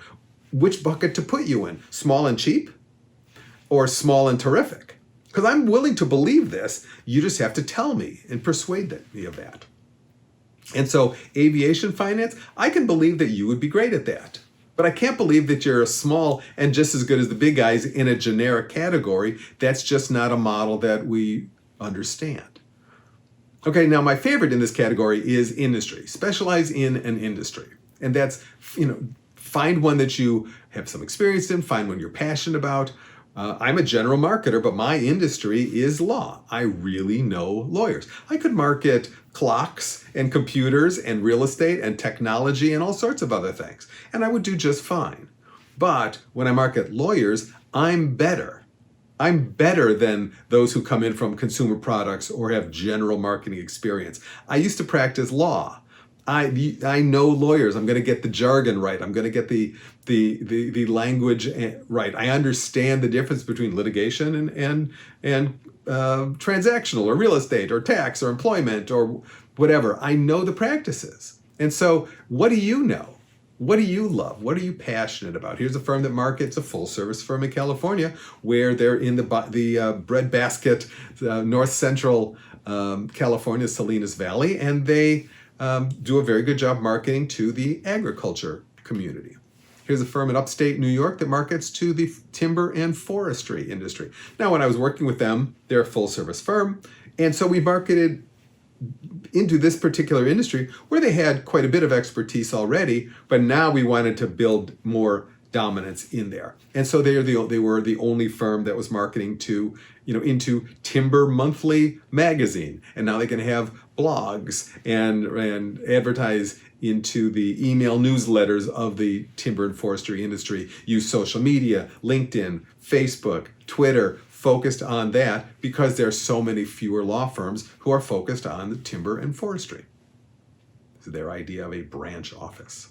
which bucket to put you in, small and cheap or small and terrific. Because I'm willing to believe this. You just have to tell me and persuade me of that. And so aviation finance, I can believe that you would be great at that. But I can't believe that you're a small and just as good as the big guys in a generic category. That's just not a model that we understand. Okay, now my favorite in this category is industry. Specialize in an industry. And that's, find one that you have some experience in, find one you're passionate about. I'm a general marketer, but my industry is law. I really know lawyers. I could market clocks and computers and real estate and technology and all sorts of other things, and I would do just fine. But when I market lawyers, I'm better. I'm better than those who come in from consumer products or have general marketing experience. I used to practice law. I know lawyers. I'm going to get the jargon right. I'm going to get the language right. I understand the difference between litigation and transactional or real estate or tax or employment or whatever. I know the practices. And so what do you know? What do you love? What are you passionate about? Here's a firm that markets, a full-service firm in California, where they're in the breadbasket, north central California, Salinas Valley, and they do a very good job marketing to the agriculture community. Here's a firm in upstate New York that markets to the timber and forestry industry. Now, when I was working with them, they're a full-service firm, and so we marketed into this particular industry where they had quite a bit of expertise already, but now we wanted to build more dominance in there. And so they were the only firm that was marketing to, into Timber Monthly magazine. And now they can have blogs and advertise into the email newsletters of the timber and forestry industry, use social media, LinkedIn, Facebook, Twitter, focused on that because there are so many fewer law firms who are focused on the timber and forestry. This is their idea of a branch office.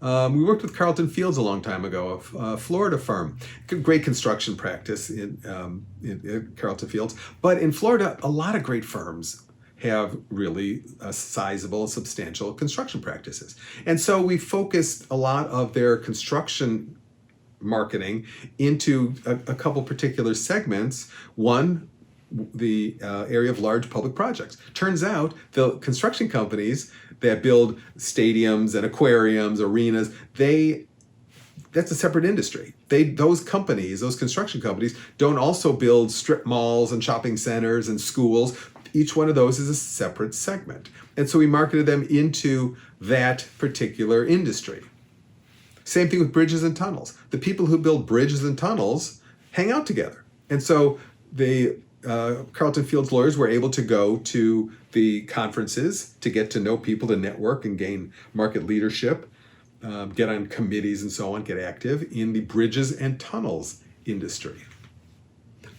We worked with Carlton Fields a long time ago, a Florida firm. Great construction practice in Carlton Fields. But in Florida, a lot of great firms have really sizable, substantial construction practices. And so we focused a lot of their construction marketing into a couple particular segments. One, the area of large public projects. Turns out the construction companies that build stadiums and aquariums, arenas, that's a separate industry. Those construction companies don't also build strip malls and shopping centers and schools. Each one of those is a separate segment. And so we marketed them into that particular industry. Same thing with bridges and tunnels. The people who build bridges and tunnels hang out together. And so the Carlton Fields lawyers were able to go to the conferences to get to know people, to network and gain market leadership, get on committees and so on, get active in the bridges and tunnels industry.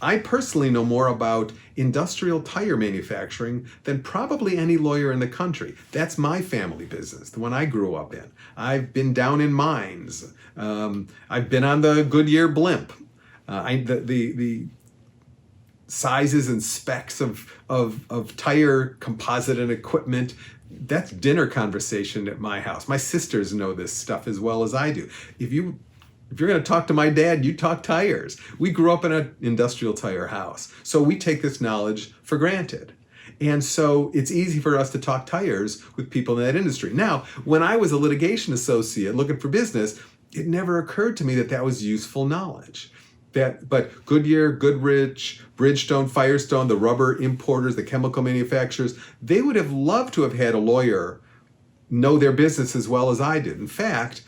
I personally know more about industrial tire manufacturing than probably any lawyer in the country. That's my family business, the one I grew up in. I've been down in mines. I've been on the Goodyear blimp. The sizes and specs of tire composite and equipment, that's dinner conversation at my house. My sisters know this stuff as well as I do. If you're going to talk to my dad, you talk tires. We grew up in an industrial tire house. So we take this knowledge for granted. And so it's easy for us to talk tires with people in that industry. Now, when I was a litigation associate looking for business, it never occurred to me that that was useful knowledge. But Goodyear, Goodrich, Bridgestone, Firestone, the rubber importers, the chemical manufacturers, they would have loved to have had a lawyer know their business as well as I did. In fact,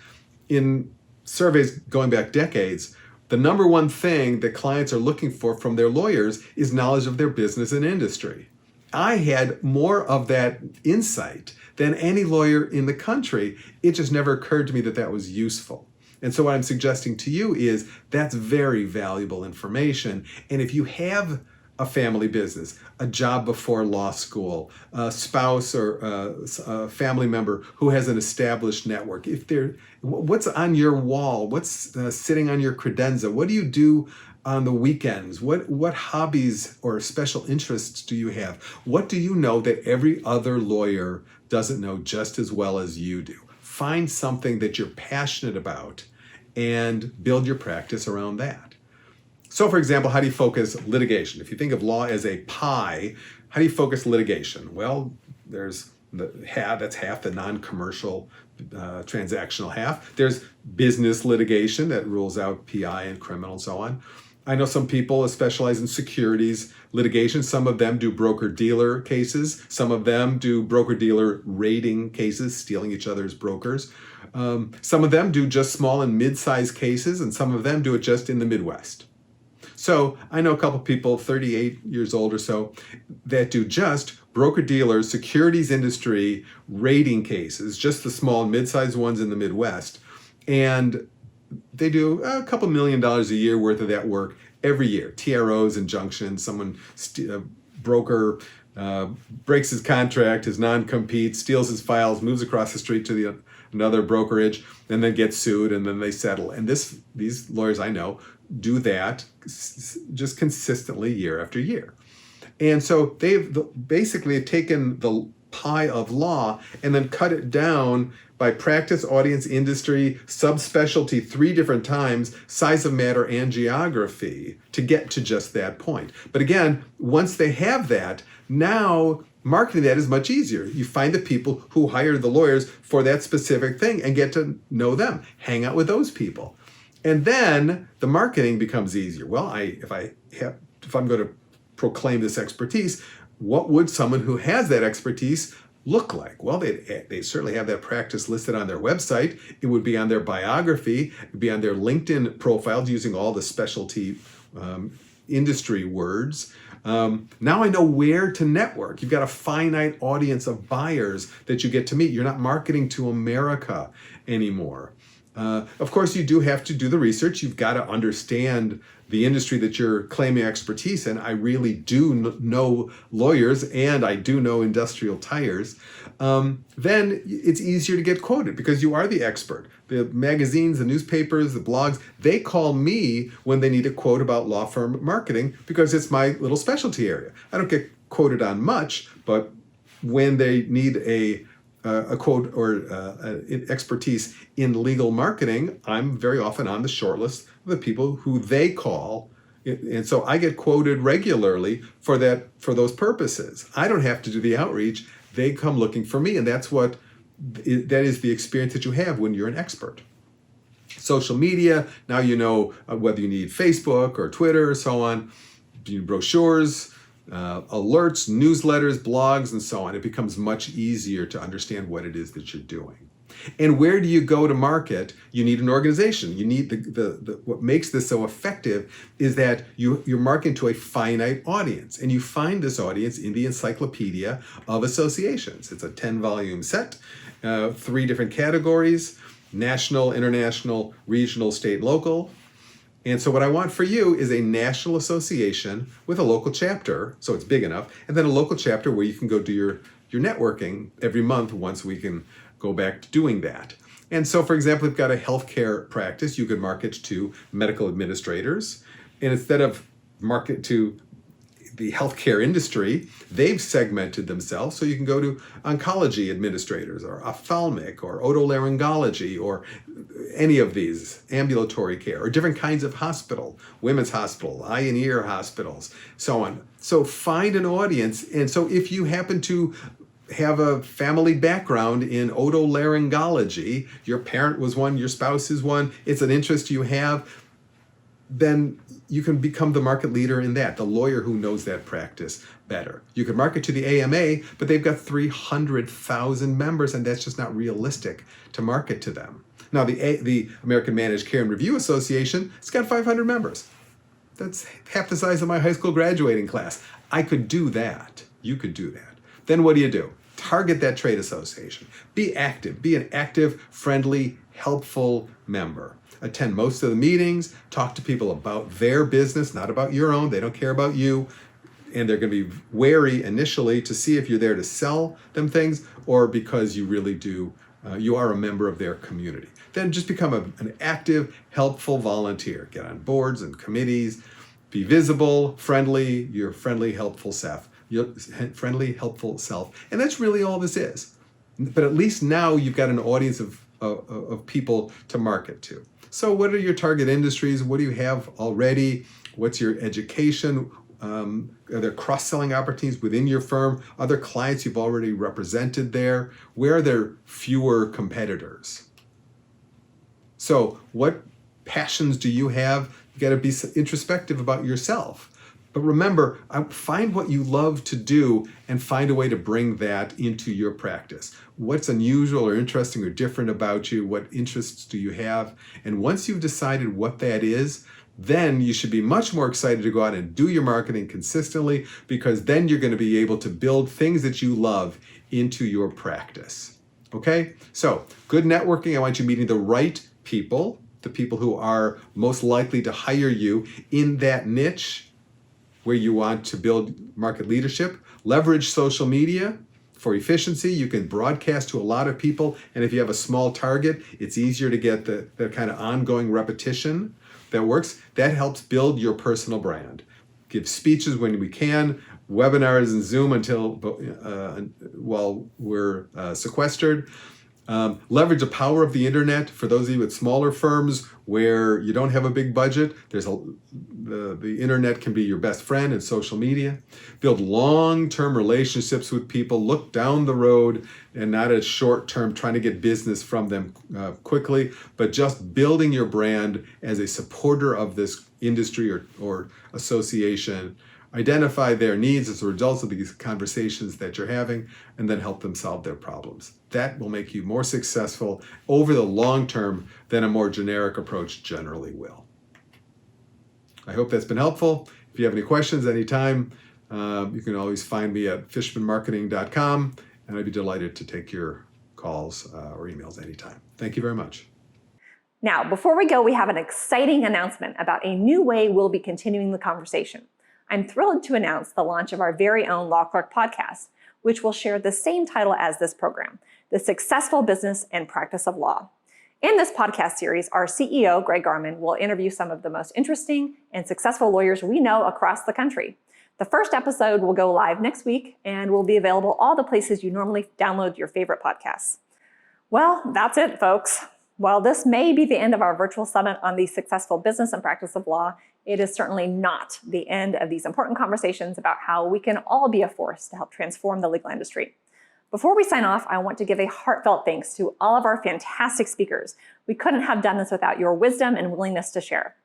in surveys going back decades, the number one thing that clients are looking for from their lawyers is knowledge of their business and industry. I had more of that insight than any lawyer in the country. It just never occurred to me that that was useful. And so what I'm suggesting to you is that's very valuable information. And if you have a family business, a job before law school, a spouse or a family member who has an established network, what's on your wall? What's sitting on your credenza? What do you do on the weekends? What hobbies or special interests do you have? What do you know that every other lawyer doesn't know just as well as you do? Find something that you're passionate about and build your practice around that. So for example, how do you focus litigation? If you think of law as a pie, how do you focus litigation? Well, there's that's half the non-commercial transactional half. There's business litigation that rules out PI and criminal and so on. I know some people specialize in securities litigation. Some of them do broker-dealer cases. Some of them do broker-dealer raiding cases, stealing each other's brokers. Some of them do just small and mid-sized cases, and some of them do it just in the Midwest. So I know a couple people, 38 years old or so, that do just broker-dealer, securities industry raiding cases, just the small and mid-sized ones in the Midwest. And they do a couple $1 million a year worth of that work every year. TROs, injunctions, someone, broker breaks his contract, his non-compete, steals his files, moves across the street to another brokerage, and then gets sued, and then they settle. And these lawyers I know do that just consistently year after year. And so they've basically taken the pie of law and then cut it down by practice, audience, industry, subspecialty 3 different times, size of matter, and geography to get to just that point. But again, once they have that, now marketing that is much easier. You find the people who hire the lawyers for that specific thing and get to know them, hang out with those people. And then the marketing becomes easier. Well, if I'm going to proclaim this expertise, what would someone who has that expertise look like? Well, they certainly have that practice listed on their website. It would be on their biography. It would be on their LinkedIn profiles using all the specialty industry words. Now I know where to network. You've got a finite audience of buyers that you get to meet. You're not marketing to America anymore. Of course, you do have to do the research. You've got to understand the industry that you're claiming expertise in. I really do know lawyers, and I do know industrial tires. Then it's easier to get quoted because you are the expert. The magazines, the newspapers, the blogs, they call me when they need a quote about law firm marketing because it's my little specialty area. I don't get quoted on much, but when they need a quote or expertise in legal marketing, I'm very often on the short list of the people who they call And so I get quoted regularly for those purposes. I don't have to do the outreach. They come looking for me. And that is the experience that you have when you're an expert. Social media, now you know whether you need Facebook or Twitter or so on, brochures, alerts, newsletters, blogs, and so on. It becomes much easier to understand what it is that you're doing. And where do you go to market? You need an organization. You need what makes this so effective is that you're marketing to a finite audience. And you find this audience in the Encyclopedia of Associations. It's a 10-volume set, 3 different categories: national, international, regional, state, local. And so what I want for you is a national association with a local chapter, so it's big enough, and then a local chapter where you can go do your networking every month once we can go back to doing that. And so, for example, we've got a healthcare practice. You could market to medical administrators. And instead of market to the healthcare industry, they've segmented themselves. So you can go to oncology administrators or ophthalmic or otolaryngology or any of these, ambulatory care, or different kinds of hospital, women's hospital, eye and ear hospitals, so on. So find an audience. And so if you happen to have a family background in otolaryngology, your parent was one, your spouse is one, it's an interest you have, then you can become the market leader in that, the lawyer who knows that practice better. You can market to the AMA, but they've got 300,000 members, and that's just not realistic to market to them. Now, the American Managed Care and Review Association, it's got 500 members. That's half the size of my high school graduating class. I could do that. You could do that. Then what do? Target that trade association. Be active. Be an active, friendly, helpful member. Attend most of the meetings. Talk to people about their business, not about your own. They don't care about you. And they're going to be wary initially to see if you're there to sell them things or because you really do, you are a member of their community. Then just become an active, helpful volunteer. Get on boards and committees. Be visible, friendly, your friendly, helpful self. Your friendly, helpful self. And that's really all this is. But at least now you've got an audience of people to market to. So what are your target industries? What do you have already? What's your education? Are there cross-selling opportunities within your firm? Other clients you've already represented there? Where are there fewer competitors? So what passions do you have? You got to be introspective about yourself. But remember, find what you love to do and find a way to bring that into your practice. What's unusual or interesting or different about you? What interests do you have? And once you've decided what that is, then you should be much more excited to go out and do your marketing consistently, because then you're going to be able to build things that you love into your practice. Okay? So, good networking. I want you meeting the right people, the people who are most likely to hire you in that niche where you want to build market leadership. Leverage social media for efficiency. You can broadcast to a lot of people, and if you have a small target, it's easier to get the kind of ongoing repetition that works. That helps build your personal brand. Give speeches when we can, webinars and Zoom while we're sequestered. Leverage the power of the internet. For those of you with smaller firms where you don't have a big budget, the internet can be your best friend in social media. Build long-term relationships with people. Look down the road and not as short-term trying to get business from them quickly, but just building your brand as a supporter of this industry or association. Identify their needs as a result of these conversations that you're having, and then help them solve their problems. That will make you more successful over the long term than a more generic approach generally will. I hope that's been helpful. If you have any questions anytime, you can always find me at fishmanmarketing.com, and I'd be delighted to take your calls or emails anytime. Thank you very much. Now, before we go, we have an exciting announcement about a new way we'll be continuing the conversation. I'm thrilled to announce the launch of our very own Law Clerk podcast, which will share the same title as this program, The Successful Business and Practice of Law. In this podcast series, our CEO, Greg Garman, will interview some of the most interesting and successful lawyers we know across the country. The first episode will go live next week and will be available all the places you normally download your favorite podcasts. Well, that's it, folks. While this may be the end of our virtual summit on the successful business and practice of law, it is certainly not the end of these important conversations about how we can all be a force to help transform the legal industry. Before we sign off, I want to give a heartfelt thanks to all of our fantastic speakers. We couldn't have done this without your wisdom and willingness to share.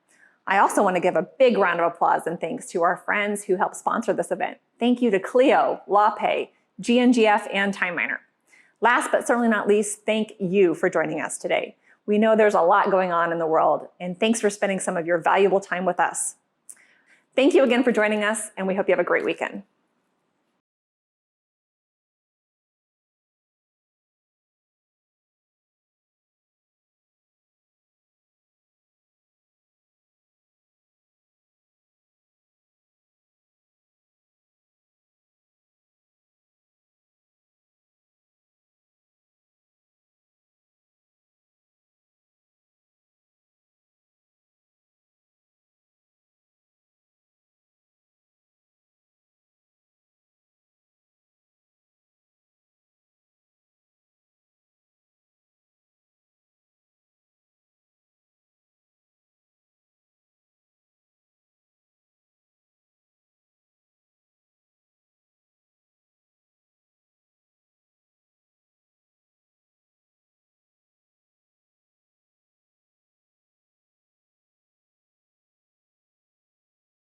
I also want to give a big round of applause and thanks to our friends who helped sponsor this event. Thank you to Clio, LawPay, GNGF, and TimeMiner. Last but certainly not least, thank you for joining us today. We know there's a lot going on in the world, and thanks for spending some of your valuable time with us. Thank you again for joining us, and we hope you have a great weekend.